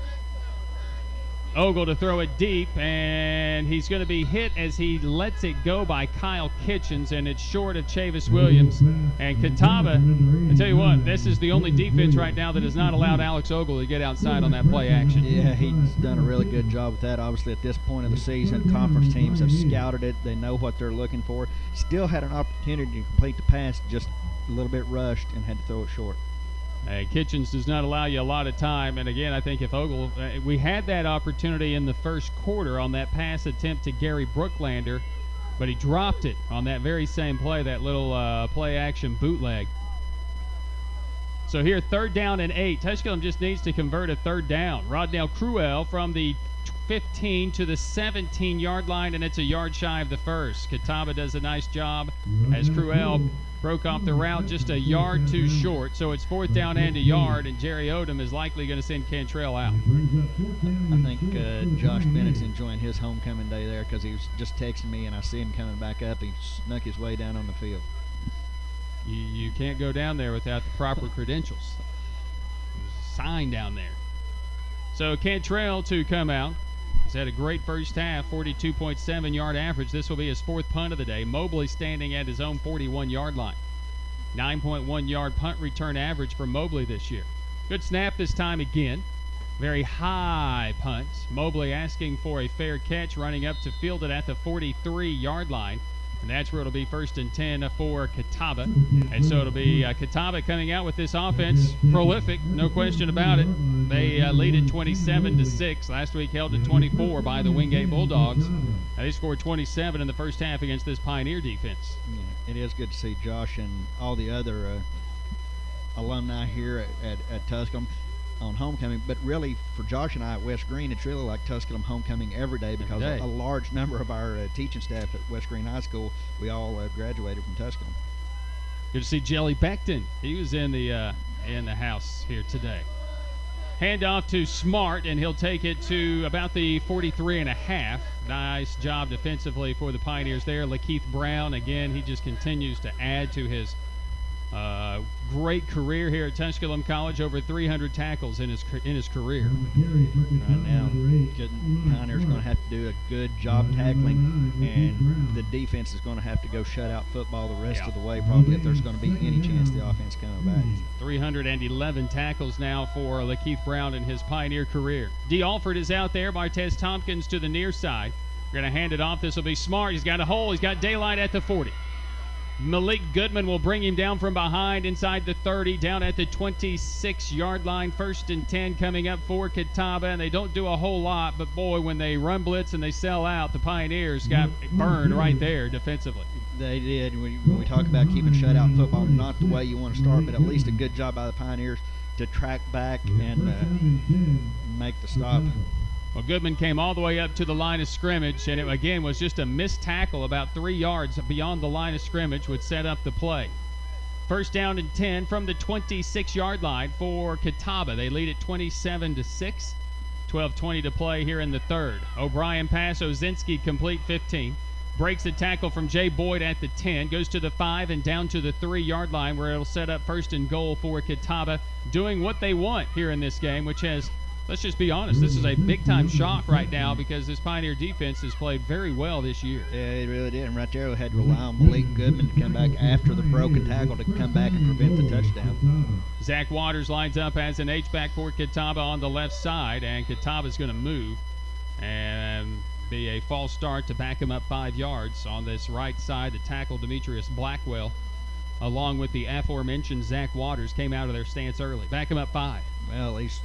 Ogle to throw it deep, and he's going to be hit as he lets it go by Kyle Kitchens, and it's short of Chavis Williams. And Catawba, I tell you what, this is the only defense right now that has not allowed Alex Ogle to get outside on that play action. Yeah, he's done a really good job with that. Obviously, at this point of the season, conference teams have scouted it. They know what they're looking for. Still had an opportunity to complete the pass, just a little bit rushed and had to throw it short. Kitchens does not allow you a lot of time, and again, I think if Ogle, we had that opportunity in the first quarter on that pass attempt to Gary Brooklander, but he dropped it on that very same play, that little play-action bootleg. So here, 3rd down and 8. Tusculum just needs to convert a 3rd down. Rodnell Cruel from the 15 to the 17-yard line, and it's a yard shy of the first. Catawba does a nice job as Cruel broke off the route just a yard too short. So it's 4th down and a yard, and Jerry Odom is likely going to send Cantrell out. I think Josh Bennett's enjoying his homecoming day there because he was just texting me, and I see him coming back up. He snuck his way down on the field. You can't go down there without the proper credentials. There's a sign down there. So Cantrell to come out. He's had a great first half, 42.7 yard average. This will be his 4th punt of the day. Mobley standing at his own 41-yard line. 9.1 yard punt return average for Mobley this year. Good snap this time again. Very high punt. Mobley asking for a fair catch, running up to field it at the 43-yard line. And that's where it'll be 1st and 10 for Catawba. And so it'll be Catawba coming out with this offense. Prolific, no question about it. They lead it 27-6. Last week held at 24 by the Wingate Bulldogs. They scored 27 in the first half against this Pioneer defense. Yeah, it is good to see Josh and all the other alumni here at Tusculum on homecoming, but really for Josh and I at West Green, it's really like Tusculum homecoming every day because a large number of our teaching staff at West Green High School, we all graduated from Tusculum. Good to see Jelly Beckton. He was in the house here today. Handoff to Smart, and he'll take it to about the 43.5. Nice job defensively for the Pioneers there. Lakeith Brown, again, he just continues to add to his great career here at Tusculum College. Over 300 tackles in his career. Right now, Pioneer's going to have to do a good job tackling, and the defense is going to have to go shut out football the rest of the way, probably, if there's going to be any chance the offense coming back. 311 tackles now for Lakeith Brown in his Pioneer career. D. Alford is out there. Bartez Tompkins to the near side. We're going to hand it off. This will be Smart. He's got a hole. He's got daylight at the 40. Malik Goodman will bring him down from behind inside the 30, down at the 26-yard line. 1st and 10 coming up for Catawba, and they don't do a whole lot, but boy, when they run blitz and they sell out, the Pioneers got burned right there defensively. They did. When we talk about keeping shutout football, not the way you want to start, but at least a good job by the Pioneers to track back and make the stop. Well, Goodman came all the way up to the line of scrimmage, and it, again, was just a missed tackle about 3 yards beyond the line of scrimmage would set up the play. 1st down and 10 from the 26-yard line for Catawba. They lead at 27-6. 12:20 to play here in the 3rd. O'Brien pass, Ozinski complete 15. Breaks a tackle from Jay Boyd at the 10. Goes to the 5 and down to the 3-yard line where it'll set up 1st and goal for Catawba. Doing what they want here in this game, which has, let's just be honest, this is a big-time shock right now because this Pioneer defense has played very well this year. Yeah, it really did. And right there we had to rely on Malik Goodman to come back after the broken tackle to come back and prevent the touchdown. Zach Waters lines up as an H-back for Catawba on the left side, and Catawba's going to move and be a false start to back him up 5 yards on this right side. The tackle, Demetrius Blackwell, along with the aforementioned Zach Waters, came out of their stance early. Back him up 5. Well, at least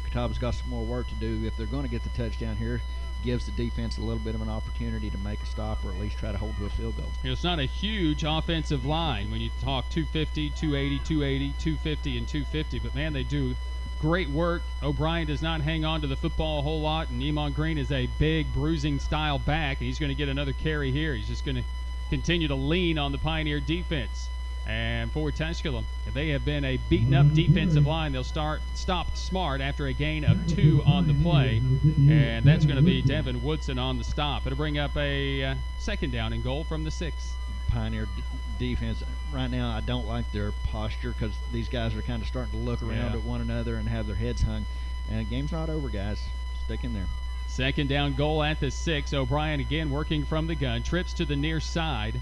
Catawba's got some more work to do. If they're going to get the touchdown here, gives the defense a little bit of an opportunity to make a stop or at least try to hold to a field goal. It's not a huge offensive line when you talk 250, 280, 280, 250, and 250, but, man, they do great work. O'Brien does not hang on to the football a whole lot, and Emon Green is a big bruising-style back, and he's going to get another carry here. He's just going to continue to lean on the Pioneer defense. And for Tusculum, if they have been a beaten-up defensive line, they'll stop Smart after a gain of 2 on the play, and that's going to be Devin Woodson on the stop. It'll bring up a 2nd down and goal from the 6. Pioneer defense, right now, I don't like their posture because these guys are kind of starting to look around at one another and have their heads hung. And the game's not over, guys. Stick in there. 2nd down goal at the 6. O'Brien again working from the gun. Trips to the near side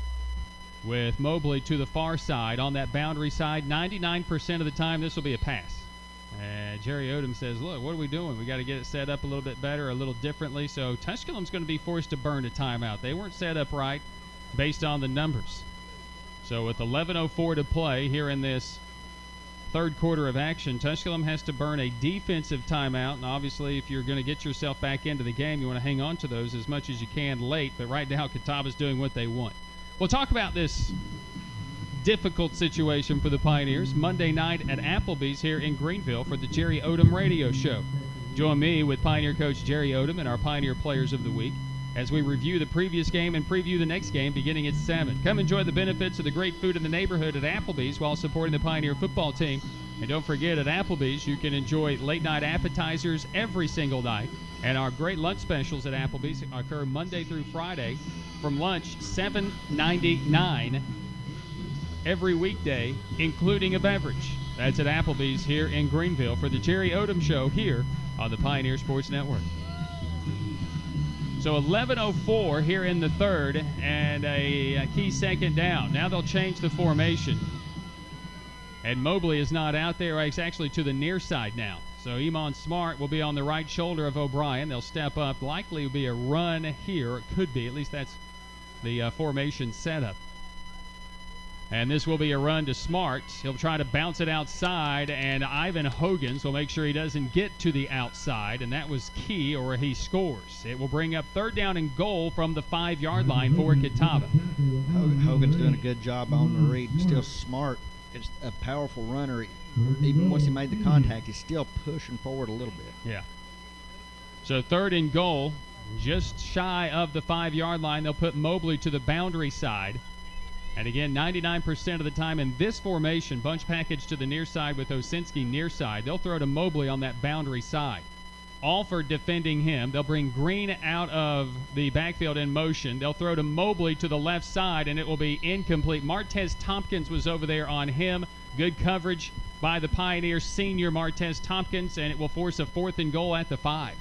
with Mobley to the far side. On that boundary side, 99% of the time this will be a pass. And Jerry Odom says, look, what are we doing? We got to get it set up a little bit better, a little differently. So Tusculum's going to be forced to burn a timeout. They weren't set up right based on the numbers. So with 11:04 to play here in this 3rd quarter of action, Tusculum has to burn a defensive timeout. And obviously, if you're going to get yourself back into the game, you want to hang on to those as much as you can late. But right now, Catawba's doing what they want. We'll talk about this difficult situation for the Pioneers Monday night at Applebee's here in Greenville for the Jerry Odom Radio Show. Join me with Pioneer coach Jerry Odom and our Pioneer Players of the Week as we review the previous game and preview the next game beginning at 7. Come enjoy the benefits of the great food in the neighborhood at Applebee's while supporting the Pioneer football team. And don't forget, at Applebee's, you can enjoy late-night appetizers every single night. And our great lunch specials at Applebee's occur Monday through Friday from lunch, $7.99 every weekday, including a beverage. That's at Applebee's here in Greenville for the Jerry Odom Show here on the Pioneer Sports Network. So 11:04 here in the third, and a key second down. Now they'll change the formation. And Mobley is not out there. He's actually to the near side now. So Iman Smart will be on the right shoulder of O'Brien. They'll step up. Likely will be a run here. It could be. At least that's the formation setup. And this will be a run to Smart. He'll try to bounce it outside, and Ivan Hogan's will make sure he doesn't get to the outside, and that was key, or he scores. It will bring up third down and goal from the 5-yard line for Catawba. Hogan's doing a good job on the read. Still Smart. It's a powerful runner. Even once he made the contact, he's still pushing forward a little bit. Yeah. So third and goal, just shy of the 5-yard line. They'll put Mobley to the boundary side. And again, 99% of the time in this formation, bunch package to the near side with Osinski near side. They'll throw to Mobley on that boundary side. Alford defending him. They'll bring Green out of the backfield in motion. They'll throw to Mobley to the left side, and it will be incomplete. Martez Tompkins was over there on him. Good coverage by the Pioneers senior Martez Tompkins, and it will force a 4th and goal at the 5.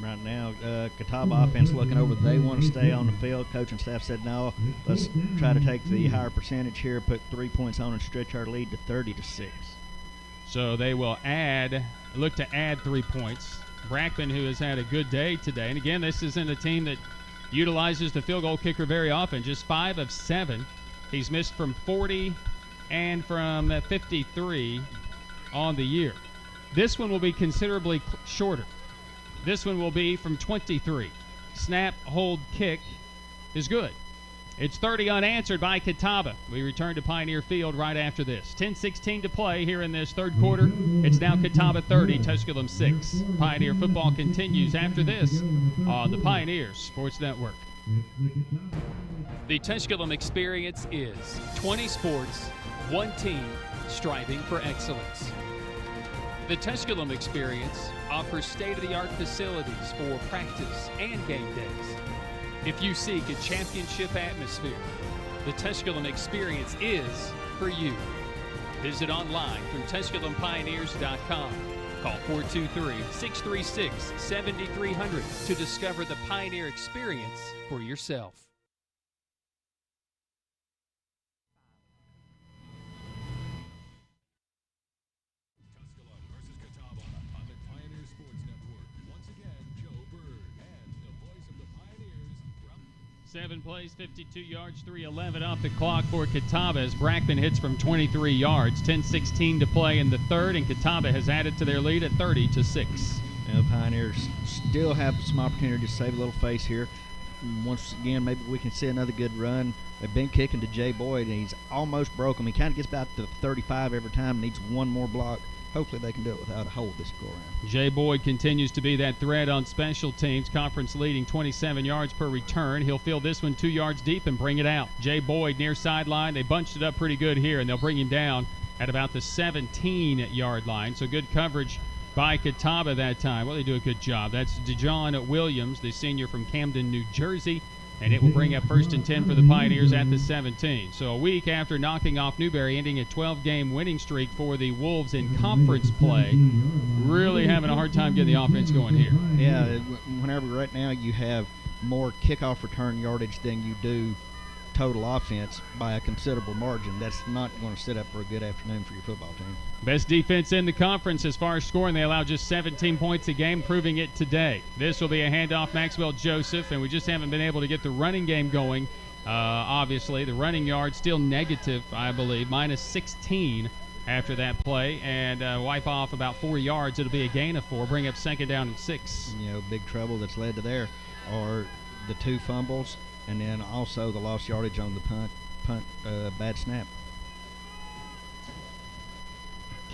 Right now, Catawba offense looking over. They want to stay on the field. Coaching staff said, no, let's try to take the higher percentage here, put 3 points on and stretch our lead to 30-6. So they will look to add 3 points. Brackman, who has had a good day today. And again, this isn't a team that utilizes the field goal kicker very often. Just 5 of 7. He's missed from 40 and from 53 on the year. This one will be considerably shorter. This one will be from 23. Snap, hold, kick is good. It's 30 unanswered by Catawba. We return to Pioneer Field right after this. 10:16 to play here in this third quarter. It's now Catawba 30, Tusculum 6. Pioneer football continues after this on the Pioneer Sports Network. The Tusculum Experience is 20 sports, one team, striving for excellence. The Tusculum Experience offers state-of-the-art facilities for practice and game days. If you seek a championship atmosphere, the Tusculum Experience is for you. Visit online through TusculumPioneers.com. Call 423-636-7300 to discover the Pioneer Experience for yourself. Tusculum versus Catawba on the Pioneer Sports Network. Once again, Joe Bird and the voice of the Pioneers. 7 plays, 52 yards, 3:11 off the clock for Catawba as Brackman hits from 23 yards. 10:16 to play in the third, and Catawba has added to their lead at 30-6. The Pioneers still have some opportunity to save a little face here. Once again, maybe we can see another good run. They've been kicking to Jay Boyd, and he's almost broke him. He kind of gets about to 35 every time, needs one more block. Hopefully they can do it without a hold this go-around. Jay Boyd continues to be that threat on special teams, conference leading 27 yards per return. He'll field this one 2 yards deep and bring it out. Jay Boyd near sideline. They bunched it up pretty good here, and they'll bring him down at about the 17-yard line. So good coverage by Catawba that time. Well, they do a good job. That's DeJohn Williams, the senior from Camden, New Jersey. And it will bring up 1st and 10 for the Pioneers at the 17. So a week after knocking off Newberry, ending a 12-game winning streak for the Wolves in conference play, really having a hard time getting the offense going here. Yeah, whenever right now you have more kickoff return yardage than you do total offense by a considerable margin, that's not going to set up for a good afternoon for your football team. Best defense in the conference as far as scoring. They allow just 17 points a game, proving it today. This will be a handoff, Maxwell Joseph, and we just haven't been able to get the running game going. Obviously, the running yard still negative, I believe, minus 16 after that play, and wipe off about 4 yards. It'll be a gain of 4, bring up 2nd down and 6. You know, big trouble that's led to there are the 2 fumbles, and then also the lost yardage on the punt bad snap.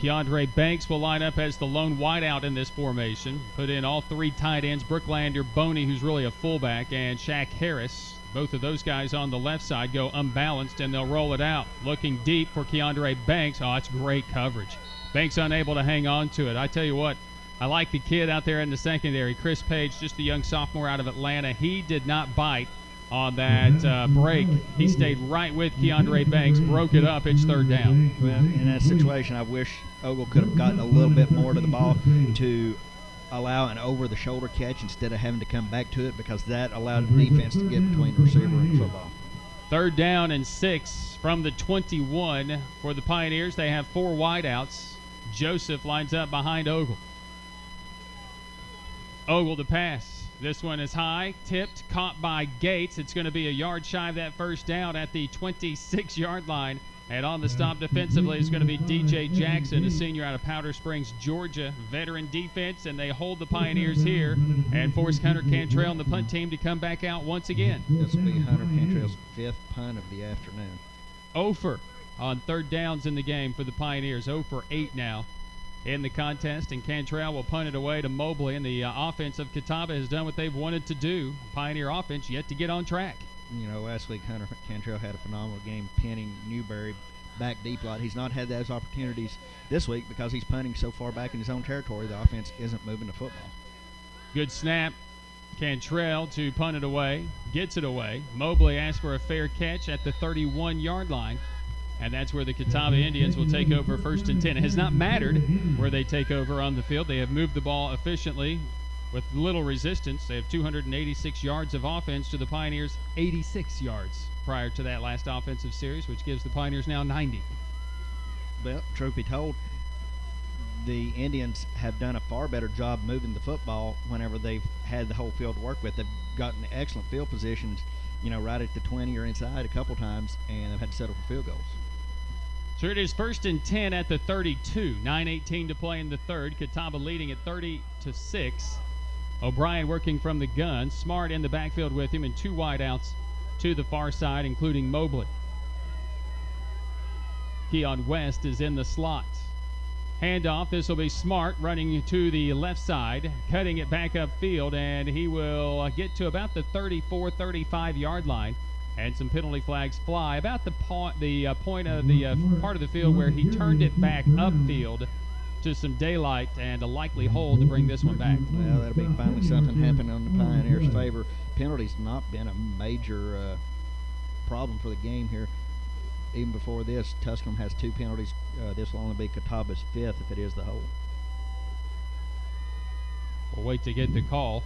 Keandre Banks will line up as the lone wideout in this formation. Put in all three tight ends, Brooklander, Boney, who's really a fullback, and Shaq Harris. Both of those guys on the left side go unbalanced, and they'll roll it out. Looking deep for Keandre Banks. Oh, that's great coverage. Banks unable to hang on to it. I tell you what, I like the kid out there in the secondary, Chris Page, just a young sophomore out of Atlanta. He did not bite on that break. He stayed right with Keandre Banks, broke it up. It's third down. Well, in that situation, I wish Ogle could have gotten a little bit more to the ball to allow an over-the-shoulder catch instead of having to come back to it, because that allowed the defense to get between the receiver and the football. Third down and 6 from the 21 for the Pioneers. They have 4 wideouts. Joseph lines up behind Ogle. Ogle to pass. This one is high, tipped, caught by Gates. It's going to be a yard shy of that first down at the 26-yard line. And on the stop defensively is going to be DJ Jackson, a senior out of Powder Springs, Georgia. Veteran defense, and they hold the Pioneers here and force Hunter Cantrell and the punt team to come back out once again. This will be Hunter Cantrell's 5th punt of the afternoon. 0 for on third downs in the game for the Pioneers. 0 for 8 now in the contest, and Cantrell will punt it away to Mobley, and the offense of Catawba has done what they've wanted to do. Pioneer offense yet to get on track. You know, last week Hunter Cantrell had a phenomenal game pinning Newberry back deep lot. He's not had those opportunities this week because he's punting so far back in his own territory. The offense isn't moving the football. Good snap. Cantrell to punt it away. Gets it away. Mobley asks for a fair catch at the 31-yard line. And that's where the Catawba Indians will take over 1st and 10. It has not mattered where they take over on the field. They have moved the ball efficiently with little resistance. They have 286 yards of offense to the Pioneers' 86 yards prior to that last offensive series, which gives the Pioneers now 90. Well, truth be told, the Indians have done a far better job moving the football whenever they've had the whole field to work with. They've gotten excellent field positions, you know, right at the 20 or inside a couple times, and they've had to settle for field goals. So it is 1st and 10 at the 32. 9:18 to play in the third. Catawba leading at 30-6. O'Brien working from the gun. Smart in the backfield with him, and 2 wideouts to the far side, including Mobley. Keon West is in the slot. Handoff. This will be Smart running to the left side, cutting it back upfield, and he will get to about the 34, 35-yard line. And some penalty flags fly about the point of the part of the field where he turned it back upfield to some daylight and a likely hold to bring this one back. Well, that'll be finally something happening on the Pioneers' favor. Penalties not been a major problem for the game here. Even before this, Tusculum has 2 penalties. This will only be Catawba's 5th if it is the hold. We'll wait to get the call.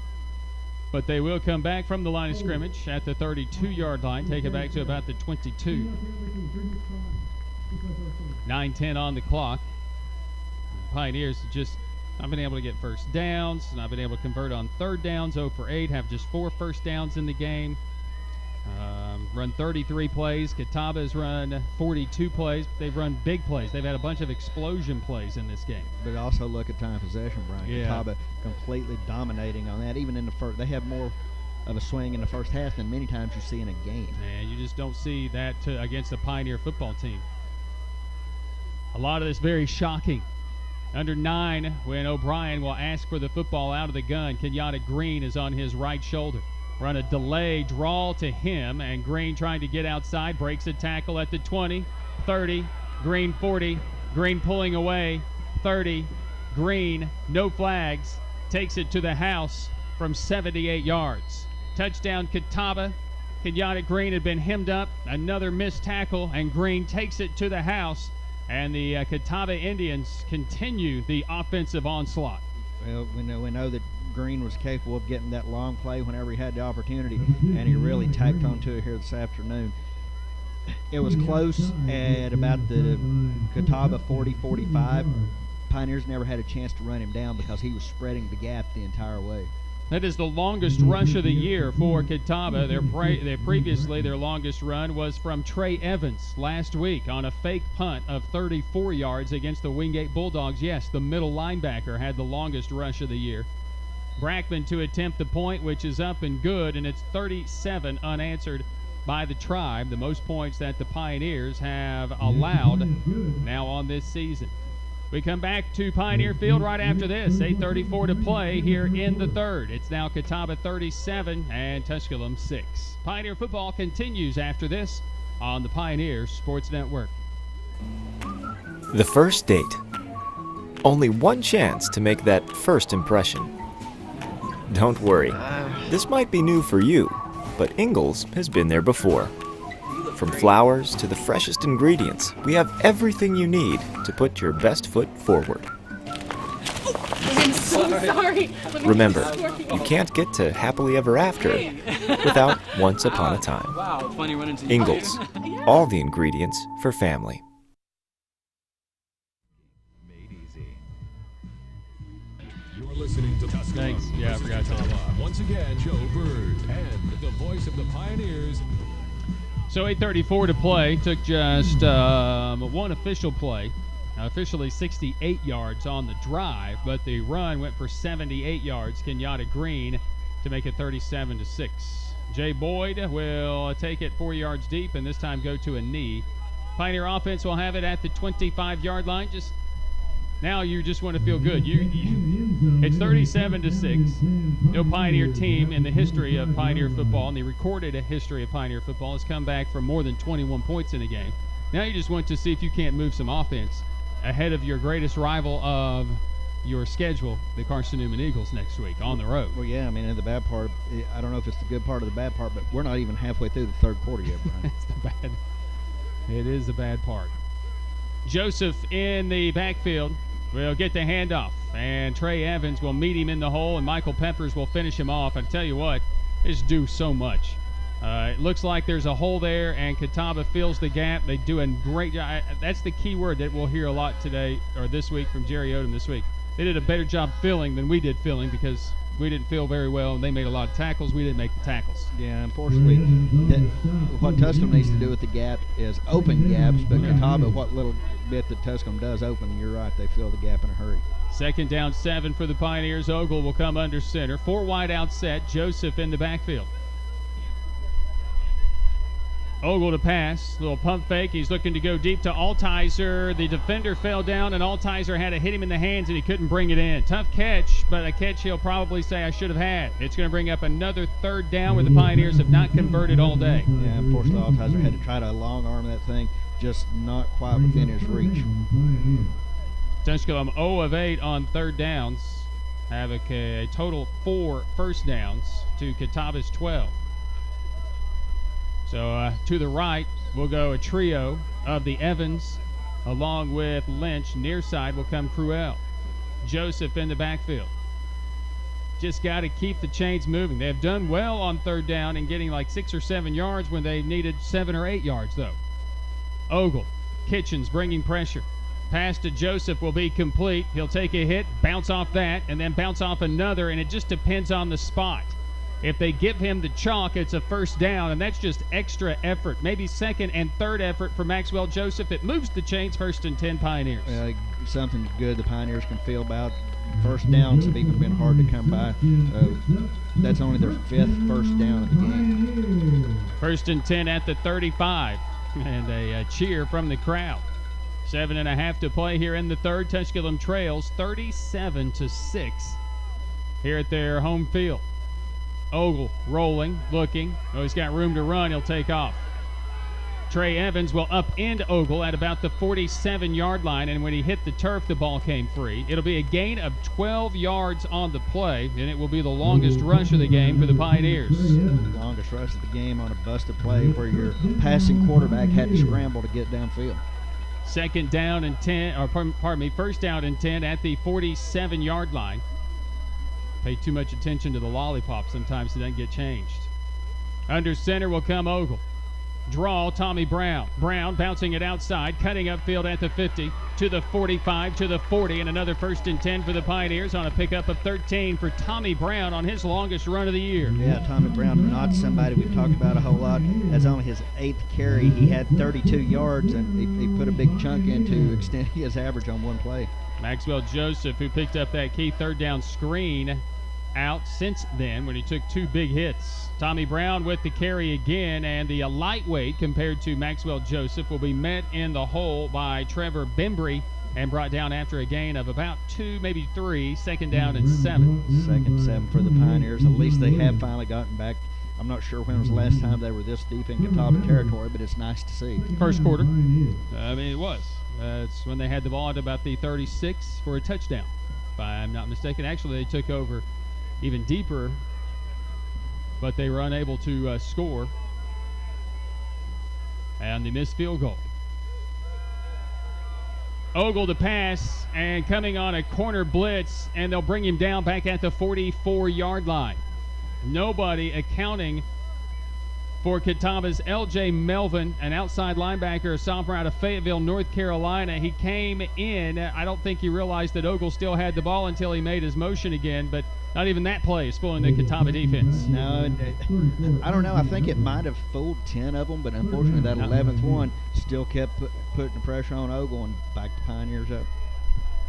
But they will come back from the line of scrimmage at the 32-yard line, take it back to about the 22. 9:10 on the clock. Pioneers just not been able to get first downs, not been able to convert on third downs. 0 for 8, have just 4 first downs in the game. Run 33 plays. Catawba has run 42 plays. They've run big plays. They've had a bunch of explosion plays in this game. But also look at time possession, Brian. Yeah. Catawba completely dominating on that. Even in the first, they have more of a swing in the first half than many times you see in a game. And you just don't see that against a Pioneer football team. A lot of this very shocking. Under 9, when O'Brien will ask for the football out of the gun, Kenyatta Green is on his right shoulder. Run a delay draw to him, and Green trying to get outside, breaks a tackle at the 20, 30, Green 40, Green pulling away, 30, Green, no flags, takes it to the house from 78 yards. Touchdown Catawba. Kenyatta Green had been hemmed up, another missed tackle, and Green takes it to the house, and the Catawba Indians continue the offensive onslaught. Well, we know that Green was capable of getting that long play whenever he had the opportunity, and he really tacked onto it here this afternoon. It was close at about the Catawba 40-45. Pioneers never had a chance to run him down because he was spreading the gap the entire way. That is the longest rush of the year for Catawba. Previously, their longest run was from Trey Evans last week on a fake punt of 34 yards against the Wingate Bulldogs. Yes, the middle linebacker had the longest rush of the year. Brackman to attempt the point, which is up and good, and it's 37 unanswered by the Tribe, the most points that the Pioneers have allowed now on this season. We come back to Pioneer Field right after this. 8:34 to play here in the third. It's now Catawba 37 and Tusculum 6. Pioneer football continues after this on the Pioneer Sports Network. The first date. Only one chance to make that first impression. Don't worry, this might be new for you, but Ingalls has been there before. From flowers to the freshest ingredients, we have everything you need to put your best foot forward. I'm so sorry. Remember, you can't get to happily ever after without once upon a time. Wow, it's funny running into you. Ingalls, all the ingredients for family. You're listening to Tusculum. Thanks. Yeah, I forgot that. Once again, Joe Bird and the voice of the Pioneers. So 8:34 to play. Took just one official play. Officially 68 yards on the drive, but the run went for 78 yards. Kenyatta Green to make it 37-6. Jay Boyd will take it 4 yards deep and this time go to a knee. Pioneer offense will have it at the 25-yard line. Just now you just want to feel good. It's 37-6. No Pioneer team in the history of Pioneer football, in the recorded history of Pioneer football, has come back from more than 21 points in a game. Now you just want to see if you can't move some offense ahead of your greatest rival of your schedule, the Carson Newman Eagles, next week on the road. Well, yeah, I mean, and the bad part, I don't know if it's the good part or the bad part, but we're not even halfway through the third quarter yet, Brian. It is the bad part. Joseph in the backfield will get the handoff, and Trey Evans will meet him in the hole, and Michael Peppers will finish him off. I tell you what, they just do so much. It looks like there's a hole there, and Catawba fills the gap. They do a great job. That's the key word that we'll hear a lot today, or this week, from Jerry Odom this week. They did a better job filling than we did filling because we didn't fill very well, and they made a lot of tackles. We didn't make the tackles. Yeah, unfortunately, what Tusculum needs to do with the gap is open gaps, but Catawba, what little bit that Tusculum does open, you're right, they fill the gap in a hurry. 2nd down 7 for the Pioneers. Ogle will come under center. 4 wide out set. Joseph in the backfield. Ogle to pass. Little pump fake. He's looking to go deep to Altizer. The defender fell down, and Altizer had to hit him in the hands, and he couldn't bring it in. Tough catch, but a catch he'll probably say I should have had. It's going to bring up another 3rd down where the Pioneers have not converted all day. Yeah, unfortunately, Altizer had to try to long arm that thing, just not quite within his reach. Tusculum 0 of 8 on 3rd downs. Have a total 4 first downs to Catawba's 12. So to the right, we'll go a trio of the Evans, along with Lynch. Near side will come Cruel. Joseph in the backfield. Just got to keep the chains moving. They have done well on 3rd down and getting like 6 or 7 yards when they needed 7 or 8 yards, though. Ogle, Kitchens bringing pressure. Pass to Joseph will be complete. He'll take a hit, bounce off that, and then bounce off another, and it just depends on the spot. If they give him the chalk, it's a 1st down, and that's just extra effort. Maybe 2nd and 3rd effort for Maxwell Joseph. It moves the chains. 1st and 10 Pioneers. Something good the Pioneers can feel about. 1st downs have even been hard to come by. That's only their 5th first down of the game. 1st and 10 at the 35, and a cheer from the crowd. 7.5 to play here in the third. Tusculum trails 37-6 here at their home field. Ogle rolling, looking. Oh, he's got room to run. He'll take off. Trey Evans will upend Ogle at about the 47-yard line, and when he hit the turf, the ball came free. It'll be a gain of 12 yards on the play, and it will be the longest rush of the game for the Pioneers. The longest rush of the game on a busted play where your passing quarterback had to scramble to get downfield. 2nd down and 10, or pardon me, 1st down and 10 at the 47-yard line. Pay too much attention to the lollipop. Sometimes it doesn't get changed. Under center will come Ogle. Draw, Tommy Brown. Brown bouncing it outside, cutting upfield at the 50, to the 45, to the 40, and another 1st and 10 for the Pioneers on a pickup of 13 for Tommy Brown on his longest run of the year. Yeah, Tommy Brown, not somebody we've talked about a whole lot. That's only his 8th carry. He had 32 yards, and he put a big chunk into extending his average on one play. Maxwell Joseph, who picked up that key 3rd down screen, out since then when he took 2 big hits. Tommy Brown with the carry again, and the lightweight compared to Maxwell Joseph will be met in the hole by Trevor Bembry and brought down after a gain of about 2, maybe 3, second down and 7. Second and 7 for the Pioneers. At least they have finally gotten back. I'm not sure when was the last time they were this deep in Catawba territory, but it's nice to see. First quarter. It was. It's when they had the ball at about the 36 for a touchdown, if I'm not mistaken. Actually, they took over even deeper, but they were unable to score. And they missed field goal. Ogle to pass, and coming on a corner blitz, and they'll bring him down back at the 44-yard line. Nobody accounting for Catawba's L.J. Melvin, an outside linebacker, a sophomore out of Fayetteville, North Carolina. He came in. I don't think he realized that Ogle still had the ball until he made his motion again, but not even that play is fooling the Catawba defense. No, I don't know. I think it might have fooled 10 of them, but unfortunately that 11th one still kept putting the pressure on Ogle and back the Pioneers up.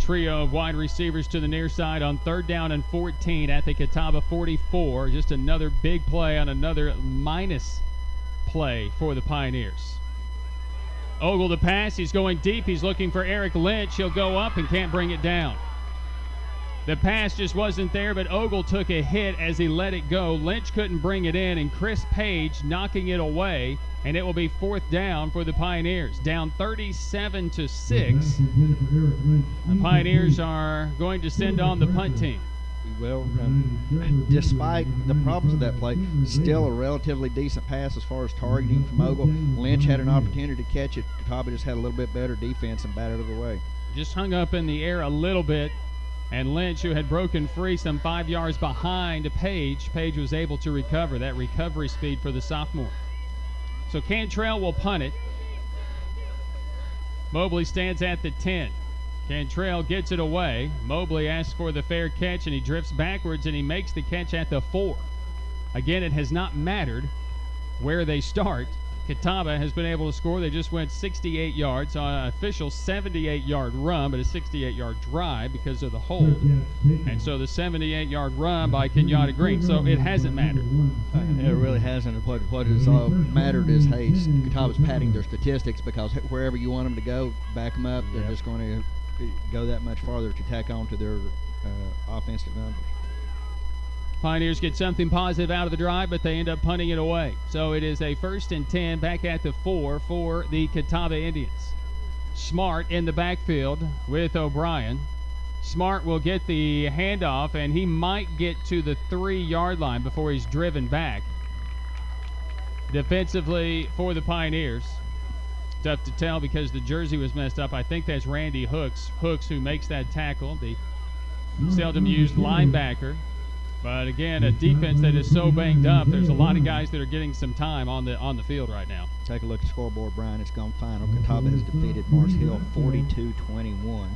Trio of wide receivers to the near side on 3rd down and 14 at the Catawba 44. Just another big play on another minus play for the Pioneers. Ogle to pass. He's going deep. He's looking for Eric Lynch. He'll go up and can't bring it down. The pass just wasn't there, but Ogle took a hit as he let it go. Lynch couldn't bring it in, and Chris Page knocking it away, and it will be 4th down for the Pioneers. Down 37-6. The Pioneers are going to send on the punt team. Well, despite the problems of that play, still a relatively decent pass as far as targeting from Ogle. Lynch had an opportunity to catch it. Catawba just had a little bit better defense and batted it away. Just hung up in the air a little bit. And Lynch, who had broken free some 5 yards behind Page was able to recover. That recovery speed for the sophomore. So Cantrell will punt it. Mobley stands at the 10. Cantrell gets it away. Mobley asks for the fair catch, and he drifts backwards, and he makes the catch at the 4. Again, it has not mattered where they start. Catawba has been able to score. They just went 68 yards on an official 78-yard run, but a 68-yard drive because of the hold. And so the 78-yard run by Kenyatta Green. So it hasn't mattered. It really hasn't. What has all mattered is, hey, Catawba's padding their statistics, because wherever you want them to go, back them up. They're just going to go that much farther to tack on to their offensive numbers. Pioneers get something positive out of the drive, but they end up punting it away. So it is a 1st and 10 back at the 4 for the Catawba Indians. Smart in the backfield with O'Brien. Smart will get the handoff, and he might get to the 3-yard line before he's driven back. Defensively for the Pioneers, tough to tell because the jersey was messed up. I think that's Randy Hooks, who makes that tackle, the seldom used linebacker. But again, a defense that is so banged up, there's a lot of guys that are getting some time on the field right now. Take a look at the scoreboard, Brian. It's gone final. Catawba has defeated Mars Hill 42-21.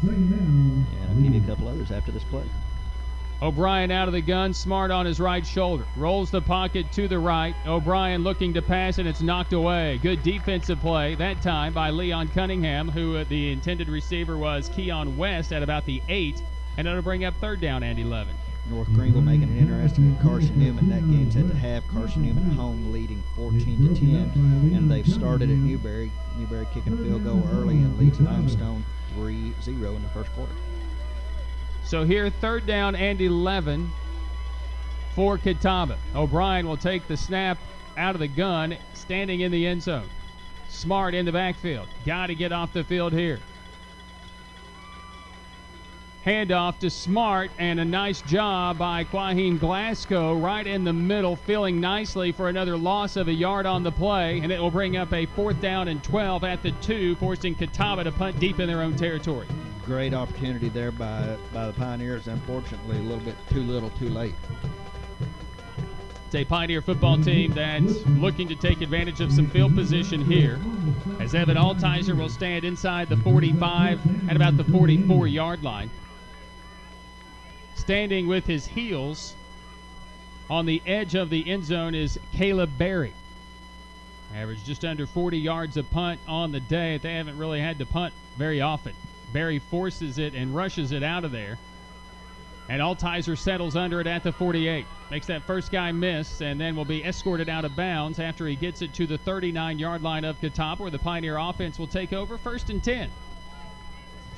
And I'll give you a couple others after this play. O'Brien out of the gun, Smart on his right shoulder. Rolls the pocket to the right. O'Brien looking to pass, and it's knocked away. Good defensive play that time by Leon Cunningham, who the intended receiver was Keon West at about the 8. And it'll bring up 3rd down and 11. North Greenville making it interesting at Carson Newman. That game's at the half. Carson Newman at home leading 14-10. And they've started at Newberry. Newberry kicking a field goal early and leads Limestone 3-0 in the first quarter. So here, 3rd down and 11 for Catawba. O'Brien will take the snap out of the gun, standing in the end zone. Smart in the backfield. Got to get off the field here. Handoff to Smart, and a nice job by Quaheen Glasgow right in the middle, filling nicely for another loss of a yard on the play, and it will bring up a 4th down and 12 at the 2, forcing Catawba to punt deep in their own territory. Great opportunity there by the Pioneers. Unfortunately, a little bit too little, too late. It's a Pioneer football team that's looking to take advantage of some field position here, as Evan Altizer will stand inside the 45 at about the 44-yard line. Standing with his heels on the edge of the end zone is Caleb Berry. Average just under 40 yards a punt on the day. They haven't really had to punt very often. Berry forces it and rushes it out of there. And Altizer settles under it at the 48. Makes that first guy miss, and then will be escorted out of bounds after he gets it to the 39-yard line of Catawba, where the Pioneer offense will take over. 1st and 10.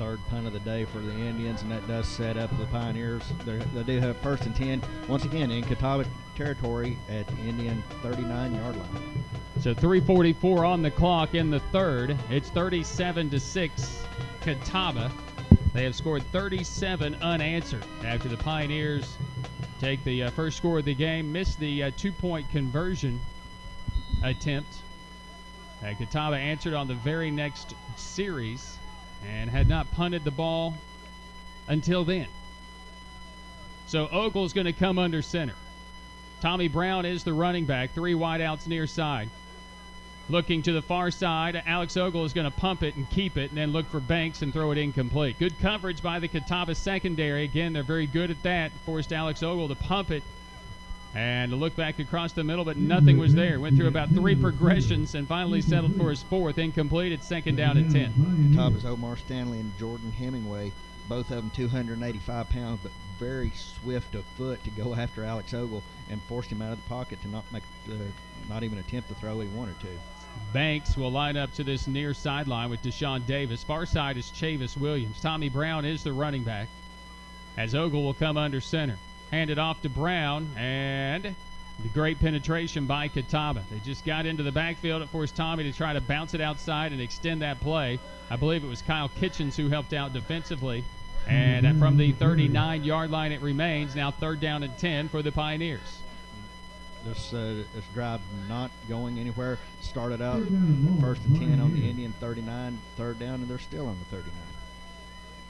third punt of the day for the Indians, and that does set up the Pioneers. They do have 1st and 10, once again in Catawba territory at the Indian 39-yard line. So 3:44 on the clock in the third. It's 37-6 Catawba. They have scored 37 unanswered after the Pioneers take the first score of the game, missed the two-point conversion attempt. Catawba answered on the very next series and had not punted the ball until then. So Ogle's going to come under center. Tommy Brown is the running back, 3 wideouts near side. Looking to the far side, Alex Ogle is going to pump it and keep it and then look for Banks and throw it incomplete. Good coverage by the Catawba secondary. Again, they're very good at that. Forced Alex Ogle to pump it and to look back across the middle, but nothing was there. Went through about 3 progressions and finally settled for his 4th. Incomplete at 2nd down and 10. Catawba's Omar Stanley and Jordan Hemingway, both of them 285 pounds, but very swift of foot to go after Alex Ogle and forced him out of the pocket to not even attempt to throw he wanted to. Banks will line up to this near sideline with Deshaun Davis. Far side is Chavis Williams. Tommy Brown is the running back, as Ogle will come under center. Handed off to Brown, and the great penetration by Catawba. They just got into the backfield. It forced Tommy to try to bounce it outside and extend that play. I believe it was Kyle Kitchens who helped out defensively. And from the 39-yard line it remains. Now 3rd down and 10 for the Pioneers. This drive not going anywhere. Started out 1st and 10 on the Indian 39, 3rd down, and they're still on the 39.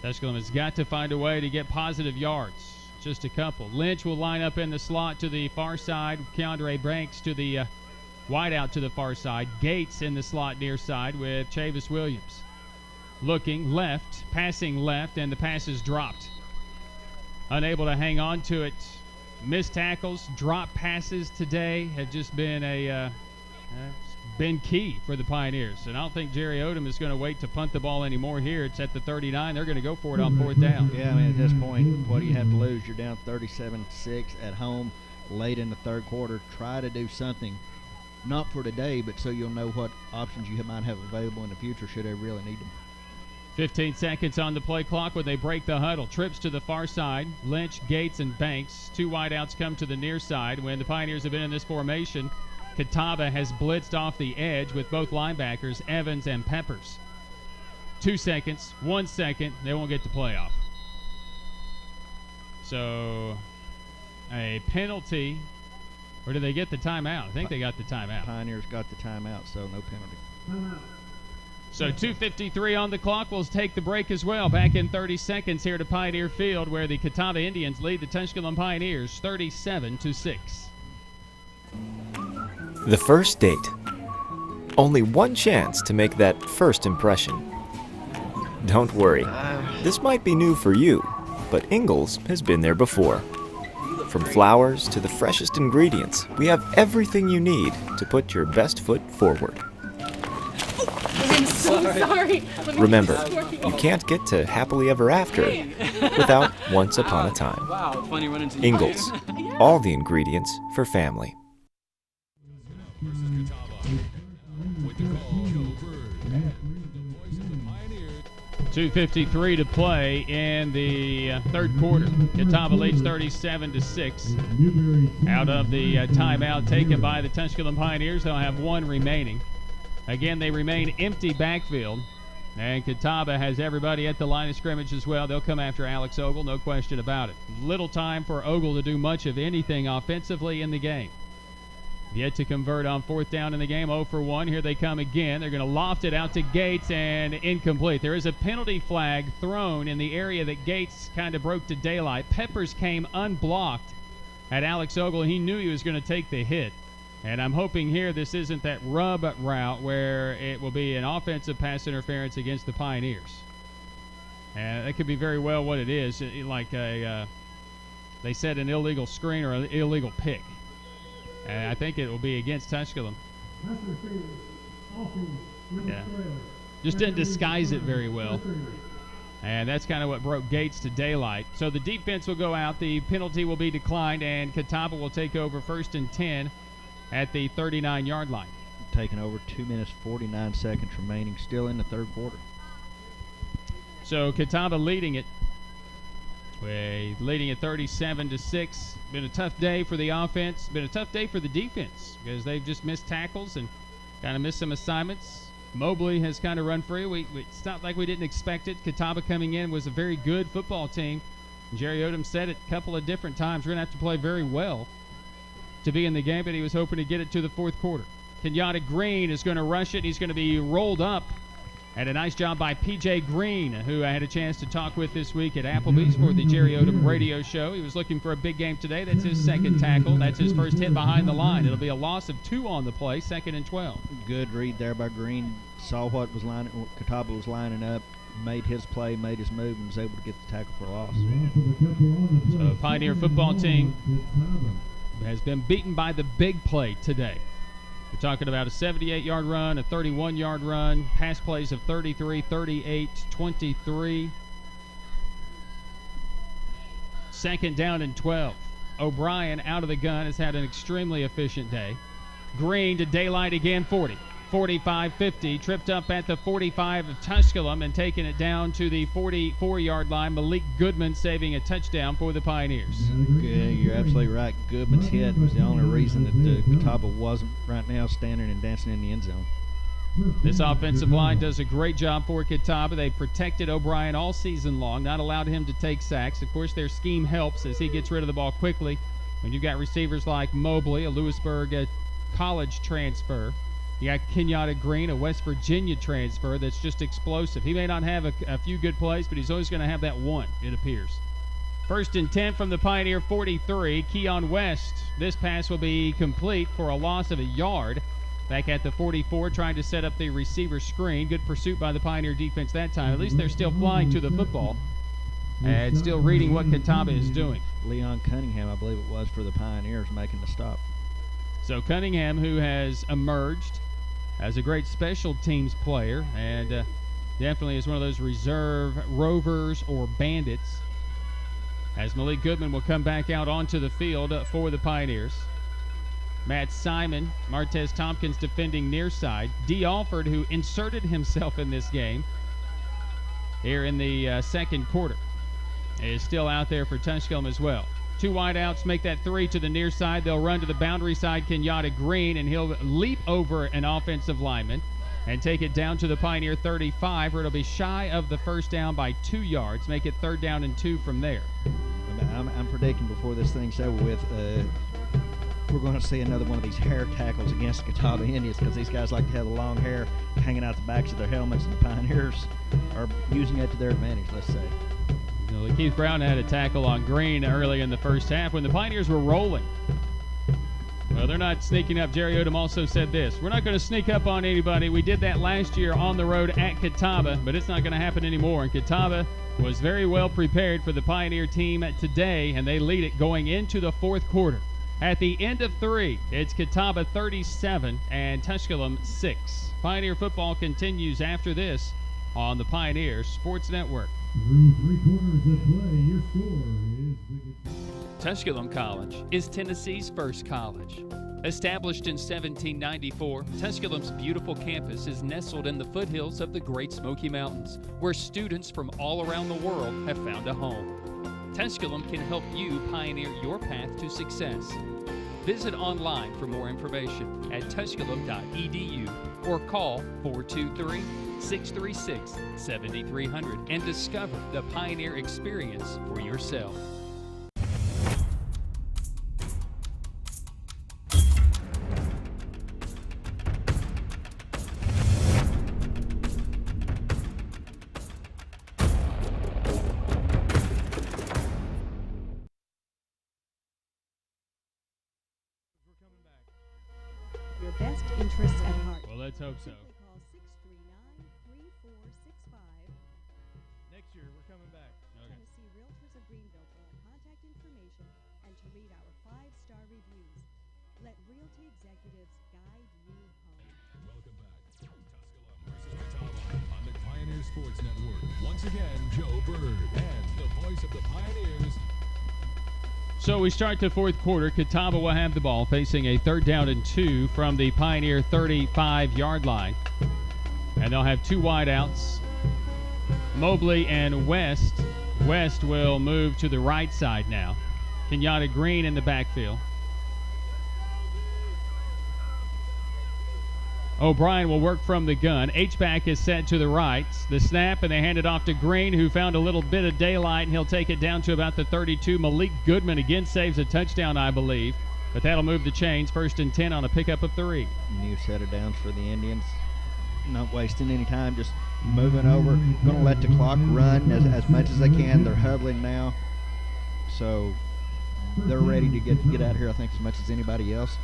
Tusculum has got to find a way to get positive yards. Just a couple. Lynch will line up in the slot to the far side. Keandre Banks to the wide out to the far side. Gates in the slot near side with Chavis Williams. Looking left, passing left, and the pass is dropped. Unable to hang on to it. Missed tackles, drop passes today have just been been key for the Pioneers. And I don't think Jerry Odom is going to wait to punt the ball anymore here. It's at the 39. They're going to go for it on 4th down. Yeah, I mean, at this point, what do you have to lose? You're down 37-6 at home late in the 3rd quarter. Try to do something, not for today, but so you'll know what options you might have available in the future should they really need them. 15 seconds on the play clock when they break the huddle. Trips to the far side. Lynch, Gates, and Banks. 2 wideouts come to the near side. When the Pioneers have been in this formation, Catawba has blitzed off the edge with both linebackers, Evans and Peppers. 2 seconds, 1 second, they won't get the play off. So a penalty, or did they get the timeout? I think they got the timeout. Pioneers got the timeout, so no penalty. So 2:53 on the clock. We'll take the break as well. Back in 30 seconds here to Pioneer Field, where the Catawba Indians lead the Tusculum Pioneers 37-6. The first date. Only one chance to make that first impression. Don't worry, this might be new for you, but Ingalls has been there before. From flowers to the freshest ingredients, we have everything you need to put your best foot forward. I'm so sorry. Remember, you can't get to happily ever after without once upon a time. Wow, it's funny running into Ingalls, all the ingredients for family. 2:53 to play in the 3rd quarter. Catawba leads 37-6. Out of the timeout taken by the Tusculum Pioneers, they'll have 1 remaining. Again, they remain empty backfield, and Catawba has everybody at the line of scrimmage as well. They'll come after Alex Ogle, no question about it. Little time for Ogle to do much of anything offensively in the game. Yet to convert on 4th down in the game, 0 for 1. Here they come again. They're going to loft it out to Gates and incomplete. There is a penalty flag thrown in the area that Gates kind of broke to daylight. Peppers came unblocked at Alex Ogle. He knew he was going to take the hit. And I'm hoping here this isn't that rub route where it will be an offensive pass interference against the Pioneers. And that could be very well what it is, like they said an illegal screen or an illegal pick. And I think it will be against Tusculum. Yeah. Just didn't disguise it very well. And that's kind of what broke Gates to daylight. So the defense will go out. The penalty will be declined, and Catawba will take over 1st and 10 at the 39-yard line. Taking over 2 minutes, 49 seconds remaining, still in the 3rd quarter. So Catawba leading it. Leading at 37-6. Been a tough day for the offense. Been a tough day for the defense because they've just missed tackles and kind of missed some assignments. Mobley has kind of run free. It's not like we didn't expect it. Catawba coming in was a very good football team. Jerry Odom said it a couple of different times. We're going to have to play very well to be in the game, but he was hoping to get it to the fourth quarter. Kenyatta Green is going to rush it. He's going to be rolled up. And a nice job by P.J. Green, who I had a chance to talk with this week at Applebee's for the Jerry Odom radio show. He was looking for a big game today. That's his second tackle. That's his first hit behind the line. It'll be a loss of 2 on the play, 2nd and 12. Good read there by Green. Saw what Catawba was lining up, made his play, made his move, and was able to get the tackle for a loss. So Pioneer football team has been beaten by the big play today. We're talking about a 78-yard run, a 31-yard run, pass plays of 33, 38, 23. 2nd down and 12. O'Brien out of the gun has had an extremely efficient day. Green to daylight again, 40. 45, 50, tripped up at the 45 of Tusculum and taking it down to the 44-yard line. Malik Goodman saving a touchdown for the Pioneers. Yeah, you're absolutely right. Goodman's hit was the only reason that Catawba wasn't right now standing and dancing in the end zone. This offensive line does a great job for Catawba. They protected O'Brien all season long, not allowed him to take sacks. Of course, their scheme helps as he gets rid of the ball quickly. When you've got receivers like Mobley, a Lewisburg college transfer, you got Kenyatta Green, a West Virginia transfer that's just explosive. He may not have a few good plays, but he's always going to have that one, it appears. 1st and 10 from the Pioneer 43. Keon West, this pass will be complete for a loss of a yard. Back at the 44, trying to set up the receiver screen. Good pursuit by the Pioneer defense that time. At least they're still flying to the football and still reading what Catawba is doing. Leon Cunningham, I believe it was, for the Pioneers making the stop. So Cunningham, who has emerged as a great special teams player and definitely is one of those reserve rovers or bandits, as Malik Goodman will come back out onto the field for the Pioneers. Matt Simon, Martez Tompkins defending near side. D. Alford, who inserted himself in this game here in the second quarter, is still out there for Tusculum as well. 2 wideouts make that 3 to the near side. They'll run to the boundary side, Kenyatta Green, and he'll leap over an offensive lineman and take it down to the Pioneer 35, where it'll be shy of the first down by 2 yards. Make it 3rd down and 2 from there. I'm predicting before this thing's over with, we're going to see another one of these hair tackles against Catawba Indians because these guys like to have the long hair hanging out the backs of their helmets, and the Pioneers are using that to their advantage, let's say. Keith Brown had a tackle on Green early in the first half when the Pioneers were rolling. Well, they're not sneaking up. Jerry Odom also said this: we're not going to sneak up on anybody. We did that last year on the road at Catawba, but it's not going to happen anymore. And Catawba was very well prepared for the Pioneer team today, and they lead it going into the fourth quarter. At the end of 3, it's Catawba 37 and Tusculum 6. Pioneer football continues after this on the Pioneer Sports Network. Through 3 quarters of play, your score is the Tusculum College is Tennessee's first college. Established in 1794, Tusculum's beautiful campus is nestled in the foothills of the Great Smoky Mountains, where students from all around the world have found a home. Tusculum can help you pioneer your path to success. Visit online for more information at tusculum.edu or call 423-636-7300 and discover the Pioneer Experience for yourself. Your best interests at heart. Well, let's hope so. Call 639-3465. Next year, we're coming back. Tennessee Realtors of Greenville for our contact information and to read our 5-star reviews. Let realty executives guide you home. Welcome back. Tusculum versus Catawba on the Pioneer Sports Network. Once again, Joe Bird and the voice of the Pioneers. So we start the fourth quarter. Catawba will have the ball, facing a 3rd down and 2 from the Pioneer 35-yard line. And they'll have 2 wideouts. Mobley and West. West will move to the right side now. Kenyatta Green in the backfield. O'Brien will work from the gun. H-back is set to the right. The snap, and they hand it off to Green, who found a little bit of daylight, and he'll take it down to about the 32. Malik Goodman again saves a touchdown, I believe. But that'll move the chains. 1st and 10 on a pickup of 3. New set of downs for the Indians. Not wasting any time, just moving over. Going to let the clock run as much as they can. They're huddling now. So they're ready to get out of here, I think, as much as anybody else.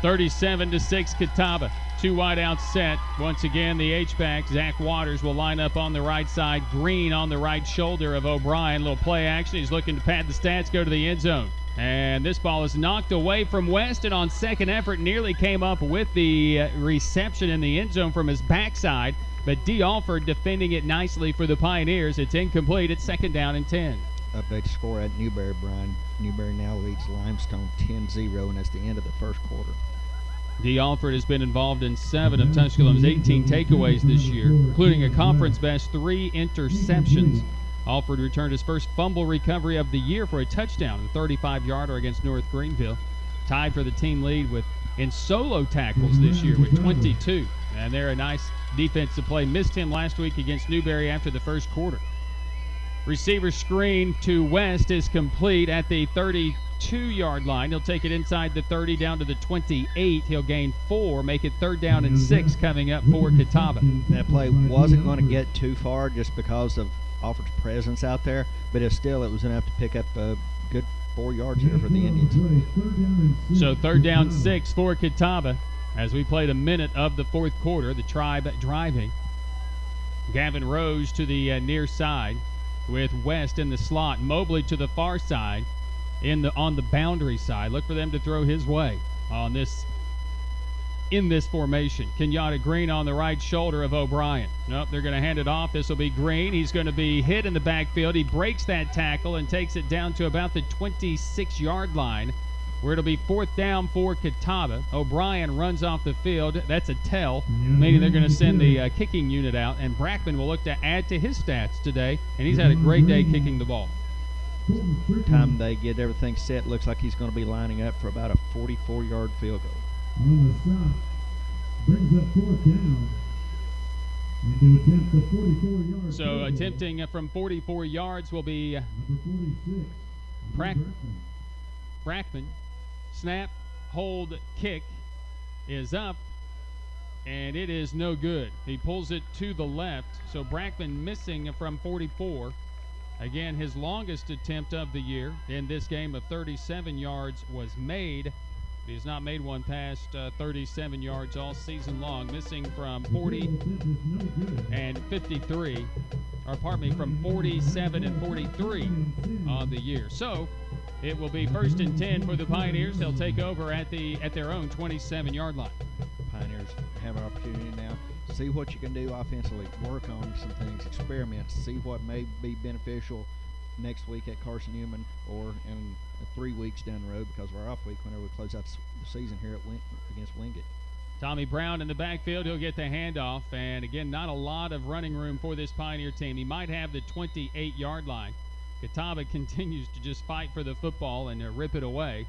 37-6 Catawba. 2 wide out set. Once again, the H-back, Zach Waters, will line up on the right side. Green on the right shoulder of O'Brien. Little play action. He's looking to pad the stats, go to the end zone. And this ball is knocked away from West, and on second effort nearly came up with the reception in the end zone from his backside. But D. Alford defending it nicely for the Pioneers. It's incomplete. It's 2nd down and 10. Update score at Newberry, Brian. Newberry now leads Limestone 10-0, and it's the end of the first quarter. D. Alford has been involved in 7 of Tusculum's 18 takeaways this year, including a conference-best 3 interceptions. Alford returned his first fumble recovery of the year for a touchdown, a 35-yarder against North Greenville. Tied for the team lead in solo tackles this year with 22. And they're a nice defensive play. Missed him last week against Newberry after the first quarter. Receiver screen to West is complete at the 32-yard line. He'll take it inside the 30 down to the 28. He'll gain 4, make it 3rd down and 6 coming up for Catawba. That play wasn't going to get too far just because of Alford's presence out there, but it was enough to pick up a good 4 yards here for the Indians. So 3rd down 6 for Catawba as we played a minute of the 4th quarter. The Tribe driving. Gavin Rose to the near side with West in the slot. Mobley to the far side on the boundary side. Look for them to throw his way in this formation. Kenyatta Green on the right shoulder of O'Brien. Nope, they're going to hand it off. This will be Green. He's going to be hit in the backfield. He breaks that tackle and takes it down to about the 26-yard line, where it'll be 4th down for Catawba. O'Brien runs off the field. That's a tell, meaning they're going to send the kicking unit out, and Brackman will look to add to his stats today, and he's had a great day kicking the ball. Time they get everything set, looks like he's going to be lining up for about a 44-yard field goal. On the stop, brings up 4th down. And to attempt the 44-yard. So attempting from 44 yards will be Brackman. Snap, hold, kick is up, and it is no good. He pulls it to the left, so Brackman missing from 44. Again, his longest attempt of the year in this game of 37 yards was made. He has not made one past 37 yards all season long, missing from 40 and 53, or pardon me, from 47 and 43 on the year. So it will be 1st and 10 for the Pioneers. They'll take over at their own 27-yard line. Pioneers have an opportunity now. See what you can do offensively. Work on some things. Experiment. See what may be beneficial next week at Carson Newman or in 3 weeks down the road because of our off week whenever we close out the season here against Wingate. Tommy Brown in the backfield. He'll get the handoff. And, again, not a lot of running room for this Pioneer team. He might have the 28-yard line. Catawba continues to just fight for the football and rip it away.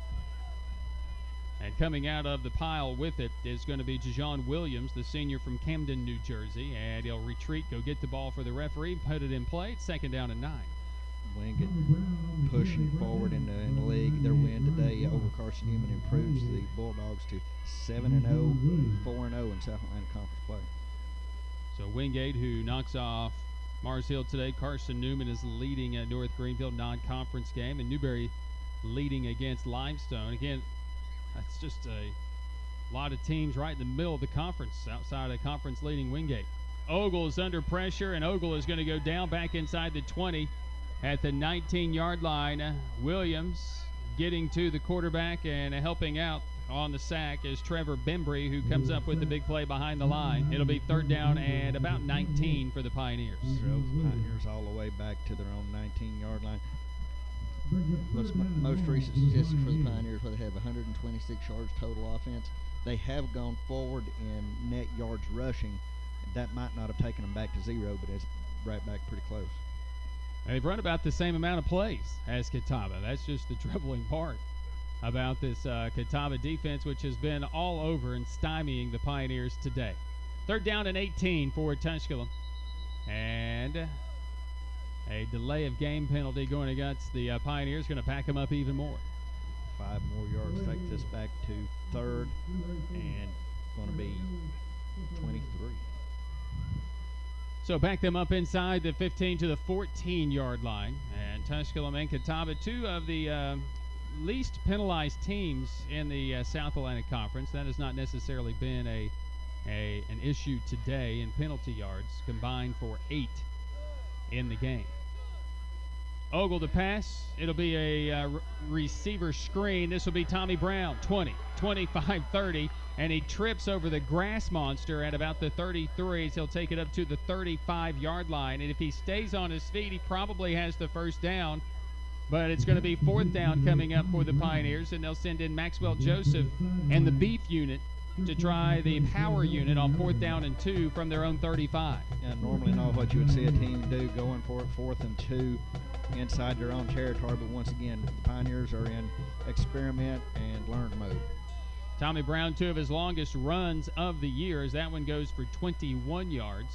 And coming out of the pile with it is going to be Jajon Williams, the senior from Camden, New Jersey. And he'll retreat, go get the ball for the referee, put it in play. It's 2nd down and 9. Wingate pushing forward in the league. Their win today over Carson Newman improves the Bulldogs to 7-0, 4-0 in South Atlanta Conference play. So Wingate, who knocks off Mars Hill today. Carson Newman is leading at North Greenville non-conference game, and Newberry leading against Limestone. Again, that's just a lot of teams right in the middle of the conference, outside of conference leading Wingate. Ogle is under pressure, and Ogle is going to go down back inside the 20 at the 19-yard line. Williams getting to the quarterback and helping out on the sack is Trevor Bembry, who comes up with the big play behind the line. It'll be 3rd down and about 19 for the Pioneers. Drove the Pioneers all the way back to their own 19-yard line. Most recent statistics for the Pioneers, where they have 126 yards total offense. They have gone forward in net yards rushing, that might not have taken them back to 0, but it's right back pretty close. They've run about the same amount of plays as Catawba. That's just the troubling part about this Catawba defense, which has been all over and stymieing the Pioneers today. 3rd down and 18 for Tusculum. And a delay of game penalty going against the Pioneers, going to pack them up even more. 5 more yards, take this back to 3rd, and going to be 23. So back them up inside the 15 to the 14-yard line. And Tusculum and Catawba, 2 of the least penalized teams in the South Atlantic Conference. That has not necessarily been an issue today in penalty yards, combined for 8 in the game. Ogle to pass. It'll be a receiver screen. This will be Tommy Brown, 20, 25, 30, and he trips over the grass monster at about the 33. So he'll take it up to the 35-yard line, and if he stays on his feet, he probably has the first down. But it's going to be 4th down coming up for the Pioneers, and they'll send in Maxwell Joseph and the beef unit to try the power unit on 4th down and 2 from their own 35. Yeah, normally not what you would see a team do, going for it 4th and 2 inside their own territory. But once again, the Pioneers are in experiment and learn mode. Tommy Brown, 2 of his longest runs of the year, as that one goes for 21 yards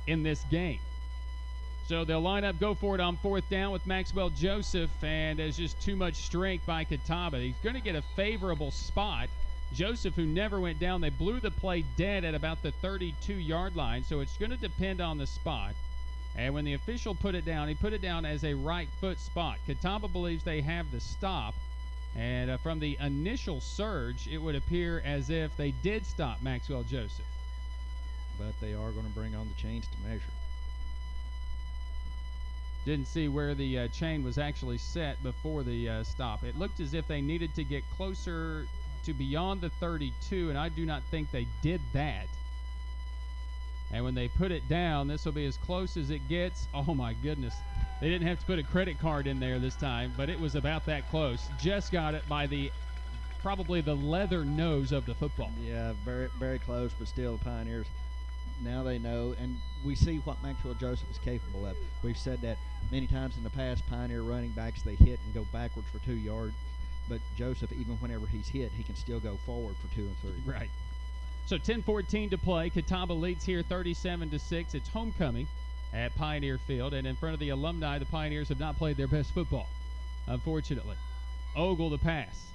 in this game. So they'll line up, go for it on 4th down with Maxwell Joseph, and there's just too much strength by Catawba. He's going to get a favorable spot. Joseph, who never went down, they blew the play dead at about the 32-yard line, so it's going to depend on the spot. And when the official put it down, he put it down as a right foot spot. Catawba believes they have the stop, and from the initial surge, it would appear as if they did stop Maxwell Joseph. But they are going to bring on the chains to measure. Didn't see where the chain was actually set before the stop. It looked as if they needed to get closer to beyond the 32, and I do not think they did that. And when they put it down, this will be as close as it gets. Oh, my goodness. They didn't have to put a credit card in there this time, but it was about that close. Just got it by probably the leather nose of the football. Yeah, very, very close, but still the Pioneers, now they know, and we see what Maxwell Joseph is capable of. We've said that many times in the past. Pioneer running backs, they hit and go backwards for 2 yards, but Joseph, even whenever he's hit, he can still go forward for 2 and 3. Right. So 10-14 to play. Catawba leads here 37-6. It's homecoming at Pioneer Field, and in front of the alumni, the Pioneers have not played their best football, unfortunately. Ogle the pass.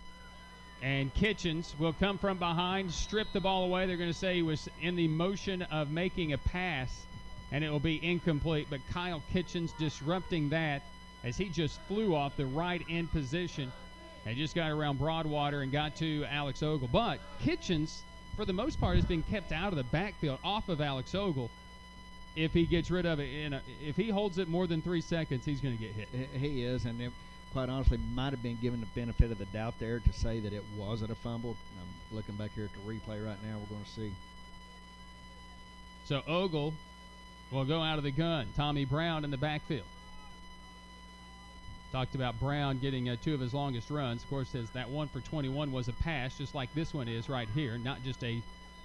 And Kitchens will come from behind, strip the ball away. They're going to say he was in the motion of making a pass, and it will be incomplete. But Kyle Kitchens disrupting that as he just flew off the right end position and just got around Broadwater and got to Alex Ogle. But Kitchens, for the most part, has been kept out of the backfield off of Alex Ogle. If he gets rid of it, if he holds it more than 3 seconds, he's going to get hit. He is, and it, quite honestly, might have been given the benefit of the doubt there to say that it wasn't a fumble. I'm looking back here at the replay right now. We're going to see. So Ogle will go out of the gun. Tommy Brown in the backfield. Talked about Brown getting 2 of his longest runs. Of course, says that one for 21 was a pass, just like this one is right here, not just a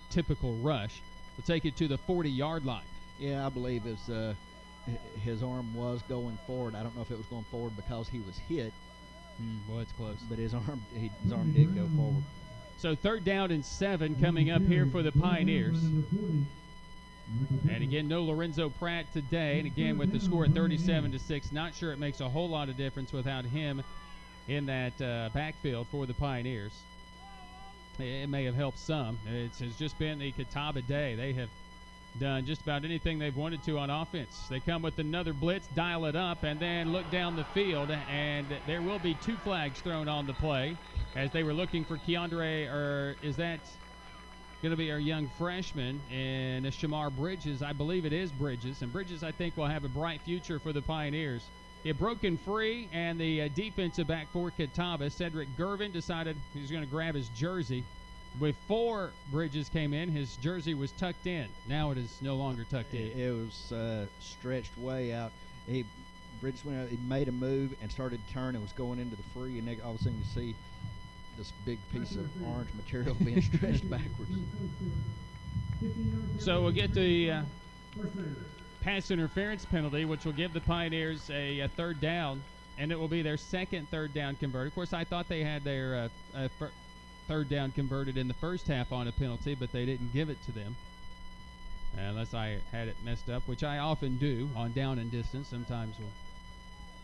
typical rush. We'll take it to the 40-yard line. Yeah, I believe his arm was going forward. I don't know if it was going forward because he was hit. Well, it's close. But his arm did go forward. So 3rd down and 7 coming up here for the Pioneers. And again, no Lorenzo Pratt today. And again, with the score at 37-6, not sure it makes a whole lot of difference without him in that backfield for the Pioneers. It may have helped some. It has just been the Catawba day. They have done just about anything they've wanted to on offense. They come with another blitz, dial it up, and then look down the field, and there will be 2 flags thrown on the play as they were looking for Keandre, or is that going to be our young freshman in Shamar Bridges? I believe it is Bridges, and Bridges, I think, will have a bright future for the Pioneers. He had broken free, and the defensive back for Catawba, Cedric Gervin, decided he was going to grab his jersey. Before Bridges came in, his jersey was tucked in. Now it is no longer tucked in. It was stretched way out. Bridges went out, he made a move and started to turn and was going into the free, and all of a sudden you see this big piece of orange material being stretched backwards. So we'll get the pass interference penalty, which will give the Pioneers a third down, and it will be their second third down converted. Of course, I thought they had their third down converted in the first half on a penalty, but they didn't give it to them. Unless I had it messed up, which I often do on down and distance. Sometimes we'll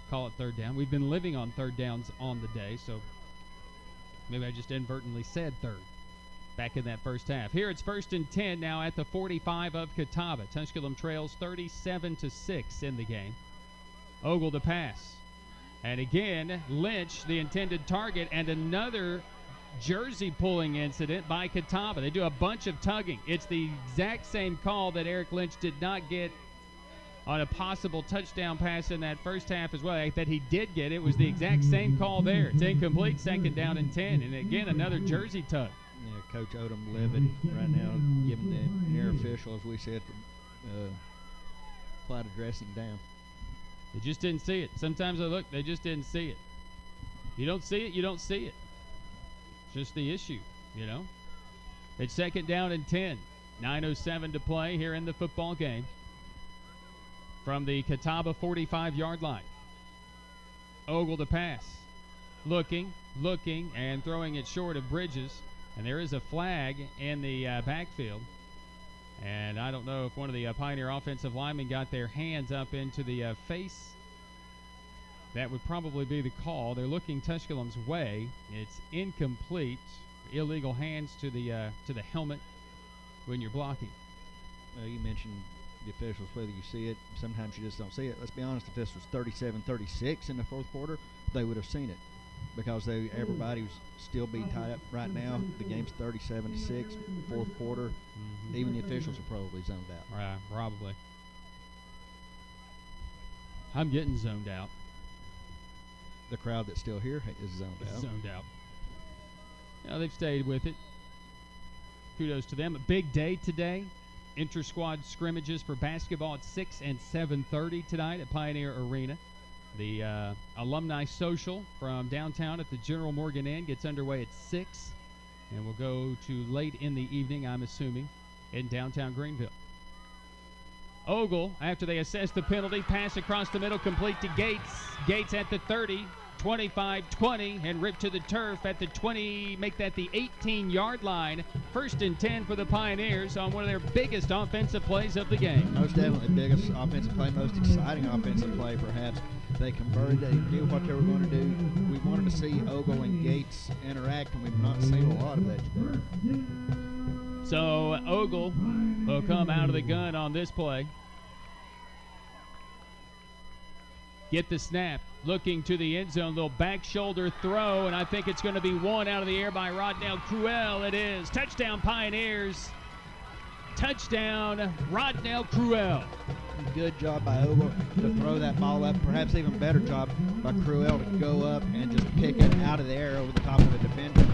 call it third down. We've been living on third downs on the day, so maybe I just inadvertently said third back in that first half. Here it's 1st and 10 now at the 45 of Catawba. Tusculum trails 37-6 in the game. Ogle the pass. And again, Lynch, the intended target, and another jersey pulling incident by Catawba. They do a bunch of tugging. It's the exact same call that Eric Lynch did not get on a possible touchdown pass in that first half as well, that he did get. It was the exact same call there. It's incomplete, 2nd down and 10. And again, another jersey tug. Yeah, Coach Odom livid right now, giving the near official, as we said, quite addressing down. They just didn't see it. Sometimes I look, they just didn't see it. You don't see it, you don't see it. Just the issue, you know. It's 2nd down and 10. 9:07 to play here in the football game. From the Catawba 45-yard line. Ogle to pass. Looking, and throwing it short of Bridges. And there is a flag in the backfield. And I don't know if one of the Pioneer offensive linemen got their hands up into the face. That would probably be the call. They're looking Tusculum's way. It's incomplete. Illegal hands to the helmet when you're blocking. You mentioned the officials, whether you see it. Sometimes you just don't see it. Let's be honest, if this was 37-36 in the fourth quarter, they would have seen it because everybody was still being tied up right now. The game's 37-6, fourth quarter. Mm-hmm. Even the officials are probably zoned out. Right, probably. I'm getting zoned out. The crowd that's still here is zoned out. You know, they've stayed with it. Kudos to them. A big day today. Inter-squad scrimmages for basketball at 6 and 7:30 tonight at Pioneer Arena. The alumni social from downtown at the General Morgan Inn gets underway at 6 and will go to late in the evening, I'm assuming, in downtown Greenville. Ogle, after they assess the penalty, pass across the middle, complete to Gates. Gates at the 30, 25-20, and ripped to the turf at the 20, make that the 18-yard line. 1st and 10 for the Pioneers on one of their biggest offensive plays of the game. Most definitely biggest offensive play, most exciting offensive play, perhaps. They converted, they knew what they were going to do. We wanted to see Ogle and Gates interact, and we've not seen a lot of that today. So Ogle will come out of the gun on this play. Get the snap, looking to the end zone, little back shoulder throw, and I think it's going to be one out of the air by Rodnell Cruel. It is. Touchdown Pioneers. Touchdown Rodnell Cruel. Good job by Ogle to throw that ball up. Perhaps even better job by Cruel to go up and just pick it out of the air over the top of the defender.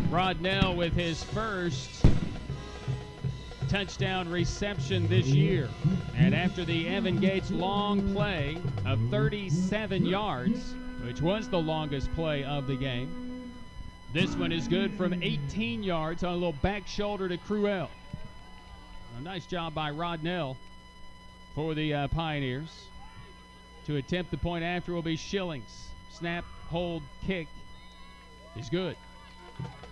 Rodnell with his first touchdown reception this year. And after the Evan Gates long play of 37 yards, which was the longest play of the game, this one is good from 18 yards on a little back shoulder to Cruel. A nice job by Rodnell for the Pioneers. To attempt the point after will be Schillings. Snap, hold, kick is good.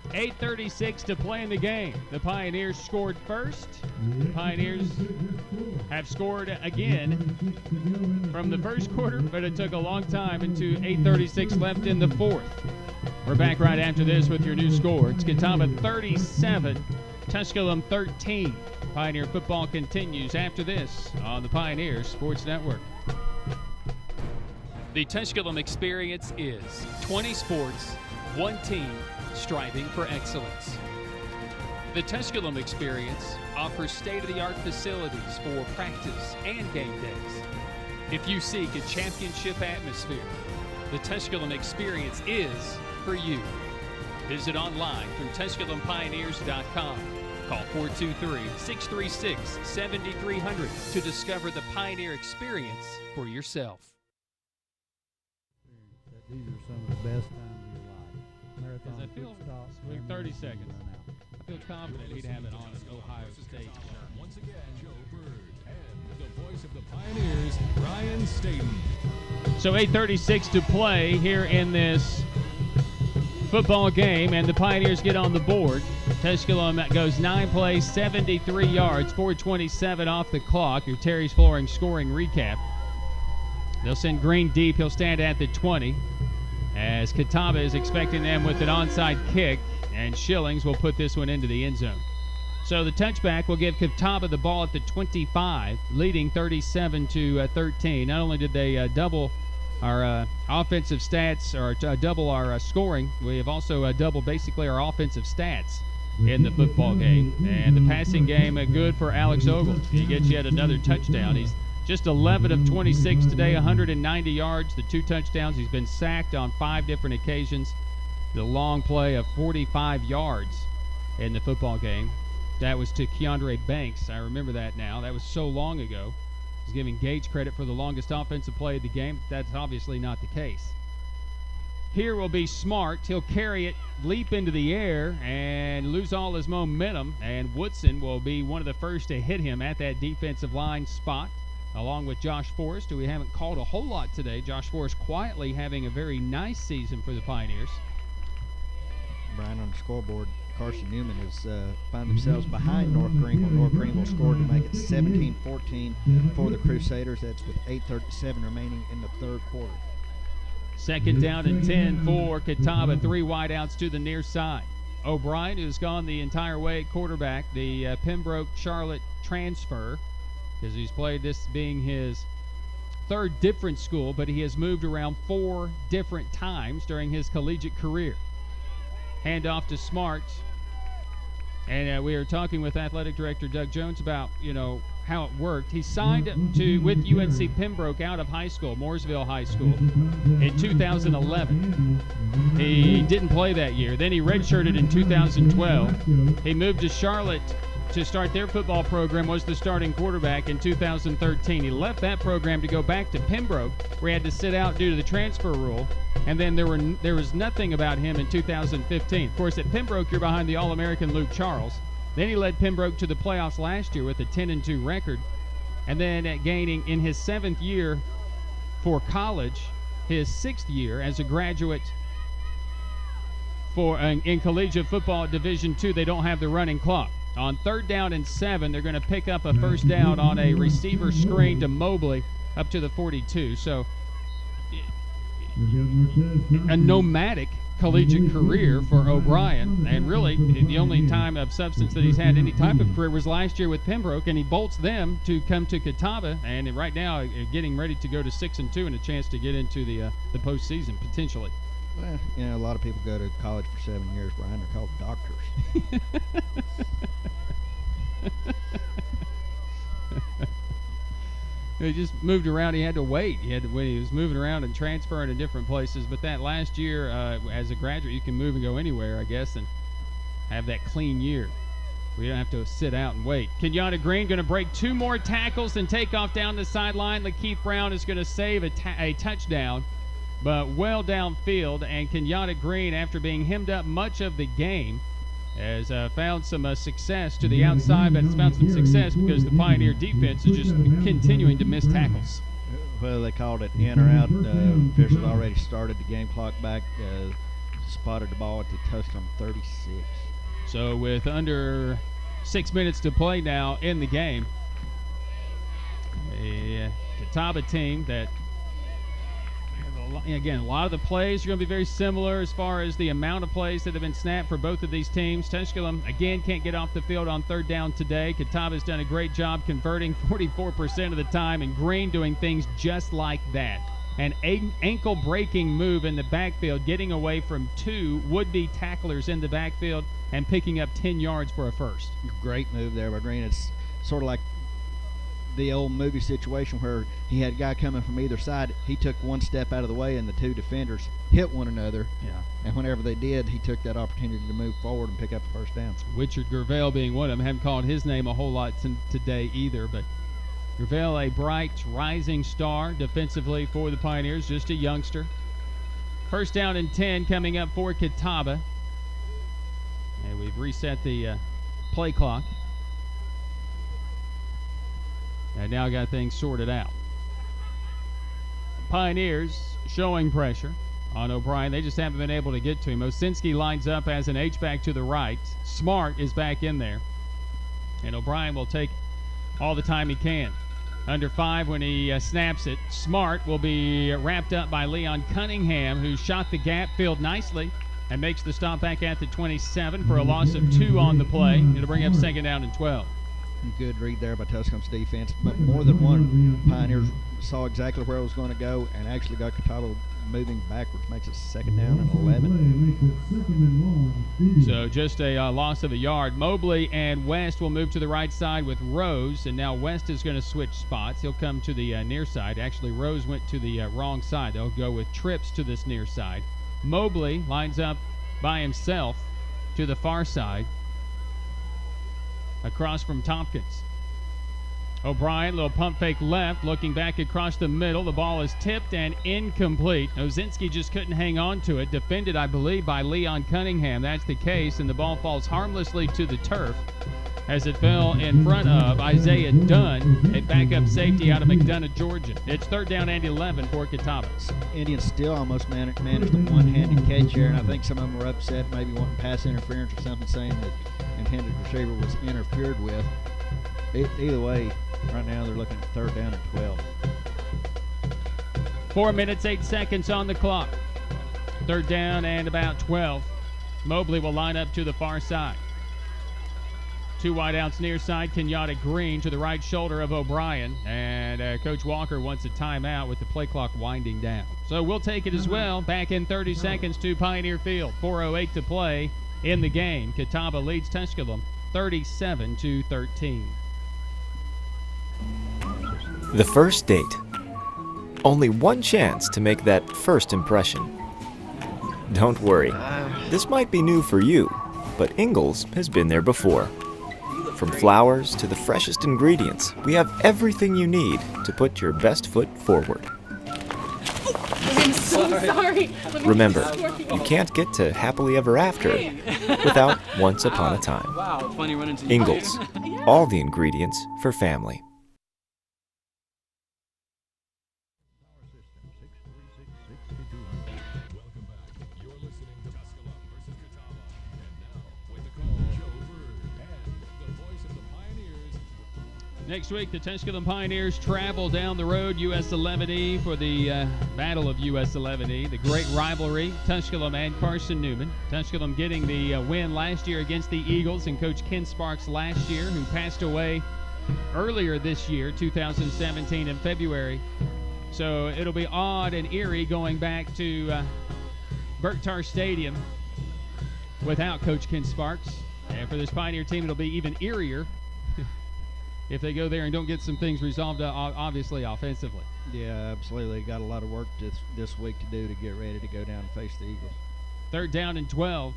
8:36 to play in the game. The Pioneers scored first. The Pioneers have scored again from the first quarter, but it took a long time into 8:36 left in the fourth. We're back right after this with your new score. It's Catawba 37, Tusculum 13. Pioneer football continues after this on the Pioneer Sports Network. The Tusculum Experience is 20 sports, one team, striving for excellence. The Tusculum Experience offers state-of-the-art facilities for practice and game days. If you seek a championship atmosphere, the Tusculum Experience is for you. Visit online through TusculumPioneers.com. Call 423-636-7300 to discover the Pioneer Experience for yourself. These are some of the best times of your life. Marathon, Does it feel quick stops, week 30 seconds? I feel confident he'd have it on at Ohio State. Once again, Joe Bird and the voice of the Pioneers, Brian Staten. So 8:36 to play here in this football game, and the Pioneers get on the board. Tusculum goes 9 plays, 73 yards, 4:27 off the clock. Your Terry's Flooring scoring recap. They'll send Green deep. He'll stand at the 20 as Catawba is expecting them with an onside kick, and Schillings will put this one into the end zone. So the touchback will give Catawba the ball at the 25, leading 37-13. Not only did they double our offensive stats, or double our scoring, we have also doubled basically our offensive stats in the football game. And the passing game good for Alex Ogle. He gets yet another touchdown. He's just 11 of 26 today, 190 yards, the 2 touchdowns. He's been sacked on 5 different occasions. The long play of 45 yards in the football game. That was to Keandre Banks. I remember that now. That was so long ago. He's giving Gage credit for the longest offensive play of the game. That's obviously not the case. Here will be Smart. He'll carry it, leap into the air, and lose all his momentum. And Woodson will be one of the first to hit him at that defensive line spot, along with Josh Forrest, who we haven't called a whole lot today. Josh Forrest quietly having a very nice season for the Pioneers. Brian, on the scoreboard, Carson Newman has found themselves behind North Greenville. North Greenville scored to make it 17-14 for the Crusaders. That's with 8:37 remaining in the third quarter. Second down and 10 for Catawba. 3 wideouts to the near side. O'Brien, who's gone the entire way at quarterback, the Pembroke-Charlotte transfer, because he's played, this being his 3rd different school, but he has moved around 4 different times during his collegiate career. Handoff to Smart. And we were talking with athletic director Doug Jones about, how it worked. He signed with UNC Pembroke out of high school, Mooresville High School, in 2011. He didn't play that year. Then he redshirted in 2012. He moved to Charlotte to start their football program, was the starting quarterback in 2013. He left that program to go back to Pembroke, where he had to sit out due to the transfer rule. And then there was nothing about him in 2015. Of course, at Pembroke, you're behind the All-American Luke Charles. Then he led Pembroke to the playoffs last year with a 10-2 record. And then gaining in his 7th year for college, his 6th year as a graduate in collegiate football Division II. They don't have the running clock. On 3rd down and 7, they're going to pick up a first down on a receiver screen to Mobley up to the 42. So a nomadic collegiate career for O'Brien, and really the only time of substance that he's had any type of career was last year with Pembroke, and he bolts them to come to Catawba, and right now getting ready to go to 6-2 and a chance to get into the postseason potentially. Well, a lot of people go to college for 7 years, Brian. They're called doctors. He just moved around. He had to wait. When he was moving around and transferring to different places. But that last year, as a graduate, you can move and go anywhere, I guess, and have that clean year. We don't have to sit out and wait. Kenyatta Green going to break 2 more tackles and take off down the sideline. Lakeith Brown is going to save a touchdown, but well downfield. And Kenyatta Green, after being hemmed up much of the game, has found some success to the outside, but it's found some success because the Pioneer defense is just continuing to miss tackles. Well, they called it in or out. Officials already started the game clock back, spotted the ball at the Tusculum 36. So with under 6 minutes to play now in the game, a Catawba team that, again, a lot of the plays are going to be very similar as far as the amount of plays that have been snapped for both of these teams. Tusculum, again, can't get off the field on 3rd down today. Catawba's done a great job converting 44% of the time, and Green doing things just like that. An ankle-breaking move in the backfield, getting away from 2 would-be tacklers in the backfield and picking up 10 yards for a first. Great move there by Green. It's sort of like the old movie situation where he had a guy coming from either side. He took 1 step out of the way, and the 2 defenders hit one another. Yeah. And whenever they did, he took that opportunity to move forward and pick up the first down. Richard Gervell being one of them. Haven't called his name a whole lot today either, but Gervell, a bright, rising star defensively for the Pioneers, just a youngster. First down and 10 coming up for Catawba. And we've They've reset the play clock. And now got things sorted out. Pioneers showing pressure on O'Brien. They just haven't been able to get to him. Osinski lines up as an H-back to the right. Smart is back in there. And O'Brien will take all the time he can. Under 5 when he snaps it. Smart will be wrapped up by Leon Cunningham, who shot the gap field nicely and makes the stop back at the 27 for a loss of 2 on the play. It'll bring up 2nd down and 12. Good read there by Tusculum's defense, but more than one Pioneers saw exactly where it was going to go and actually got Catawba moving backwards. Makes it 2nd down and 11. So just a loss of a yard. Mobley and West will move to the right side with Rose, and now West is going to switch spots. He'll come to the near side. Actually, Rose went to the wrong side. They'll go with Trips to this near side. Mobley lines up by himself to the far side, across from Tompkins. O'Brien, little pump fake left, looking back across the middle. The ball is tipped and incomplete. Osinski just couldn't hang on to it. Defended, I believe, by Leon Cunningham. That's the case, and the ball falls harmlessly to the turf as it fell in front of Isaiah Dunn, a backup safety out of McDonough, Georgia. It's 3rd down and 11 for Catawba. Indians still almost managed a one-handed catch here, and I think some of them were upset, maybe wanting pass interference or something, saying that intended receiver was interfered with. Either way, right now they're looking at 3rd down and 12. 4 minutes, 8 seconds on the clock. 3rd down and about 12. Mobley will line up to the far side. 2 wideouts near side. Kenyatta Green to the right shoulder of O'Brien. And Coach Walker wants a timeout with the play clock winding down. So we'll take it as well. Back in 30 seconds to Pioneer Field. 4:08 to play in the game. Catawba leads Tusculum 37-13. The first date. Only one chance to make that first impression. Don't worry, this might be new for you, but Ingalls has been there before. From flowers to the freshest ingredients, we have everything you need to put your best foot forward. I'm so sorry. Remember, you can't get to happily ever after without once upon a time. Wow, it's funny running into you. Ingalls, all the ingredients for family. Next week, the Tusculum Pioneers travel down the road, US 11E, for the Battle of US 11E, the great rivalry, Tusculum and Carson Newman. Tusculum getting the win last year against the Eagles and Coach Ken Sparks last year, who passed away earlier this year, 2017 in February. So it'll be odd and eerie going back to Berktar Stadium without Coach Ken Sparks. And for this Pioneer team, it'll be even eerier if they go there and don't get some things resolved, obviously, offensively. Yeah, absolutely. Got a lot of work this week to do to get ready to go down and face the Eagles. 3rd down and 12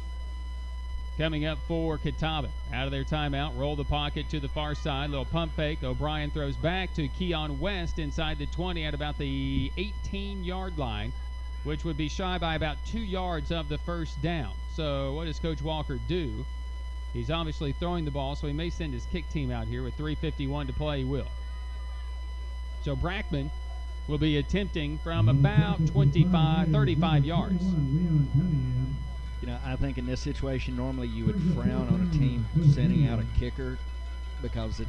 coming up for Catawba. Out of their timeout, roll the pocket to the far side. Little pump fake. O'Brien throws back to Keon West inside the 20 at about the 18-yard line, which would be shy by about 2 yards of the first down. So what does Coach Walker do? He's obviously throwing the ball, so he may send his kick team out here with 3:51 to play. He will. So Brackman will be attempting from about 35 yards. You know, I think in this situation, normally you would frown on a team sending out a kicker because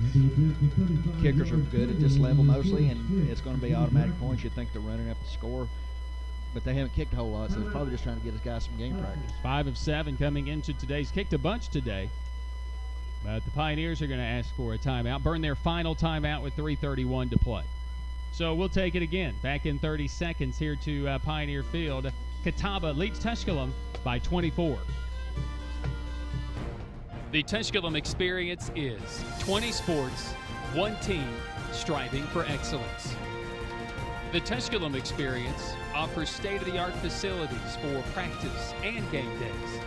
kickers are good at this level mostly, and it's going to be automatic points. You'd think they're running up the score. But they haven't kicked a whole lot, so they're probably just trying to get this guy some game practice. 5 of 7 coming into today's. Kicked a bunch today. But the Pioneers are going to ask for a timeout. Burn their final timeout with 3:31 to play. So we'll take it again. Back in 30 seconds here to Pioneer Field. Catawba leads Tusculum by 24. The Tusculum Experience is 20 sports, one team, striving for excellence. The Tusculum Experience offers state-of-the-art facilities for practice and game days.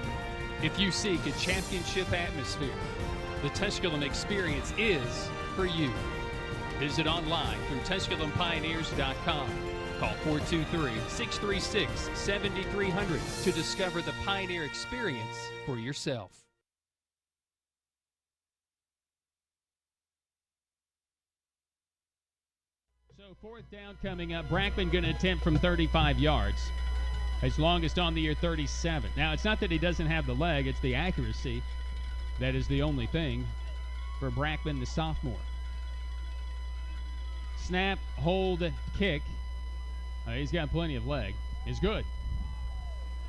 If you seek a championship atmosphere, the Tusculum Experience is for you. Visit online through TusculumPioneers.com. Call 423-636-7300 to discover the Pioneer Experience for yourself. So fourth down coming up. Brackman going to attempt from 35 yards. His longest on the year, 37. Now, it's not that he doesn't have the leg. It's the accuracy that is the only thing for Brackman, the sophomore. Snap, hold, kick. He's got plenty of leg. Is good.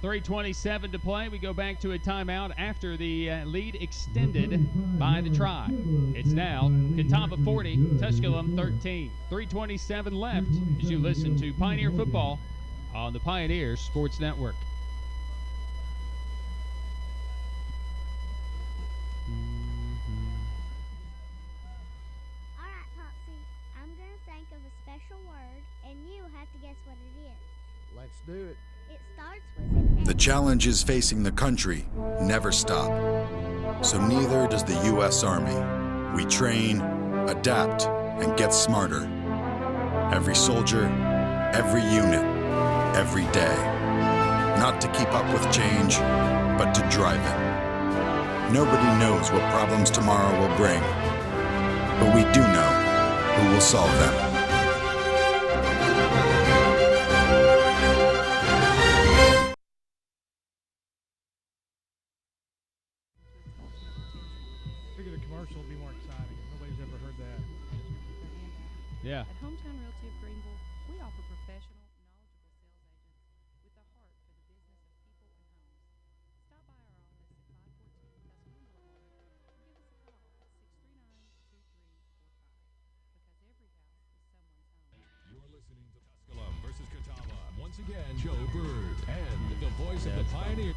3:27 to play. We go back to a timeout after the lead extended by the Tribe. It's now Catawba 40, Tusculum 13. 3:27 left as you listen to Pioneer Football on the Pioneer Sports Network. All right, Popsy. I'm going to think of a special word, and you have to guess what it is. Let's do it. It starts with an The challenges facing the country never stop. So neither does the U.S. Army. We train, adapt, and get smarter. Every soldier, every unit, every day. Not to keep up with change, but to drive it. Nobody knows what problems tomorrow will bring, but we do know who will solve them. Figure the commercial will be more exciting. Nobody's ever heard that. Yeah. At Hometown Realty of Greenville, we offer professional, knowledgeable sales agents with a heart for the business of people and homes. Stop by our office at 514 Tusculum Boulevard or give us a call at 639-2345 because every house is someone's home. You're listening to Tusculum versus Catawba. Once again, Joe Bird and the voice of the Pioneer.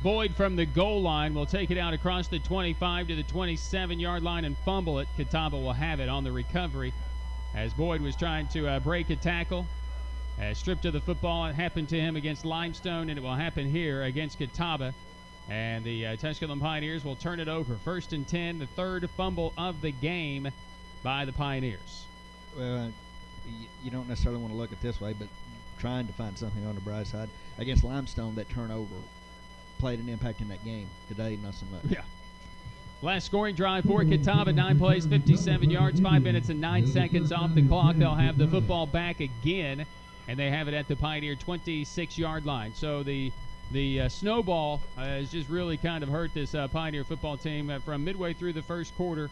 Boyd from the goal line will take it out across the 25 to the 27-yard line and fumble it. Catawba will have it on the recovery as Boyd was trying to break a tackle. Stripped of the football. It happened to him against Limestone, and it will happen here against Catawba. And the Tusculum Pioneers will turn it over. 1st and 10, the third fumble of the game by the Pioneers. Well, you don't necessarily want to look at it this way, but trying to find something on the bright side. Against Limestone, that turnover played an impact in that game. Today, not so much. Yeah. Last scoring drive for Catawba, 9 plays, 57 yards, 5 minutes and 9 seconds off the clock. They'll have the football back again, and they have it at the Pioneer 26-yard line. So the snowball has just really kind of hurt this Pioneer football team from midway through the first quarter,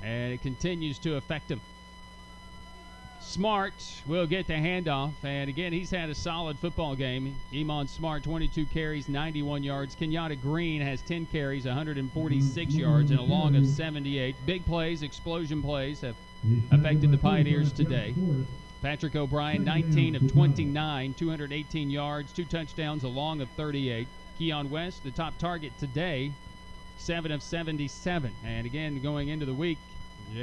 and it continues to affect them. Smart will get the handoff, and again, he's had a solid football game. Iman Smart, 22 carries, 91 yards. Kenyatta Green has 10 carries, 146 yards, and a long of 78. Big plays, explosion plays have affected the Pioneers today. Patrick O'Brien, 19 of 29, 218 yards, 2 touchdowns, a long of 38. Keon West, the top target today, 7 of 77. And again, going into the week,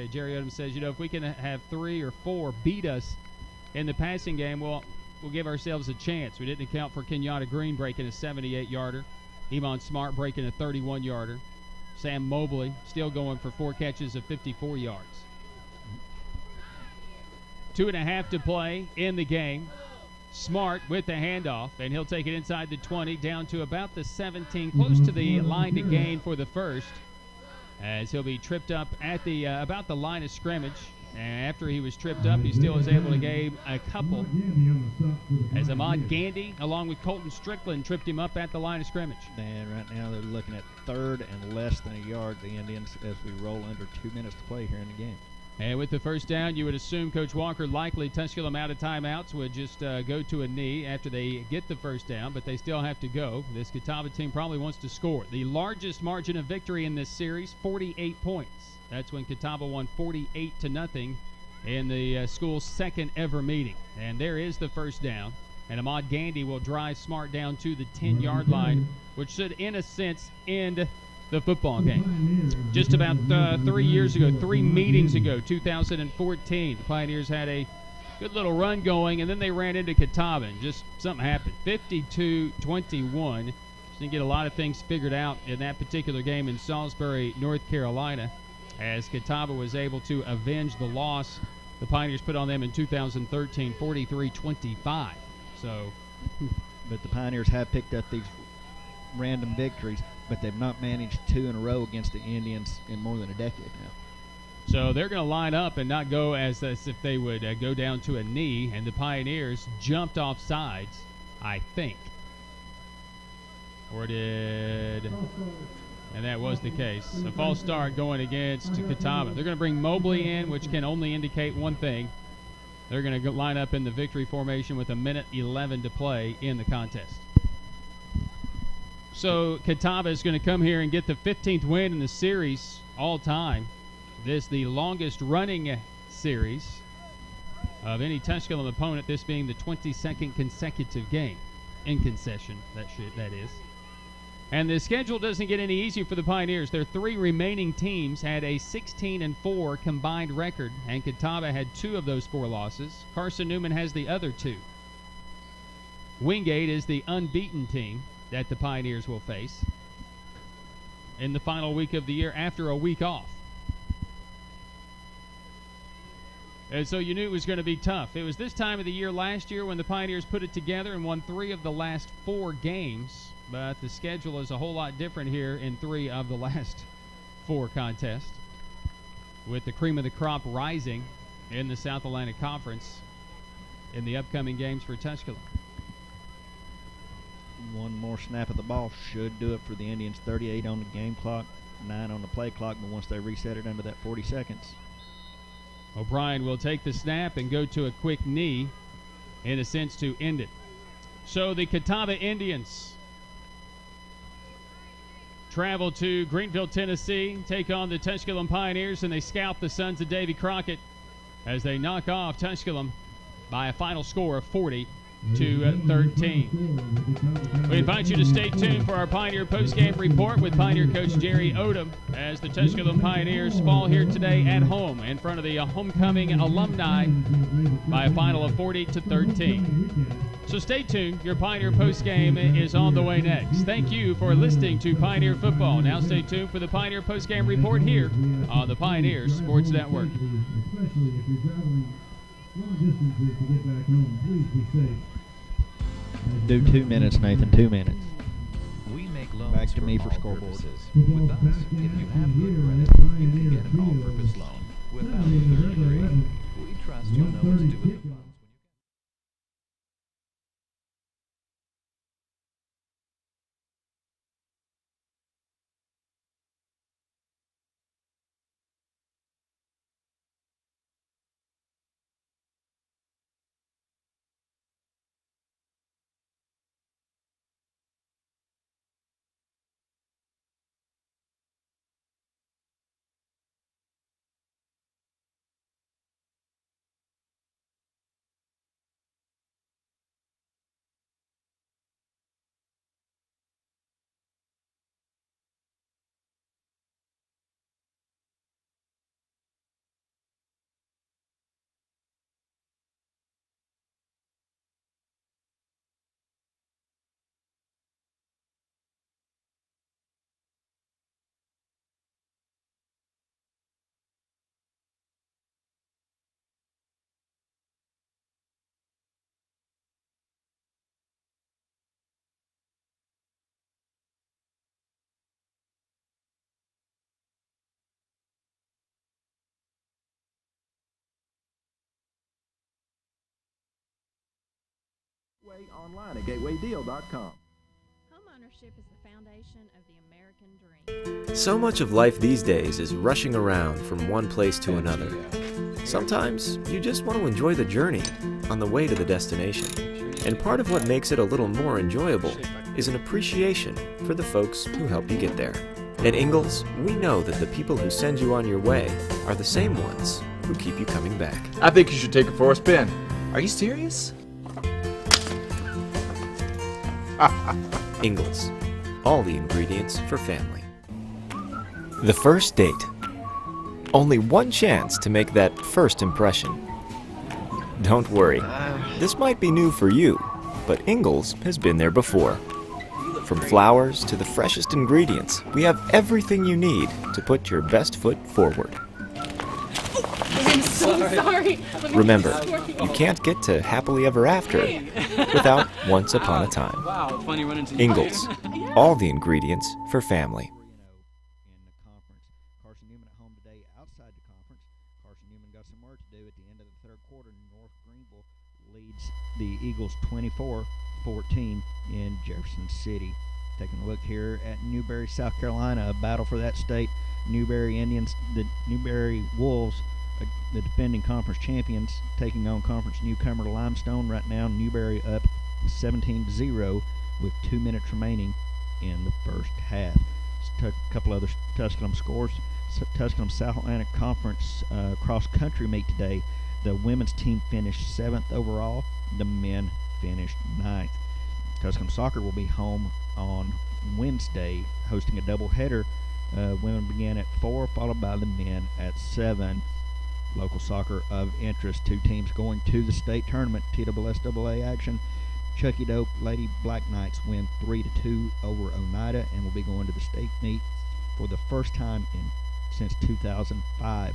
Jerry Odom says, if we can have 3 or 4 beat us in the passing game, we'll give ourselves a chance. We didn't account for Kenyatta Green breaking a 78-yarder, Iman Smart breaking a 31-yarder, Sam Mobley still going for 4 catches of 54 yards. 2.5 to play in the game. Smart with the handoff, and he'll take it inside the 20 down to about the 17, close to the line to gain for the first, as he'll be tripped up at the about the line of scrimmage. And after he was tripped up, he still was able to gain a couple, as Ahmad Gandy, along with Colton Strickland, tripped him up at the line of scrimmage. And right now they're looking at 3rd and less than a yard, the Indians, as we roll under 2 minutes to play here in the game. And with the first down, you would assume Coach Walker likely Tusculum out of timeouts would just go to a knee after they get the first down, but they still have to go. This Catawba team probably wants to score. The largest margin of victory in this series, 48 points. That's when Catawba won 48-0 in the school's second ever meeting. And there is the first down. And Ahmad Gandy will drive Smart down to the 10-yard line, which should, in a sense, end the football game. Just about 3 years ago, 3 meetings ago, 2014, the Pioneers had a good little run going, and then they ran into Catawba, and just something happened. 52-21. Just didn't get a lot of things figured out in that particular game in Salisbury, North Carolina, as Catawba was able to avenge the loss the Pioneers put on them in 2013, 43-25. So, but the Pioneers have picked up these random victories, but they've not managed 2 in a row against the Indians in more than a decade now. So they're going to line up and not go as if they would go down to a knee, and the Pioneers jumped off sides, I think. Or did... And that was the case. A false start going against Catawba. They're going to bring Mobley in, which can only indicate one thing. They're going to line up in the victory formation with 1:11 to play in the contest. So Catawba is going to come here and get the 15th win in the series all time. This the longest running series of any Tusculum opponent, this being the 22nd consecutive game in concession, that is. And the schedule doesn't get any easier for the Pioneers. Their three remaining teams had a 16-4 combined record, and Catawba had 2 of those 4 losses. Carson Newman has the other 2. Wingate is the unbeaten team that the Pioneers will face in the final week of the year after a week off. And so you knew it was going to be tough. It was this time of the year last year when the Pioneers put it together and won 3 of the last 4 games. But the schedule is a whole lot different here in 3 of the last 4 contests, with the cream of the crop rising in the South Atlantic Conference in the upcoming games for Tusculum. One more snap of the ball should do it for the Indians. 38 on the game clock, 9 on the play clock, but once they reset it under that 40 seconds. O'Brien will take the snap and go to a quick knee, in a sense, to end it. So the Catawba Indians travel to Greenville, Tennessee, take on the Tusculum Pioneers, and they scalp the Sons of Davy Crockett as they knock off Tusculum by a final score of 40-13. We invite you to stay tuned for our Pioneer postgame report with Pioneer coach Jerry Odom as the Tusculum Pioneers fall here today at home in front of the homecoming alumni by a final of 40-13. So stay tuned. Your Pioneer postgame is on the way next. Thank you for listening to Pioneer Football. Now stay tuned for the Pioneer postgame report here on the Pioneer Sports Network. Especially if you're traveling long distances to get back home, please be safe. Do 2 minutes, Nathan, 2 minutes. We make loans Back to me for all scoreboard. purposes. With us, if you have good credit, you can get an all-purpose loan without the third degree. We trust you'll know what to do with the funds. Online at gatewaydeal.com. Homeownership is the foundation of the American dream. So much of life these days is rushing around from one place to another. Sometimes you just want to enjoy the journey on the way to the destination. And part of what makes it a little more enjoyable is an appreciation for the folks who help you get there. At Ingalls, we know that the people who send you on your way are the same ones who keep you coming back. I think you should take it for a spin. Are you serious? Ingalls. All the ingredients for family. The first date. Only one chance to make that first impression. Don't worry. This might be new for you, but Ingalls has been there before. From flowers to the freshest ingredients, we have everything you need to put your best foot forward. I'm so sorry. Remember, you can't get to happily ever after without once upon a time. Wow, funny running into Ingalls. All the ingredients for family. In the conference, Carson Newman at home today outside the conference. the Eagles 24-14 in Jefferson City. Taking a look here at Newberry, South Carolina, a battle for that state. Newberry Indians, the Newberry Wolves, the defending conference champions, taking on conference newcomer Limestone. Right now, Newberry up 17-0 with 2 minutes remaining in the first half. A couple other Tusculum scores. Tusculum South Atlantic Conference cross-country meet today. The women's team finished 7th overall. The men finished 9th. Tusculum Soccer will be home on Wednesday, hosting a doubleheader. Women began at 4, followed by the men at 7. Local soccer of interest. 2 teams going to the state tournament. TWSAA action. Chucky Doak Lady Black Knights win 3-2 over Oneida and will be going to the state meet for the first time since 2005.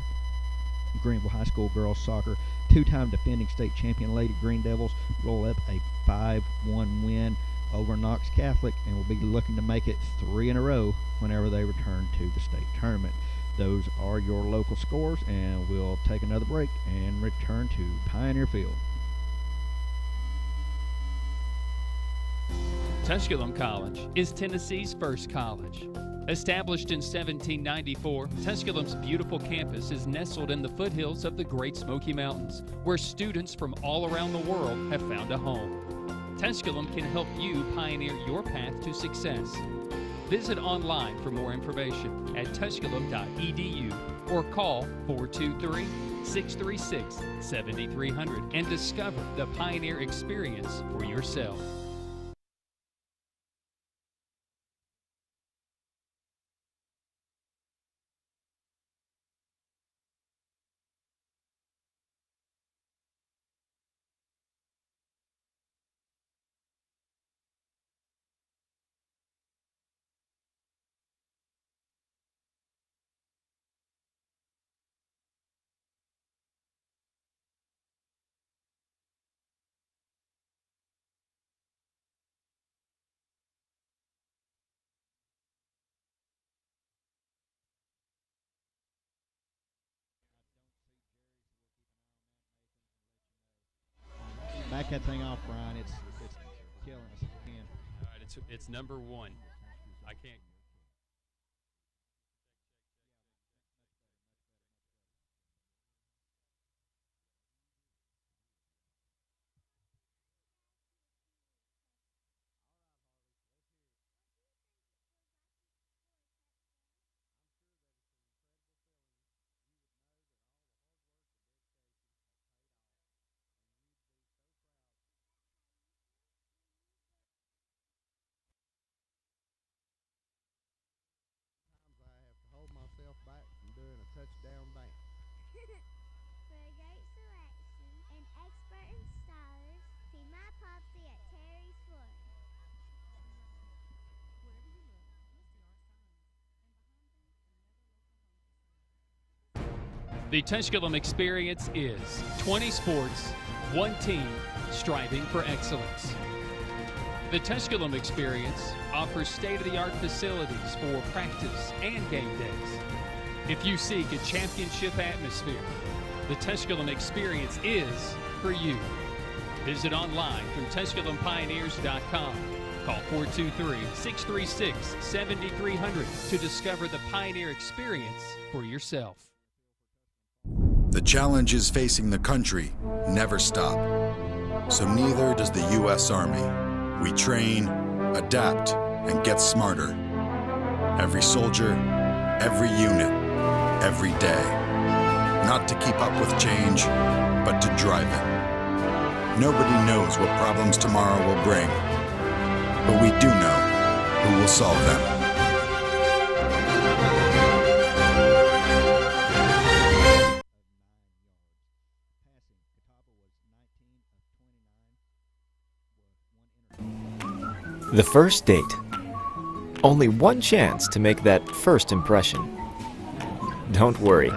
Greenville High School girls soccer, 2-time defending state champion Lady Green Devils roll up a 5-1 win over Knox Catholic and will be looking to make it 3 in a row whenever they return to the state tournament. Those are your local scores, and we'll take another break and return to Pioneer Field. Tusculum College is Tennessee's first college. Established in 1794, Tusculum's beautiful campus is nestled in the foothills of the Great Smoky Mountains, where students from all around the world have found a home. Tusculum can help you pioneer your path to success. Visit online for more information at tusculum.edu or call 423-636-7300 and discover the Pioneer Experience for yourself. Back that thing off, Brian. It's killing us again. All right, it's number 1. I can't. Hold myself back from doing a touchdown dance. For a great selection and expert installers, see my Popsy at Terry's Flooring. Wherever you look, you'll see our signs, and behind them, another local home for sale. The Tusculum Experience is 20 sports, 1 team, striving for excellence. The Tusculum Experience offers state-of-the-art facilities for practice and game days. If you seek a championship atmosphere, the Tusculum Experience is for you. Visit online through TusculumPioneers.com. Call 423-636-7300 to discover the Pioneer Experience for yourself. The challenges facing the country never stop. So neither does the U.S. Army. We train, adapt, and get smarter. Every soldier, every unit, every day. Not to keep up with change, but to drive it. Nobody knows what problems tomorrow will bring, but we do know who will solve them. The first date. Only one chance to make that first impression. Don't worry,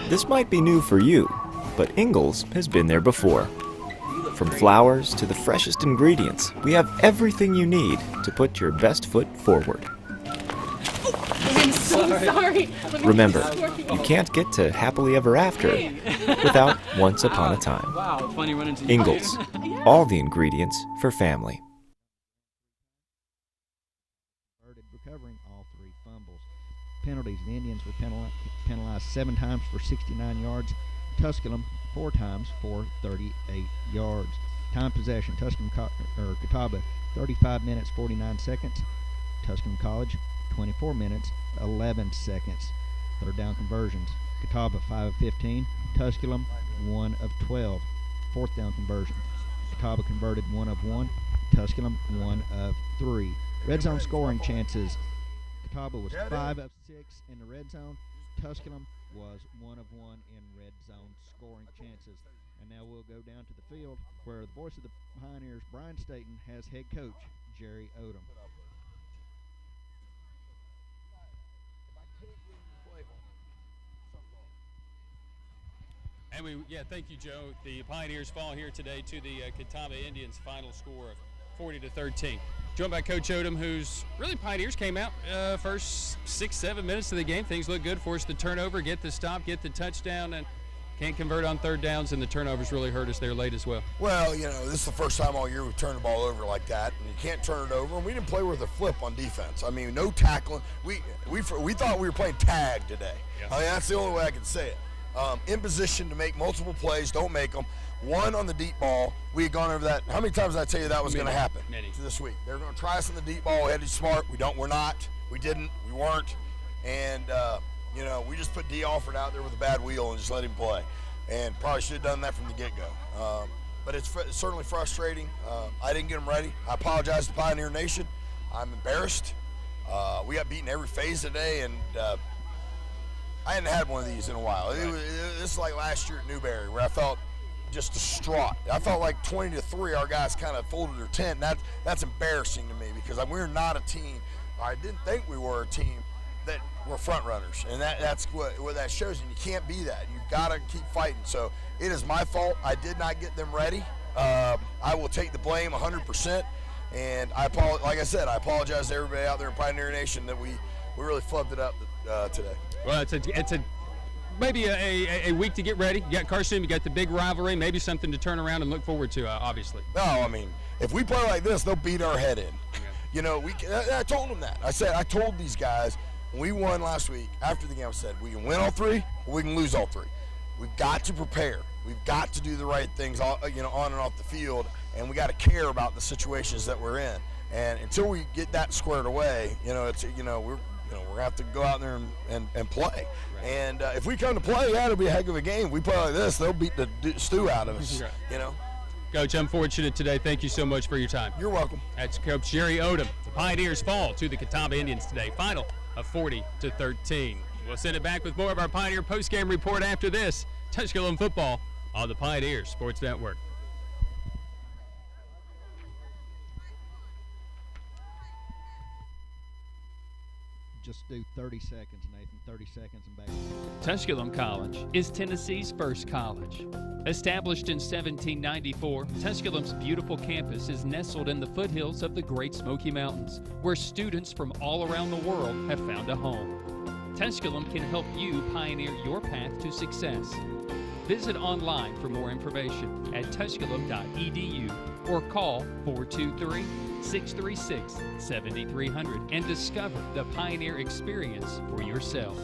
this might be new for you, but Ingalls has been there before. From flowers to the freshest ingredients, we have everything you need to put your best foot forward. And so Sorry. Remember, you can't get to happily ever after without once upon a time. Wow, funny running into Ingalls, all the ingredients for family. Recovering all 3 fumbles. Penalties. The Indians were penalized 7 times for 69 yards. Tusculum 4 times for 38 yards. Time possession. Tusculum Catawba 35 minutes 49 seconds. Tusculum College 24 minutes 11 seconds. Third down conversions. Catawba 5 of 15. Tusculum 1 of 12. Fourth down conversion. Catawba converted 1 of 1. Tusculum 1 of 3. Red zone scoring chances. Catawba was 5 of 6 in the red zone. Tusculum was 1 of 1 in red zone scoring chances. And now we'll go down to the field where the voice of the Pioneers, Brian Staten, has head coach Jerry Odom. And thank you, Joe. The Pioneers fall here today to the Catawba Indians, final score of 40-13. Joined by Coach Odom, who's really Pioneers came out first 6-7 minutes of the game. Things look good. Forced the turnover, get the stop, get the touchdown, and can't convert on third downs, and the turnovers really hurt us there late as well. Well, this is the first time all year we've turned the ball over like that, and you can't turn it over. And we didn't play with a flip on defense. I mean, no tackling. We thought we were playing tag today. Yeah. I mean, that's the only way I can say it. In position to make multiple plays, don't make them. One on the deep ball, we had gone over that. How many times did I tell you that was going to happen this week? They're going to try us on the deep ball. We had to be smart. We're not. We didn't. We weren't. And, we just put D. Alford out there with a bad wheel and just let him play. And probably should have done that from the get-go. But it's certainly frustrating. I didn't get them ready. I apologize to Pioneer Nation. I'm embarrassed. We got beaten every phase today, and I hadn't had one of these in a while. This is like last year at Newberry, where I felt just distraught. I felt like 20-3, our guys kind of folded their tent. That's embarrassing to me because we're not a team. I didn't think we were a team that were front runners, and that's what that shows. And you can't be that. You've got to keep fighting. So it is my fault. I did not get them ready. I will take the blame 100%. And like I said, I apologize to everybody out there in Pioneer Nation that we really flubbed it up today. Well, it's maybe a week to get ready. You got Carson, you got the big rivalry, maybe something to turn around and look forward to, obviously. No, I mean, if we play like this, they'll beat our head in. Yeah. I told them that. I told these guys when we won last week, after the game, I said, we can win all 3 or we can lose all 3. We've got to prepare. We've got to do the right things, on and off the field, and we got to care about the situations that we're in. And until we get that squared away, we're going to have to go out there and play. Right. And if we come to play, it'll be a heck of a game. If we play like this, they'll beat the stew out of us, right. Coach, I'm fortunate today. Thank you so much for your time. You're welcome. That's Coach Jerry Odom. The Pioneers fall to the Catawba Indians today, final of 40-13. We'll send it back with more of our Pioneer postgame report after this. Tusculum football on the Pioneer Sports Network. Just do 30 seconds, Nathan. 30 seconds and back. Tusculum College is Tennessee's first college. Established in 1794, Tusculum's beautiful campus is nestled in the foothills of the Great Smoky Mountains, where students from all around the world have found a home. Tusculum can help you pioneer your path to success. Visit online for more information at tusculum.edu or call 423-636-7300 and discover the Pioneer Experience for yourself.